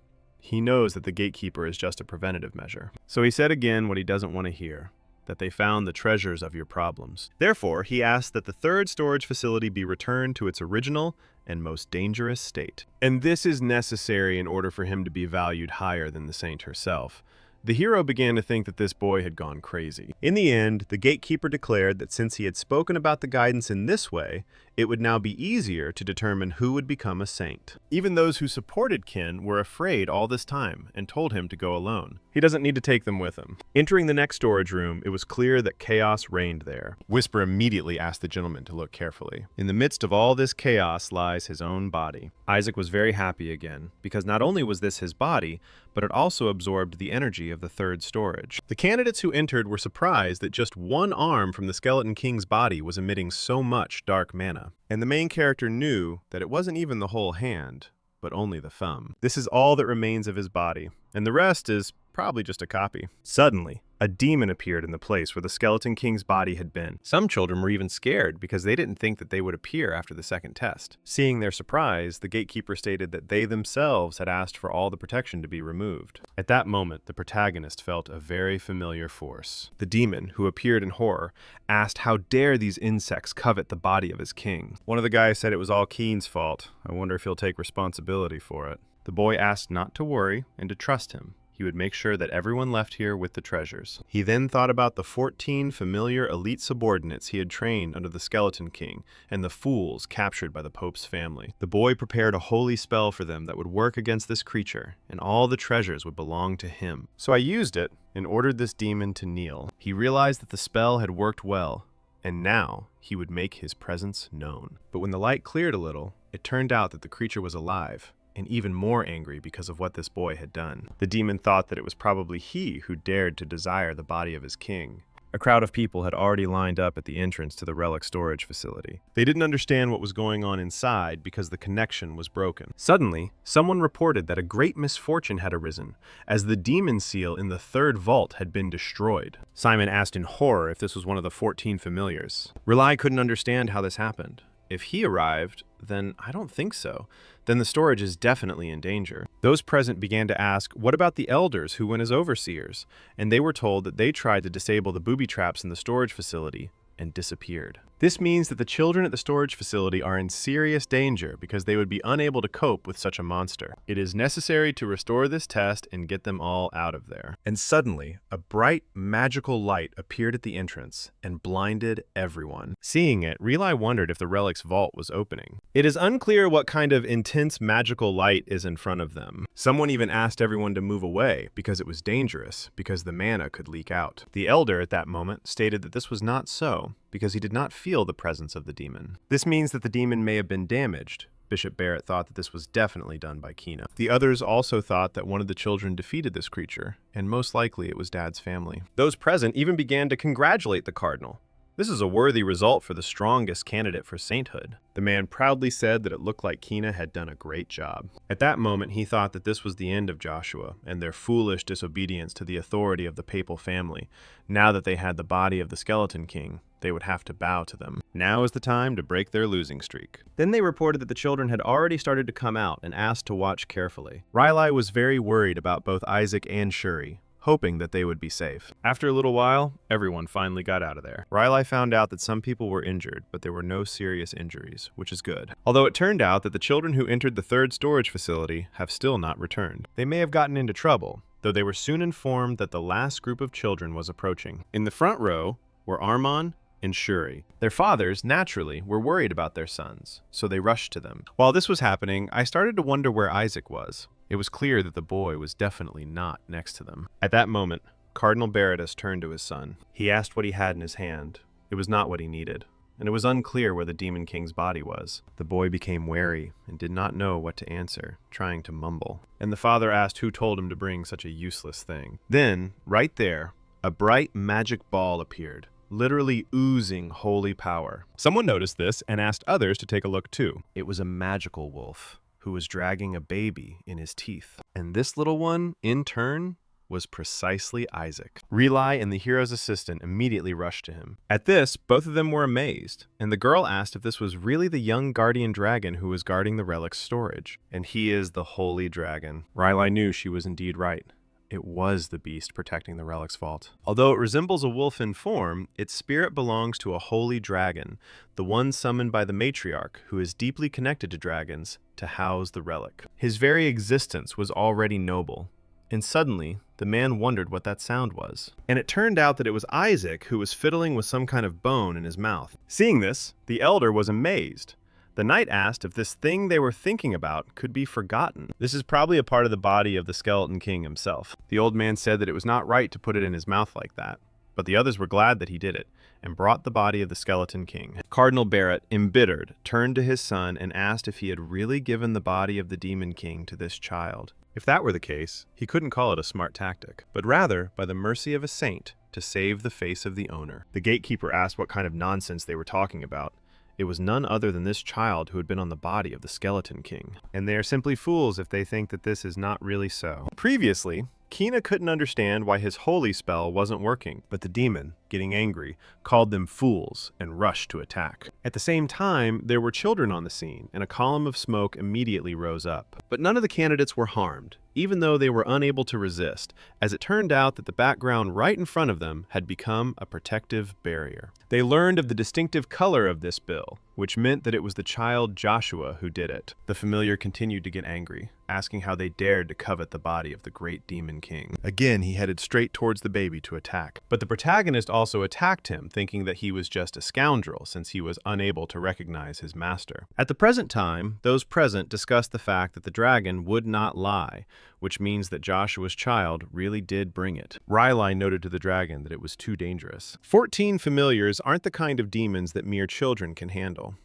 He knows that the gatekeeper is just a preventative measure. So he said again what he doesn't want to hear, that they found the treasures of your problems. Therefore, he asked that the third storage facility be returned to its original and most dangerous state. And this is necessary in order for him to be valued higher than the saint herself. The hero began to think that this boy had gone crazy. In the end, the gatekeeper declared that since he had spoken about the guidance in this way, it would now be easier to determine who would become a saint. Even those who supported Kin were afraid all this time and told him to go alone. He doesn't need to take them with him. Entering the next storage room, it was clear that chaos reigned there. Whisper immediately asked the gentleman to look carefully. In the midst of all this chaos lies his own body. Isaac was very happy again, because not only was this his body, but it also absorbed the energy of the third storage. The candidates who entered were surprised that just one arm from the Skeleton King's body was emitting so much dark mana. And the main character knew that it wasn't even the whole hand, but only the thumb. This is all that remains of his body, and the rest is probably just a copy. Suddenly, a demon appeared in the place where the Skeleton King's body had been. Some children were even scared because they didn't think that they would appear after the second test. Seeing their surprise, the gatekeeper stated that they themselves had asked for all the protection to be removed. At that moment, the protagonist felt a very familiar force. The demon, who appeared in horror, asked how dare these insects covet the body of his king. One of the guys said it was all Keen's fault. I wonder if he'll take responsibility for it. The boy asked not to worry and to trust him. He would make sure that everyone left here with the treasures. He then thought about the 14 familiar elite subordinates he had trained under the Skeleton King and the fools captured by the Pope's family. The boy prepared a holy spell for them that would work against this creature, and all the treasures would belong to him. So I used it and ordered this demon to kneel. He realized that the spell had worked well, and now he would make his presence known. But when the light cleared a little, it turned out that the creature was alive, and even more angry because of what this boy had done. The demon thought that it was probably he who dared to desire the body of his king. A crowd of people had already lined up at the entrance to the relic storage facility. They didn't understand what was going on inside because the connection was broken. Suddenly, someone reported that a great misfortune had arisen, as the demon seal in the third vault had been destroyed. Simon asked in horror if this was one of the 14 familiars. Relai couldn't understand how this happened. If he arrived, then I don't think so. Then the storage is definitely in danger. Those present began to ask, what about the elders who went as overseers? And they were told that they tried to disable the booby traps in the storage facility and disappeared. This means that the children at the storage facility are in serious danger because they would be unable to cope with such a monster. It is necessary to restore this test and get them all out of there. And suddenly, a bright, magical light appeared at the entrance and blinded everyone. Seeing it, Relai wondered if the relic's vault was opening. It is unclear what kind of intense magical light is in front of them. Someone even asked everyone to move away because it was dangerous, because the mana could leak out. The elder at that moment stated that this was not so, because he did not feel the presence of the demon. This means that the demon may have been damaged. Bishop Barrett thought that this was definitely done by Kina. The others also thought that one of the children defeated this creature, and most likely it was Dad's family. Those present even began to congratulate the cardinal. This is a worthy result for the strongest candidate for sainthood. The man proudly said that it looked like Kina had done a great job. At that moment, he thought that this was the end of Joshua and their foolish disobedience to the authority of the papal family. Now that they had the body of the Skeleton King, they would have to bow to them. Now is the time to break their losing streak. Then they reported that the children had already started to come out and asked to watch carefully. Riley was very worried about both Isaac and Shuri, hoping that they would be safe. After a little while, everyone finally got out of there. Riley found out that some people were injured, but there were no serious injuries, which is good. Although it turned out that the children who entered the third storage facility have still not returned. They may have gotten into trouble, though they were soon informed that the last group of children was approaching. In the front row were Armon and Shuri. Their fathers, naturally, were worried about their sons, so they rushed to them. While this was happening, I started to wonder where Isaac was. It was clear that the boy was definitely not next to them. At that moment, Cardinal Baratus turned to his son. He asked what he had in his hand. It was not what he needed, and it was unclear where the Demon King's body was. The boy became wary and did not know what to answer, trying to mumble. And the father asked who told him to bring such a useless thing. Then, right there, a bright magic ball appeared, literally oozing holy power. Someone noticed this and asked others to take a look too. It was a magical wolf who was dragging a baby in his teeth. And this little one, in turn, was precisely Isaac. Relai and the hero's assistant immediately rushed to him. At this, both of them were amazed, and the girl asked if this was really the young guardian dragon who was guarding the relic's storage. And he is the holy dragon. Relai knew she was indeed right. It was the beast protecting the relic's vault. Although it resembles a wolf in form, its spirit belongs to a holy dragon, the one summoned by the matriarch, who is deeply connected to dragons, to house the relic. His very existence was already noble, and suddenly, the man wondered what that sound was. And it turned out that it was Isaac who was fiddling with some kind of bone in his mouth. Seeing this, the elder was amazed. The knight asked if this thing they were thinking about could be forgotten. This is probably a part of the body of the Skeleton King himself. The old man said that it was not right to put it in his mouth like that, but the others were glad that he did it, and brought the body of the Skeleton King. Cardinal Barrett, embittered, turned to his son and asked if he had really given the body of the Demon King to this child. If that were the case, he couldn't call it a smart tactic, but rather by the mercy of a saint to save the face of the owner. The gatekeeper asked what kind of nonsense they were talking about. It was none other than this child who had been on the body of the Skeleton King. And they are simply fools if they think that this is not really so. Previously, Kina couldn't understand why his holy spell wasn't working, but the demon, getting angry, called them fools and rushed to attack. At the same time, there were children on the scene, and a column of smoke immediately rose up. But none of the candidates were harmed, even though they were unable to resist, as it turned out that the background right in front of them had become a protective barrier. They learned of the distinctive color of this bill, which meant that it was the child Joshua who did it. The familiar continued to get angry, asking how they dared to covet the body of the great Demon King. Again, he headed straight towards the baby to attack. But the protagonist also attacked him, thinking that he was just a scoundrel since he was unable to recognize his master. At the present time, those present discussed the fact that the dragon would not lie, which means that Joshua's child really did bring it. Riley noted to the dragon that it was too dangerous. 14 familiars aren't the kind of demons that mere children can handle.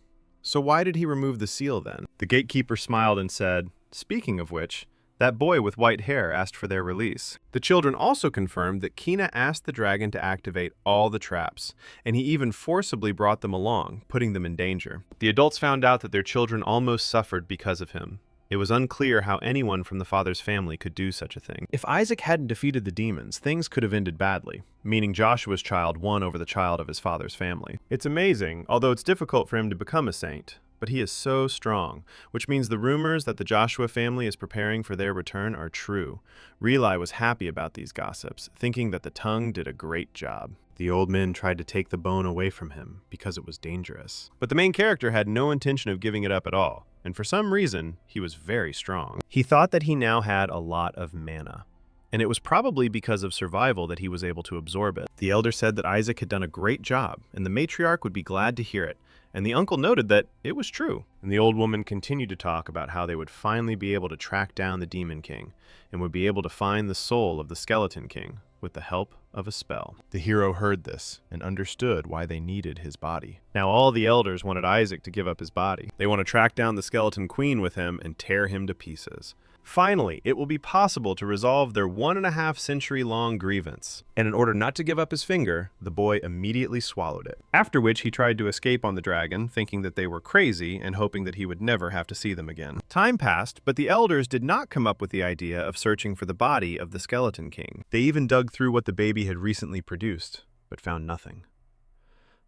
So why did he remove the seal then? The gatekeeper smiled and said, "Speaking of which, that boy with white hair asked for their release." The children also confirmed that Kina asked the dragon to activate all the traps, and he even forcibly brought them along, putting them in danger. The adults found out that their children almost suffered because of him. It was unclear how anyone from the father's family could do such a thing. If Isaac hadn't defeated the demons, things could have ended badly, meaning Joshua's child won over the child of his father's family. It's amazing, although it's difficult for him to become a saint. But he is so strong, which means the rumors that the Joshua family is preparing for their return are true. Reali was happy about these gossips, thinking that the tongue did a great job. The old men tried to take the bone away from him because it was dangerous. But the main character had no intention of giving it up at all, and for some reason, he was very strong. He thought that he now had a lot of mana, and it was probably because of survival that he was able to absorb it. The elder said that Isaac had done a great job, and the matriarch would be glad to hear it, and the uncle noted that it was true. And the old woman continued to talk about how they would finally be able to track down the Demon King, and would be able to find the soul of the Skeleton King with the help of a spell. The hero heard this and understood why they needed his body. Now all the elders wanted Isaac to give up his body. They want to track down the Skeleton Queen with him and tear him to pieces. Finally, it will be possible to resolve their 1.5 century long grievance. And in order not to give up his finger, the boy immediately swallowed it. After which he tried to escape on the dragon, thinking that they were crazy and hoping that he would never have to see them again. Time passed, but the elders did not come up with the idea of searching for the body of the Skeleton King. They even dug through what the baby had recently produced, but found nothing.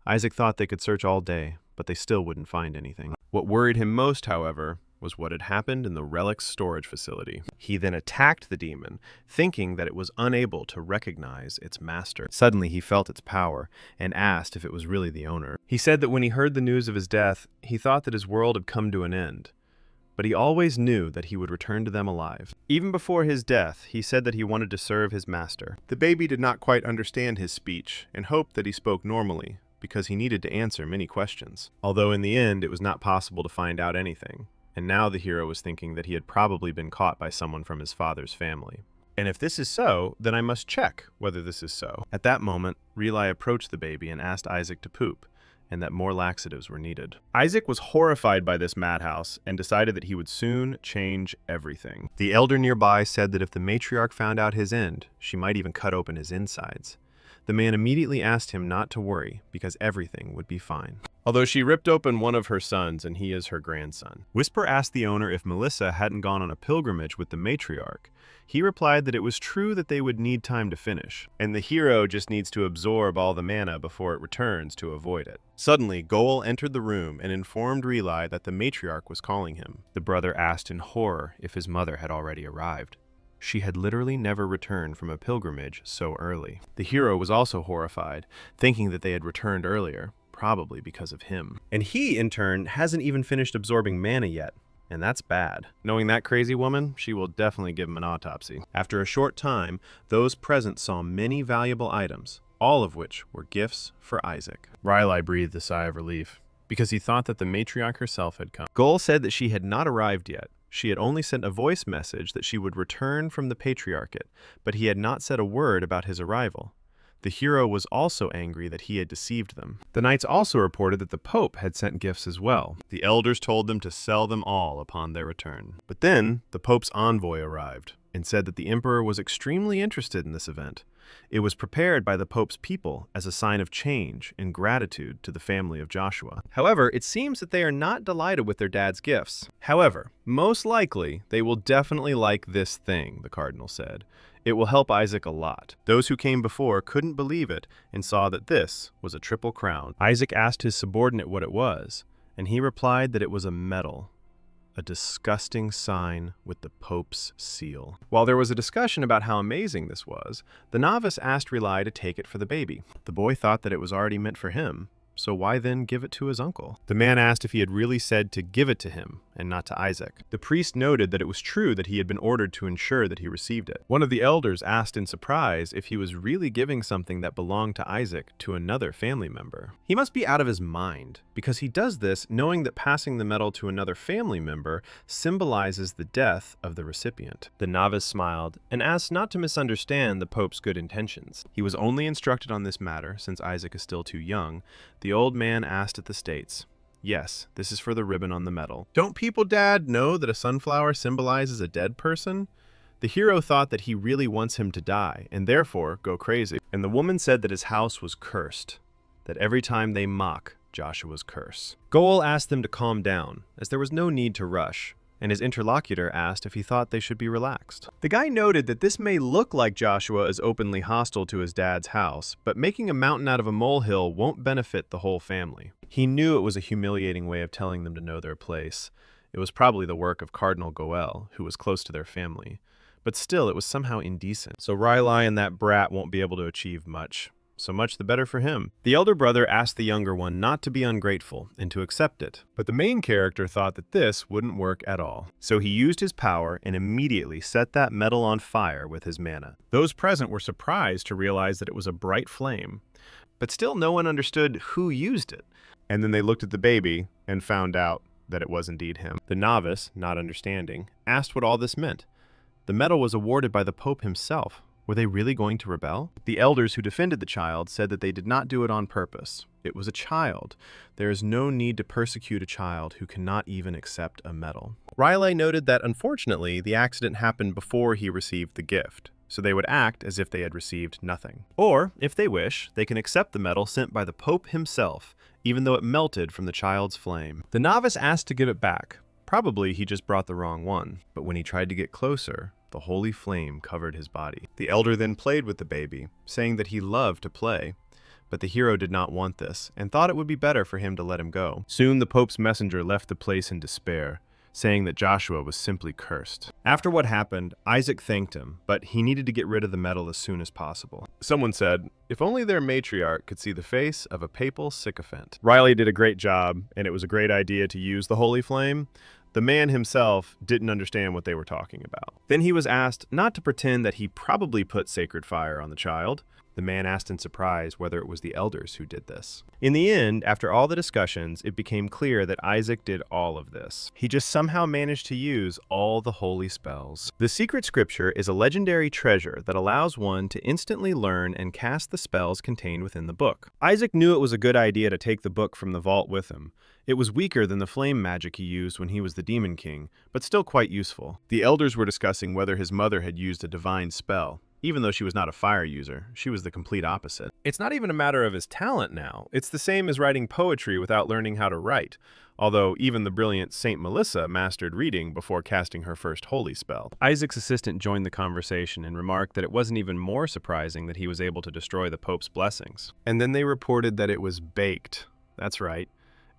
Isaac thought they could search all day, but they still wouldn't find anything. What worried him most, however, was what had happened in the relic's storage facility. He then attacked the demon, thinking that it was unable to recognize its master. Suddenly he felt its power and asked if it was really the owner. He said that when he heard the news of his death, he thought that his world had come to an end, but he always knew that he would return to them alive. Even before his death, he said that he wanted to serve his master. The baby did not quite understand his speech and hoped that he spoke normally, because he needed to answer many questions. Although in the end, it was not possible to find out anything. And now the hero was thinking that he had probably been caught by someone from his father's family. And if this is so, then I must check whether this is so. At that moment, Reali approached the baby and asked Isaac to poop, and that more laxatives were needed. Isaac was horrified by this madhouse and decided that he would soon change everything. The elder nearby said that if the matriarch found out his end, she might even cut open his insides. The man immediately asked him not to worry, because everything would be fine. Although she ripped open one of her sons, and he is her grandson. Whisper asked the owner if Melissa hadn't gone on a pilgrimage with the matriarch. He replied that it was true that they would need time to finish, and the hero just needs to absorb all the mana before it returns to avoid it. Suddenly, Goel entered the room and informed Reali that the matriarch was calling him. The brother asked in horror if his mother had already arrived. She had literally never returned from a pilgrimage so early. The hero was also horrified, thinking that they had returned earlier, probably because of him. And he, in turn, hasn't even finished absorbing mana yet, and that's bad. Knowing that crazy woman, she will definitely give him an autopsy. After a short time, those present saw many valuable items, all of which were gifts for Isaac. Reili breathed a sigh of relief, because he thought that the matriarch herself had come. Goel said that she had not arrived yet. She had only sent a voice message that she would return from the patriarchate, but he had not said a word about his arrival. The hero was also angry that he had deceived them. The knights also reported that the Pope had sent gifts as well. The elders told them to sell them all upon their return. But then, the Pope's envoy arrived and said that the emperor was extremely interested in this event. It was prepared by the Pope's people as a sign of change and gratitude to the family of Joshua. However, it seems that they are not delighted with their dad's gifts. However, most likely, they will definitely like this thing, the cardinal said. It will help Isaac a lot. Those who came before couldn't believe it and saw that this was a triple crown. Isaac asked his subordinate what it was, and he replied that it was a medal. A disgusting sign with the Pope's seal. While there was a discussion about how amazing this was, the novice asked Reali to take it for the baby. The boy thought that it was already meant for him, so why then give it to his uncle? The man asked if he had really said to give it to him and not to Isaac. The priest noted that it was true that he had been ordered to ensure that he received it. One of the elders asked in surprise if he was really giving something that belonged to Isaac to another family member. He must be out of his mind, because he does this knowing that passing the medal to another family member symbolizes the death of the recipient. The novice smiled and asked not to misunderstand the Pope's good intentions. He was only instructed on this matter since Isaac is still too young. The old man asked at the States, "Yes, this is for the ribbon on the medal." Don't people, Dad, know that a sunflower symbolizes a dead person? The hero thought that he really wants him to die, and therefore go crazy. And the woman said that his house was cursed, that every time they mock Joshua's curse. Goel asked them to calm down, as there was no need to rush, and his interlocutor asked if he thought they should be relaxed. The guy noted that this may look like Joshua is openly hostile to his dad's house, but making a mountain out of a molehill won't benefit the whole family. He knew it was a humiliating way of telling them to know their place. It was probably the work of Cardinal Goel, who was close to their family. But still, it was somehow indecent. So Riley and that brat won't be able to achieve much. So much the better for him. The elder brother asked the younger one not to be ungrateful and to accept it, but the main character thought that this wouldn't work at all. So he used his power and immediately set that metal on fire with his mana. Those present were surprised to realize that it was a bright flame, but still no one understood who used it. And then they looked at the baby and found out that it was indeed him. The novice, not understanding, asked what all this meant. The medal was awarded by the Pope himself. Were they really going to rebel? The elders who defended the child said that they did not do it on purpose. It was a child. There is no need to persecute a child who cannot even accept a medal. Riley noted that unfortunately, the accident happened before he received the gift, so they would act as if they had received nothing. Or, if they wish, they can accept the medal sent by the Pope himself, even though it melted from the child's flame. The novice asked to give it back. Probably he just brought the wrong one, but when he tried to get closer, the holy flame covered his body. The elder then played with the baby, saying that he loved to play, but the hero did not want this, and thought it would be better for him to let him go. Soon the Pope's messenger left the place in despair, saying that Joshua was simply cursed. After what happened, Isaac thanked him, but he needed to get rid of the medal as soon as possible. Someone said, if only their matriarch could see the face of a papal sycophant. Riley did a great job, and it was a great idea to use the holy flame. The man himself didn't understand what they were talking about. Then he was asked not to pretend that he probably put sacred fire on the child. The man asked in surprise whether it was the elders who did this. In the end, after all the discussions, it became clear that Isaac did all of this. He just somehow managed to use all the holy spells. The secret scripture is a legendary treasure that allows one to instantly learn and cast the spells contained within the book. Isaac knew it was a good idea to take the book from the vault with him. It was weaker than the flame magic he used when he was the Demon King, but still quite useful. The elders were discussing whether his mother had used a divine spell. Even though she was not a fire user, she was the complete opposite. It's not even a matter of his talent now. It's the same as writing poetry without learning how to write, although even the brilliant Saint Melissa mastered reading before casting her first holy spell. Isaac's assistant joined the conversation and remarked that it wasn't even more surprising that he was able to destroy the Pope's blessings. And then they reported that it was baked. That's right.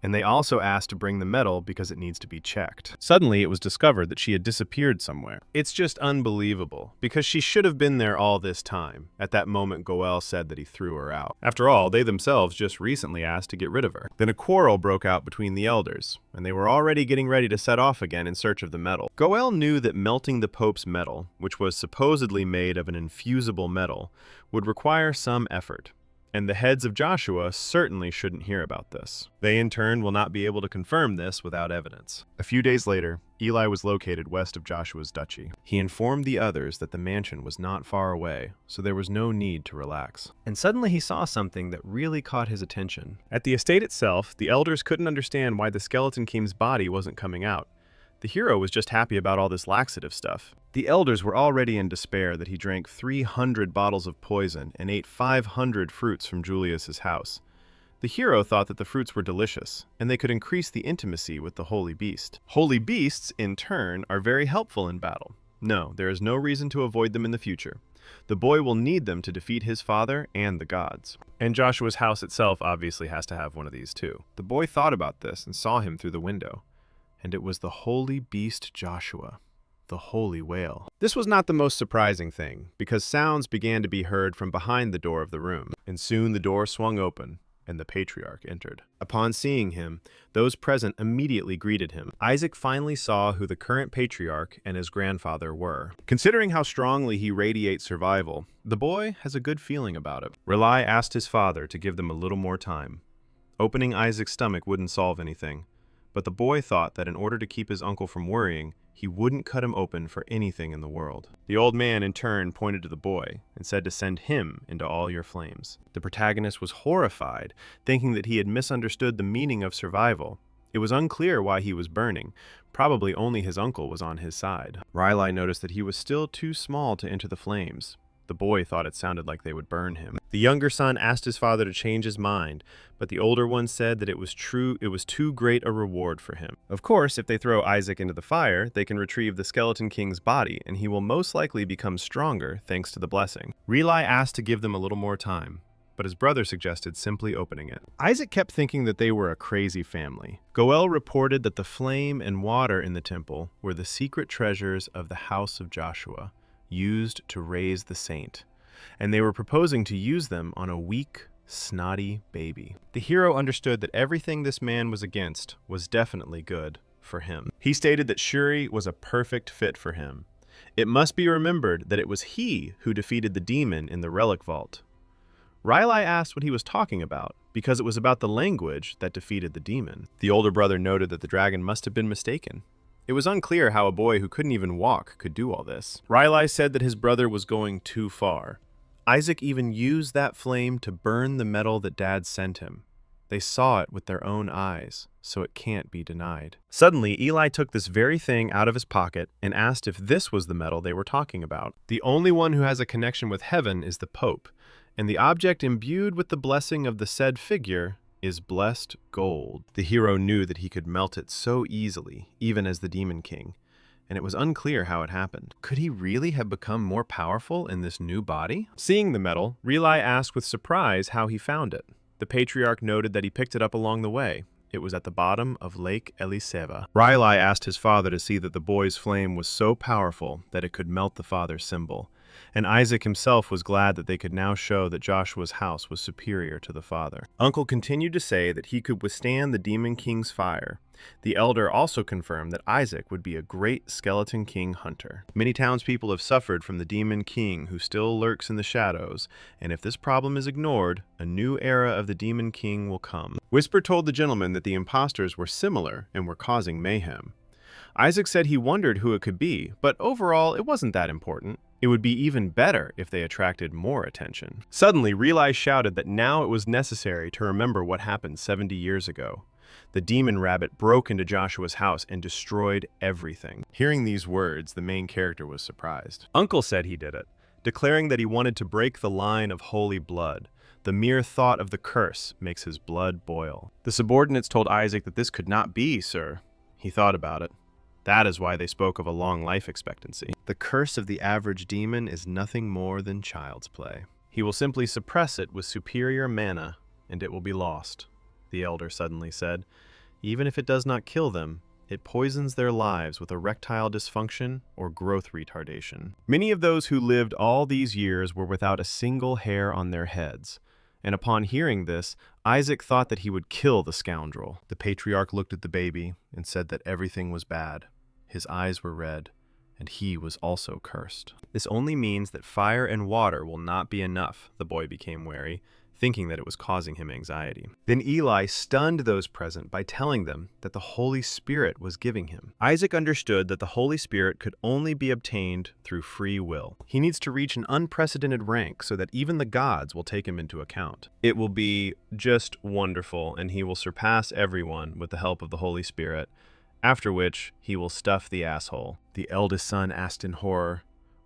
And they also asked to bring the medal because it needs to be checked. Suddenly, it was discovered that she had disappeared somewhere. It's just unbelievable, because she should have been there all this time. At that moment, Goel said that he threw her out. After all, they themselves just recently asked to get rid of her. Then a quarrel broke out between the elders, and they were already getting ready to set off again in search of the medal. Goel knew that melting the Pope's medal, which was supposedly made of an infusible metal, would require some effort. And the heads of Joshua certainly shouldn't hear about this. They in turn will not be able to confirm this without evidence. A few days later, Eli was located west of Joshua's duchy. He informed the others that the mansion was not far away, so there was no need to relax. And suddenly he saw something that really caught his attention. At the estate itself, the elders couldn't understand why the Skeleton King's body wasn't coming out. The hero was just happy about all this laxative stuff. The elders were already in despair that he drank 300 bottles of poison and ate 500 fruits from Julius's house. The hero thought that the fruits were delicious, and they could increase the intimacy with the holy beast. Holy beasts, in turn, are very helpful in battle. No, there is no reason to avoid them in the future. The boy will need them to defeat his father and the gods. And Joshua's house itself obviously has to have one of these too. The boy thought about this and saw him through the window. And it was the holy beast Joshua, the holy whale. This was not the most surprising thing, because sounds began to be heard from behind the door of the room, and soon the door swung open, and the patriarch entered. Upon seeing him, those present immediately greeted him. Isaac finally saw who the current patriarch and his grandfather were. Considering how strongly he radiates survival, the boy has a good feeling about it. Relai asked his father to give them a little more time. Opening Isaac's stomach wouldn't solve anything, but the boy thought that in order to keep his uncle from worrying, he wouldn't cut him open for anything in the world. The old man in turn pointed to the boy and said to send him into all your flames. The protagonist was horrified, thinking that he had misunderstood the meaning of survival. It was unclear why he was burning. Probably only his uncle was on his side. Riley noticed that he was still too small to enter the flames. The boy thought it sounded like they would burn him. The younger son asked his father to change his mind, but the older one said that it was too great a reward for him. Of course, if they throw Isaac into the fire, they can retrieve the Skeleton King's body, and he will most likely become stronger thanks to the blessing. Relai asked to give them a little more time, but his brother suggested simply opening it. Isaac kept thinking that they were a crazy family. Goel reported that the flame and water in the temple were the secret treasures of the house of Joshua, used to raise the saint, and they were proposing to use them on a weak, snotty baby. The hero understood that everything this man was against was definitely good for him. He stated that Shuri was a perfect fit for him. It must be remembered that it was he who defeated the demon in the relic vault. Riley asked what he was talking about, because it was about the language that defeated the demon. The older brother noted that the dragon must have been mistaken. It was unclear how a boy who couldn't even walk could do all this. Riley said that his brother was going too far. Isaac even used that flame to burn the metal that Dad sent him. They saw it with their own eyes, so it can't be denied. Suddenly, Eli took this very thing out of his pocket and asked if this was the metal they were talking about. The only one who has a connection with heaven is the Pope, and the object imbued with the blessing of the said figure is blessed gold. The hero knew that he could melt it so easily, even as the Demon King, and it was unclear how it happened. Could he really have become more powerful in this new body? Seeing the metal, Relai asked with surprise how he found it. The patriarch noted that he picked it up along the way. It was at the bottom of Lake Eliseva. Riley asked his father to see that the boy's flame was so powerful that it could melt the father's symbol, and Isaac himself was glad that they could now show that Joshua's house was superior to the father. Uncle continued to say that he could withstand the Demon King's fire. The elder also confirmed that Isaac would be a great Skeleton King hunter. Many townspeople have suffered from the Demon King, who still lurks in the shadows, and if this problem is ignored, a new era of the Demon King will come. Whisper told the gentleman that the imposters were similar and were causing mayhem. Isaac said he wondered who it could be, but overall it wasn't that important. It would be even better if they attracted more attention. Suddenly, Relai shouted that now it was necessary to remember what happened 70 years ago. The demon rabbit broke into Joshua's house and destroyed everything. Hearing these words, the main character was surprised. Uncle said he did it, declaring that he wanted to break the line of holy blood. The mere thought of the curse makes his blood boil. The subordinates told Isaac that this could not be, sir. He thought about it. That is why they spoke of a long life expectancy. The curse of the average demon is nothing more than child's play. He will simply suppress it with superior mana, and it will be lost, the elder suddenly said. Even if it does not kill them, it poisons their lives with erectile dysfunction or growth retardation. Many of those who lived all these years were without a single hair on their heads, and upon hearing this, Isaac thought that he would kill the scoundrel. The patriarch looked at the baby and said that everything was bad. His eyes were red, and he was also cursed. This only means that fire and water will not be enough, the boy became wary, thinking that it was causing him anxiety. Then Eli stunned those present by telling them that the Holy Spirit was giving him. Isaac understood that the Holy Spirit could only be obtained through free will. He needs to reach an unprecedented rank so that even the gods will take him into account. It will be just wonderful, and he will surpass everyone with the help of the Holy Spirit, after which he will stuff the asshole. The eldest son asked in horror,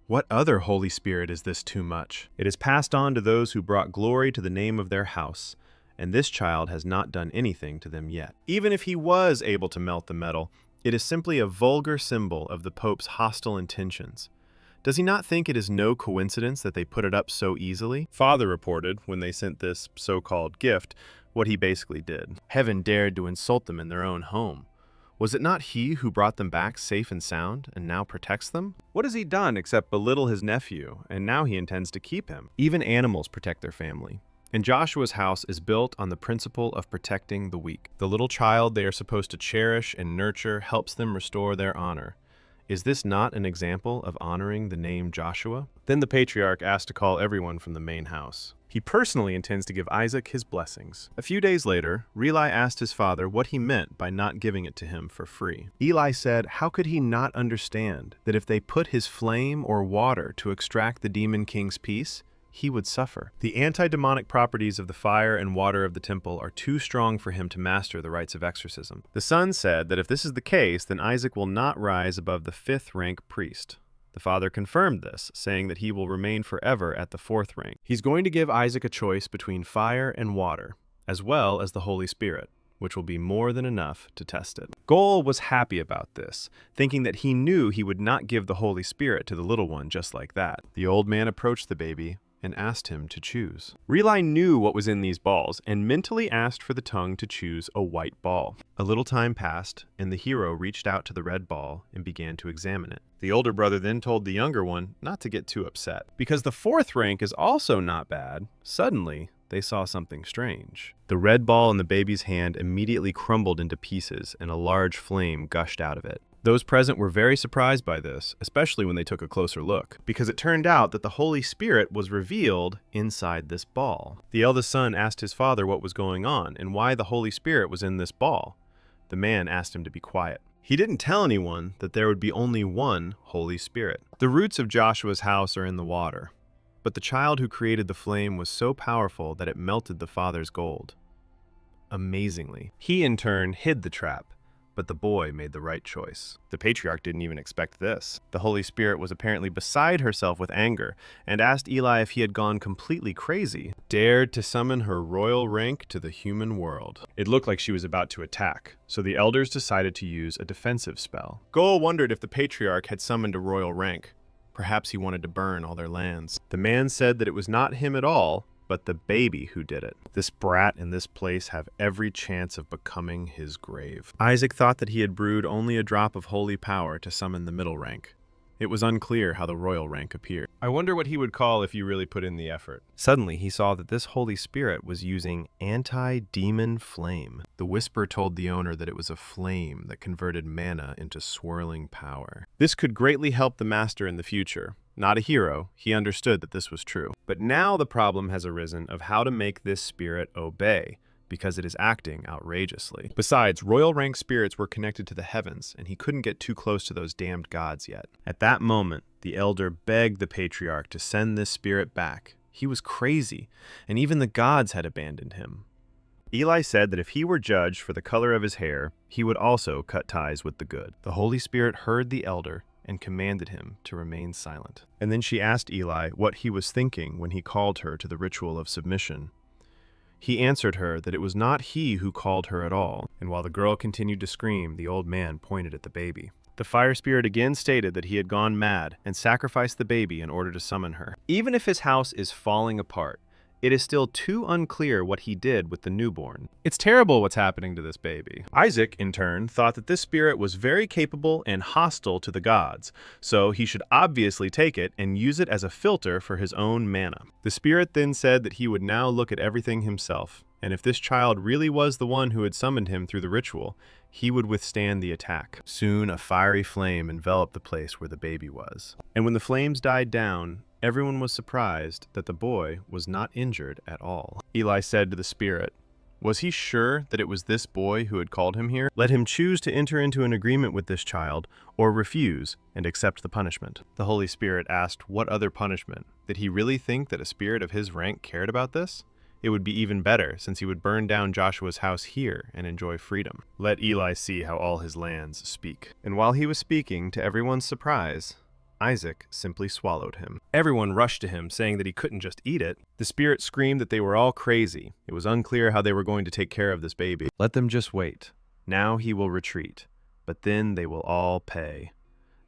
"What other Holy Spirit is this too much?" It is passed on to those who brought glory to the name of their house, and this child has not done anything to them yet. Even if he was able to melt the metal, it is simply a vulgar symbol of the Pope's hostile intentions. Does he not think it is no coincidence that they put it up so easily? Father reported, when they sent this so-called gift, what he basically did. Heaven dared to insult them in their own home. Was it not he who brought them back safe and sound, and now protects them? What has he done except belittle his nephew, and now he intends to keep him? Even animals protect their family. And Joshua's house is built on the principle of protecting the weak. The little child they are supposed to cherish and nurture helps them restore their honor. Is this not an example of honoring the name Joshua? Then the patriarch asked to call everyone from the main house. He personally intends to give Isaac his blessings. A few days later, Eli asked his father what he meant by not giving it to him for free. Eli said, how could he not understand that if they put his flame or water to extract the demon king's peace, he would suffer? The anti-demonic properties of the fire and water of the temple are too strong for him to master the rites of exorcism. The son said that if this is the case, then Isaac will not rise above the 5th rank priest. The father confirmed this, saying that he will remain forever at the 4th rank. He's going to give Isaac a choice between fire and water, as well as the Holy Spirit, which will be more than enough to test it. Goal was happy about this, thinking that he knew he would not give the Holy Spirit to the little one just like that. The old man approached the baby and asked him to choose. Relai knew what was in these balls and mentally asked for the tongue to choose a white ball. A little time passed, and the hero reached out to the red ball and began to examine it. The older brother then told the younger one not to get too upset. Because the 4th rank is also not bad, suddenly they saw something strange. The red ball in the baby's hand immediately crumbled into pieces and a large flame gushed out of it. Those present were very surprised by this, especially when they took a closer look, because it turned out that the Holy Spirit was revealed inside this ball. The eldest son asked his father what was going on and why the Holy Spirit was in this ball. The man asked him to be quiet. He didn't tell anyone that there would be only one Holy Spirit. The roots of Joshua's house are in the water, but the child who created the flame was so powerful that it melted the father's gold. Amazingly, he in turn hid the trap, but the boy made the right choice. The patriarch didn't even expect this. The Holy Spirit was apparently beside herself with anger and asked Eli if he had gone completely crazy, dared to summon her royal rank to the human world. It looked like she was about to attack, so the elders decided to use a defensive spell. Goal wondered if the patriarch had summoned a royal rank. Perhaps he wanted to burn all their lands. The man said that it was not him at all, but the baby who did it. This brat and this place have every chance of becoming his grave. Isaac thought that he had brewed only a drop of holy power to summon the middle rank. It was unclear how the royal rank appeared. I wonder what he would call if you really put in the effort. Suddenly, he saw that this Holy Spirit was using anti-demon flame. The whisper told the owner that it was a flame that converted mana into swirling power. This could greatly help the master in the future. Not a hero, he understood that this was true. But now the problem has arisen of how to make this spirit obey, because it is acting outrageously. Besides, royal rank spirits were connected to the heavens, and he couldn't get too close to those damned gods yet. At that moment, the elder begged the patriarch to send this spirit back. He was crazy, and even the gods had abandoned him. Eli said that if he were judged for the color of his hair, he would also cut ties with the good. The Holy Spirit heard the elder and commanded him to remain silent. And then she asked Eli what he was thinking when he called her to the ritual of submission. He answered her that it was not he who called her at all, and while the girl continued to scream, the old man pointed at the baby. The fire spirit again stated that he had gone mad and sacrificed the baby in order to summon her. Even if his house is falling apart, it is still too unclear what he did with the newborn. It's terrible what's happening to this baby. Isaac, in turn, thought that this spirit was very capable and hostile to the gods, so he should obviously take it and use it as a filter for his own mana. The spirit then said that he would now look at everything himself, and if this child really was the one who had summoned him through the ritual, he would withstand the attack. Soon a fiery flame enveloped the place where the baby was. And when the flames died down, everyone was surprised that the boy was not injured at all. Eli said to the spirit, was he sure that it was this boy who had called him here? Let him choose to enter into an agreement with this child, or refuse and accept the punishment. The Holy Spirit asked what other punishment. Did he really think that a spirit of his rank cared about this? It would be even better, since he would burn down Joshua's house here and enjoy freedom. Let Eli see how all his lands speak. And while he was speaking, to everyone's surprise, Isaac simply swallowed him. Everyone rushed to him, saying that he couldn't just eat it. The spirit screamed that they were all crazy. It was unclear how they were going to take care of this baby. Let them just wait. Now he will retreat, but then they will all pay.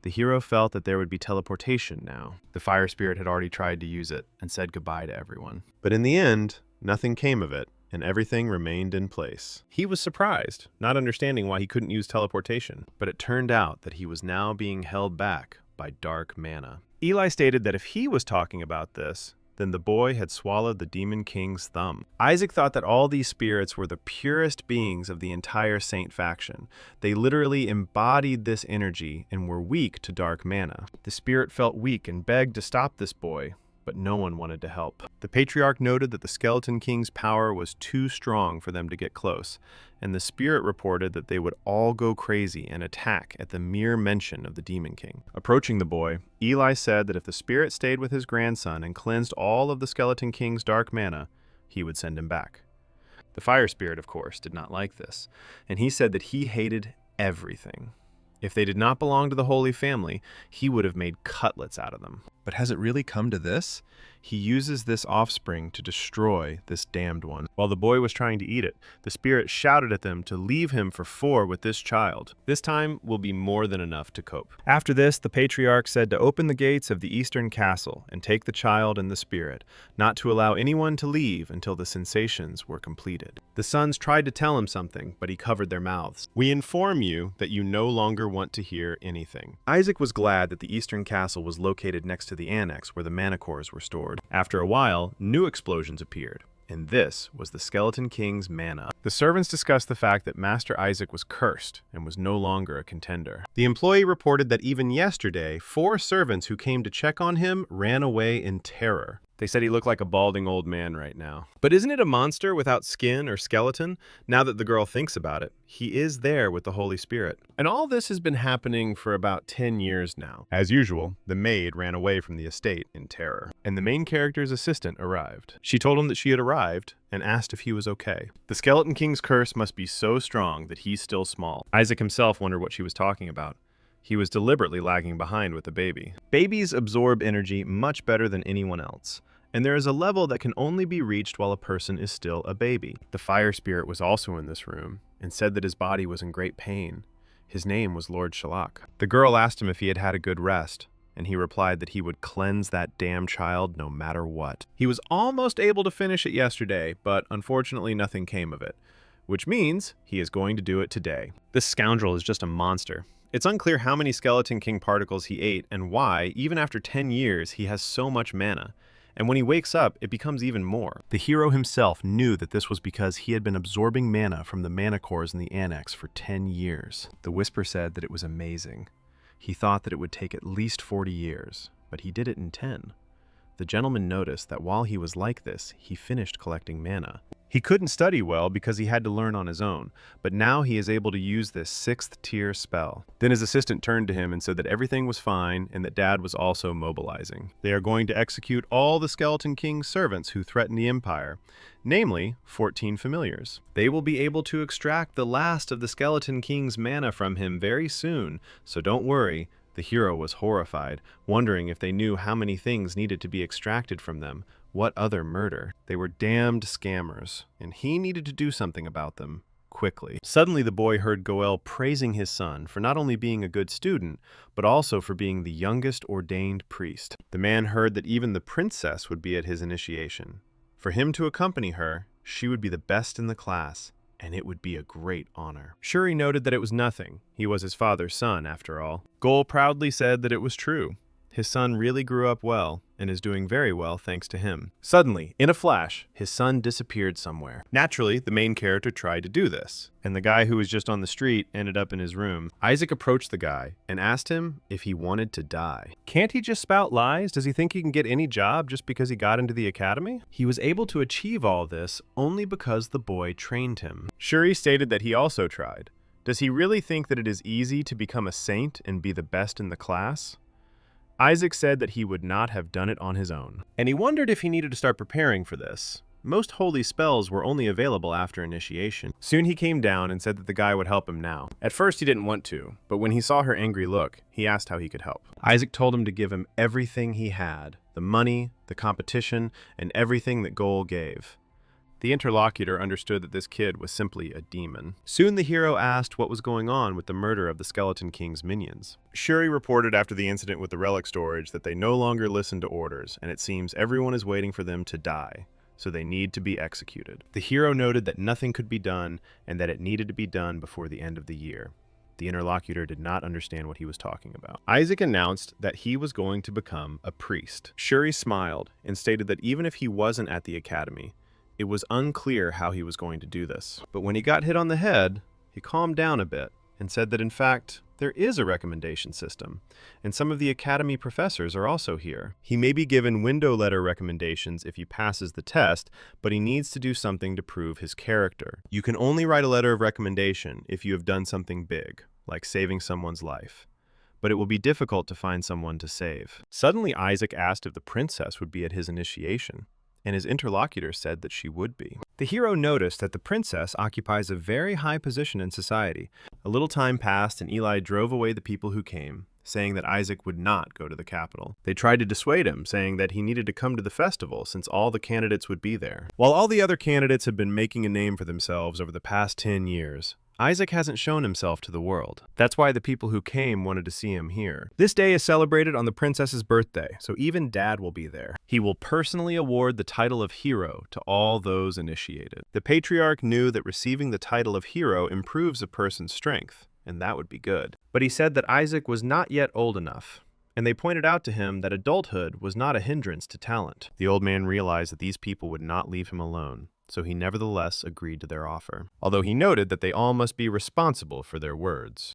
The hero felt that there would be teleportation now. The fire spirit had already tried to use it and said goodbye to everyone. But in the end, nothing came of it, and everything remained in place. He was surprised, not understanding why he couldn't use teleportation, but it turned out that he was now being held back by dark mana. Eli stated that if he was talking about this, then the boy had swallowed the Demon King's thumb. Isaac thought that all these spirits were the purest beings of the entire Saint faction. They literally embodied this energy and were weak to dark mana. The spirit felt weak and begged to stop this boy, but no one wanted to help. The Patriarch noted that the Skeleton King's power was too strong for them to get close, and the spirit reported that they would all go crazy and attack at the mere mention of the Demon King. Approaching the boy, Eli said that if the spirit stayed with his grandson and cleansed all of the Skeleton King's dark mana, he would send him back. The fire spirit, of course, did not like this, and he said that he hated everything. If they did not belong to the Holy Family, he would have made cutlets out of them. But has it really come to this? He uses this offspring to destroy this damned one. While the boy was trying to eat it, the spirit shouted at them to leave him for 4 with this child. This time will be more than enough to cope. After this, the Patriarch said to open the gates of the eastern castle and take the child and the spirit, not to allow anyone to leave until the sensations were completed. The sons tried to tell him something, but he covered their mouths. We inform you that you no longer want to hear anything. Isaac was glad that the eastern castle was located next to the annex where the mana cores were stored. After a while, new explosions appeared, and this was the Skeleton King's mana. The servants discussed the fact that Master Isaac was cursed and was no longer a contender. The employee reported that even yesterday, 4 servants who came to check on him ran away in terror. They said he looked like a balding old man right now. But isn't it a monster without skin or skeleton? Now that the girl thinks about it, he is there with the Holy Spirit. And all this has been happening for about 10 years now. As usual, the maid ran away from the estate in terror, and the main character's assistant arrived. She told him that she had arrived and asked if he was okay. The Skeleton King's curse must be so strong that he's still small. Isaac himself wondered what she was talking about. He was deliberately lagging behind with the baby. Babies absorb energy much better than anyone else, and there is a level that can only be reached while a person is still a baby. The fire spirit was also in this room and said that his body was in great pain. His name was Lord Shalak. The girl asked him if he had had a good rest, and he replied that he would cleanse that damn child no matter what. He was almost able to finish it yesterday, but unfortunately nothing came of it, which means he is going to do it today. This scoundrel is just a monster. It's unclear how many Skeleton King particles he ate and why, even after 10 years, he has so much mana. And when he wakes up, it becomes even more. The hero himself knew that this was because he had been absorbing mana from the mana cores in the annex for 10 years. The Whisper said that it was amazing. He thought that it would take at least 40 years, but he did it in 10. The gentleman noticed that while he was like this, he finished collecting mana. He couldn't study well because he had to learn on his own, but now he is able to use this 6th tier spell. Then his assistant turned to him and said that everything was fine and that Dad was also mobilizing. They are going to execute all the Skeleton King's servants who threaten the Empire, namely 14 familiars. They will be able to extract the last of the Skeleton King's mana from him very soon, so don't worry. The hero was horrified, wondering if they knew how many things needed to be extracted from them. What other murder? They were damned scammers, and he needed to do something about them, quickly. Suddenly the boy heard Goel praising his son for not only being a good student, but also for being the youngest ordained priest. The man heard that even the princess would be at his initiation. For him to accompany her, she would be the best in the class, and it would be a great honor. Shuri noted that it was nothing. He was his father's son, after all. Goel proudly said that it was true. His son really grew up well, and is doing very well thanks to him. Suddenly, in a flash, his son disappeared somewhere. Naturally, the main character tried to do this, and the guy who was just on the street ended up in his room. Isaac approached the guy and asked him if he wanted to die. Can't he just spout lies? Does he think he can get any job just because he got into the academy? He was able to achieve all this only because the boy trained him. Shuri stated that he also tried. Does he really think that it is easy to become a saint and be the best in the class? Isaac said that he would not have done it on his own, and he wondered if he needed to start preparing for this. Most holy spells were only available after initiation. Soon he came down and said that the guy would help him now. At first he didn't want to, but when he saw her angry look, he asked how he could help. Isaac told him to give him everything he had, the money, the competition, and everything that Goel gave. The interlocutor understood that this kid was simply a demon. Soon the hero asked what was going on with the murder of the Skeleton King's minions. Shuri reported after the incident with the relic storage that they no longer listen to orders, and it seems everyone is waiting for them to die, so they need to be executed. The hero noted that nothing could be done, and that it needed to be done before the end of the year. The interlocutor did not understand what he was talking about. Isaac announced that he was going to become a priest. Shuri smiled and stated that even if he wasn't at the academy, it was unclear how he was going to do this. But when he got hit on the head, he calmed down a bit and said that in fact, there is a recommendation system, and some of the academy professors are also here. He may be given window letter recommendations if he passes the test, but he needs to do something to prove his character. You can only write a letter of recommendation if you have done something big, like saving someone's life. But it will be difficult to find someone to save. Suddenly, Isaac asked if the princess would be at his initiation, and his interlocutor said that she would be. The hero noticed that the princess occupies a very high position in society. A little time passed, and Eli drove away the people who came, saying that Isaac would not go to the capital. They tried to dissuade him, saying that he needed to come to the festival since all the candidates would be there. While all the other candidates have been making a name for themselves over the past 10 years, Isaac hasn't shown himself to the world. That's why the people who came wanted to see him here. This day is celebrated on the princess's birthday, so even Dad will be there. He will personally award the title of hero to all those initiated. The patriarch knew that receiving the title of hero improves a person's strength, and that would be good. But he said that Isaac was not yet old enough, and they pointed out to him that adulthood was not a hindrance to talent. The old man realized that these people would not leave him alone, so he nevertheless agreed to their offer, although he noted that they all must be responsible for their words.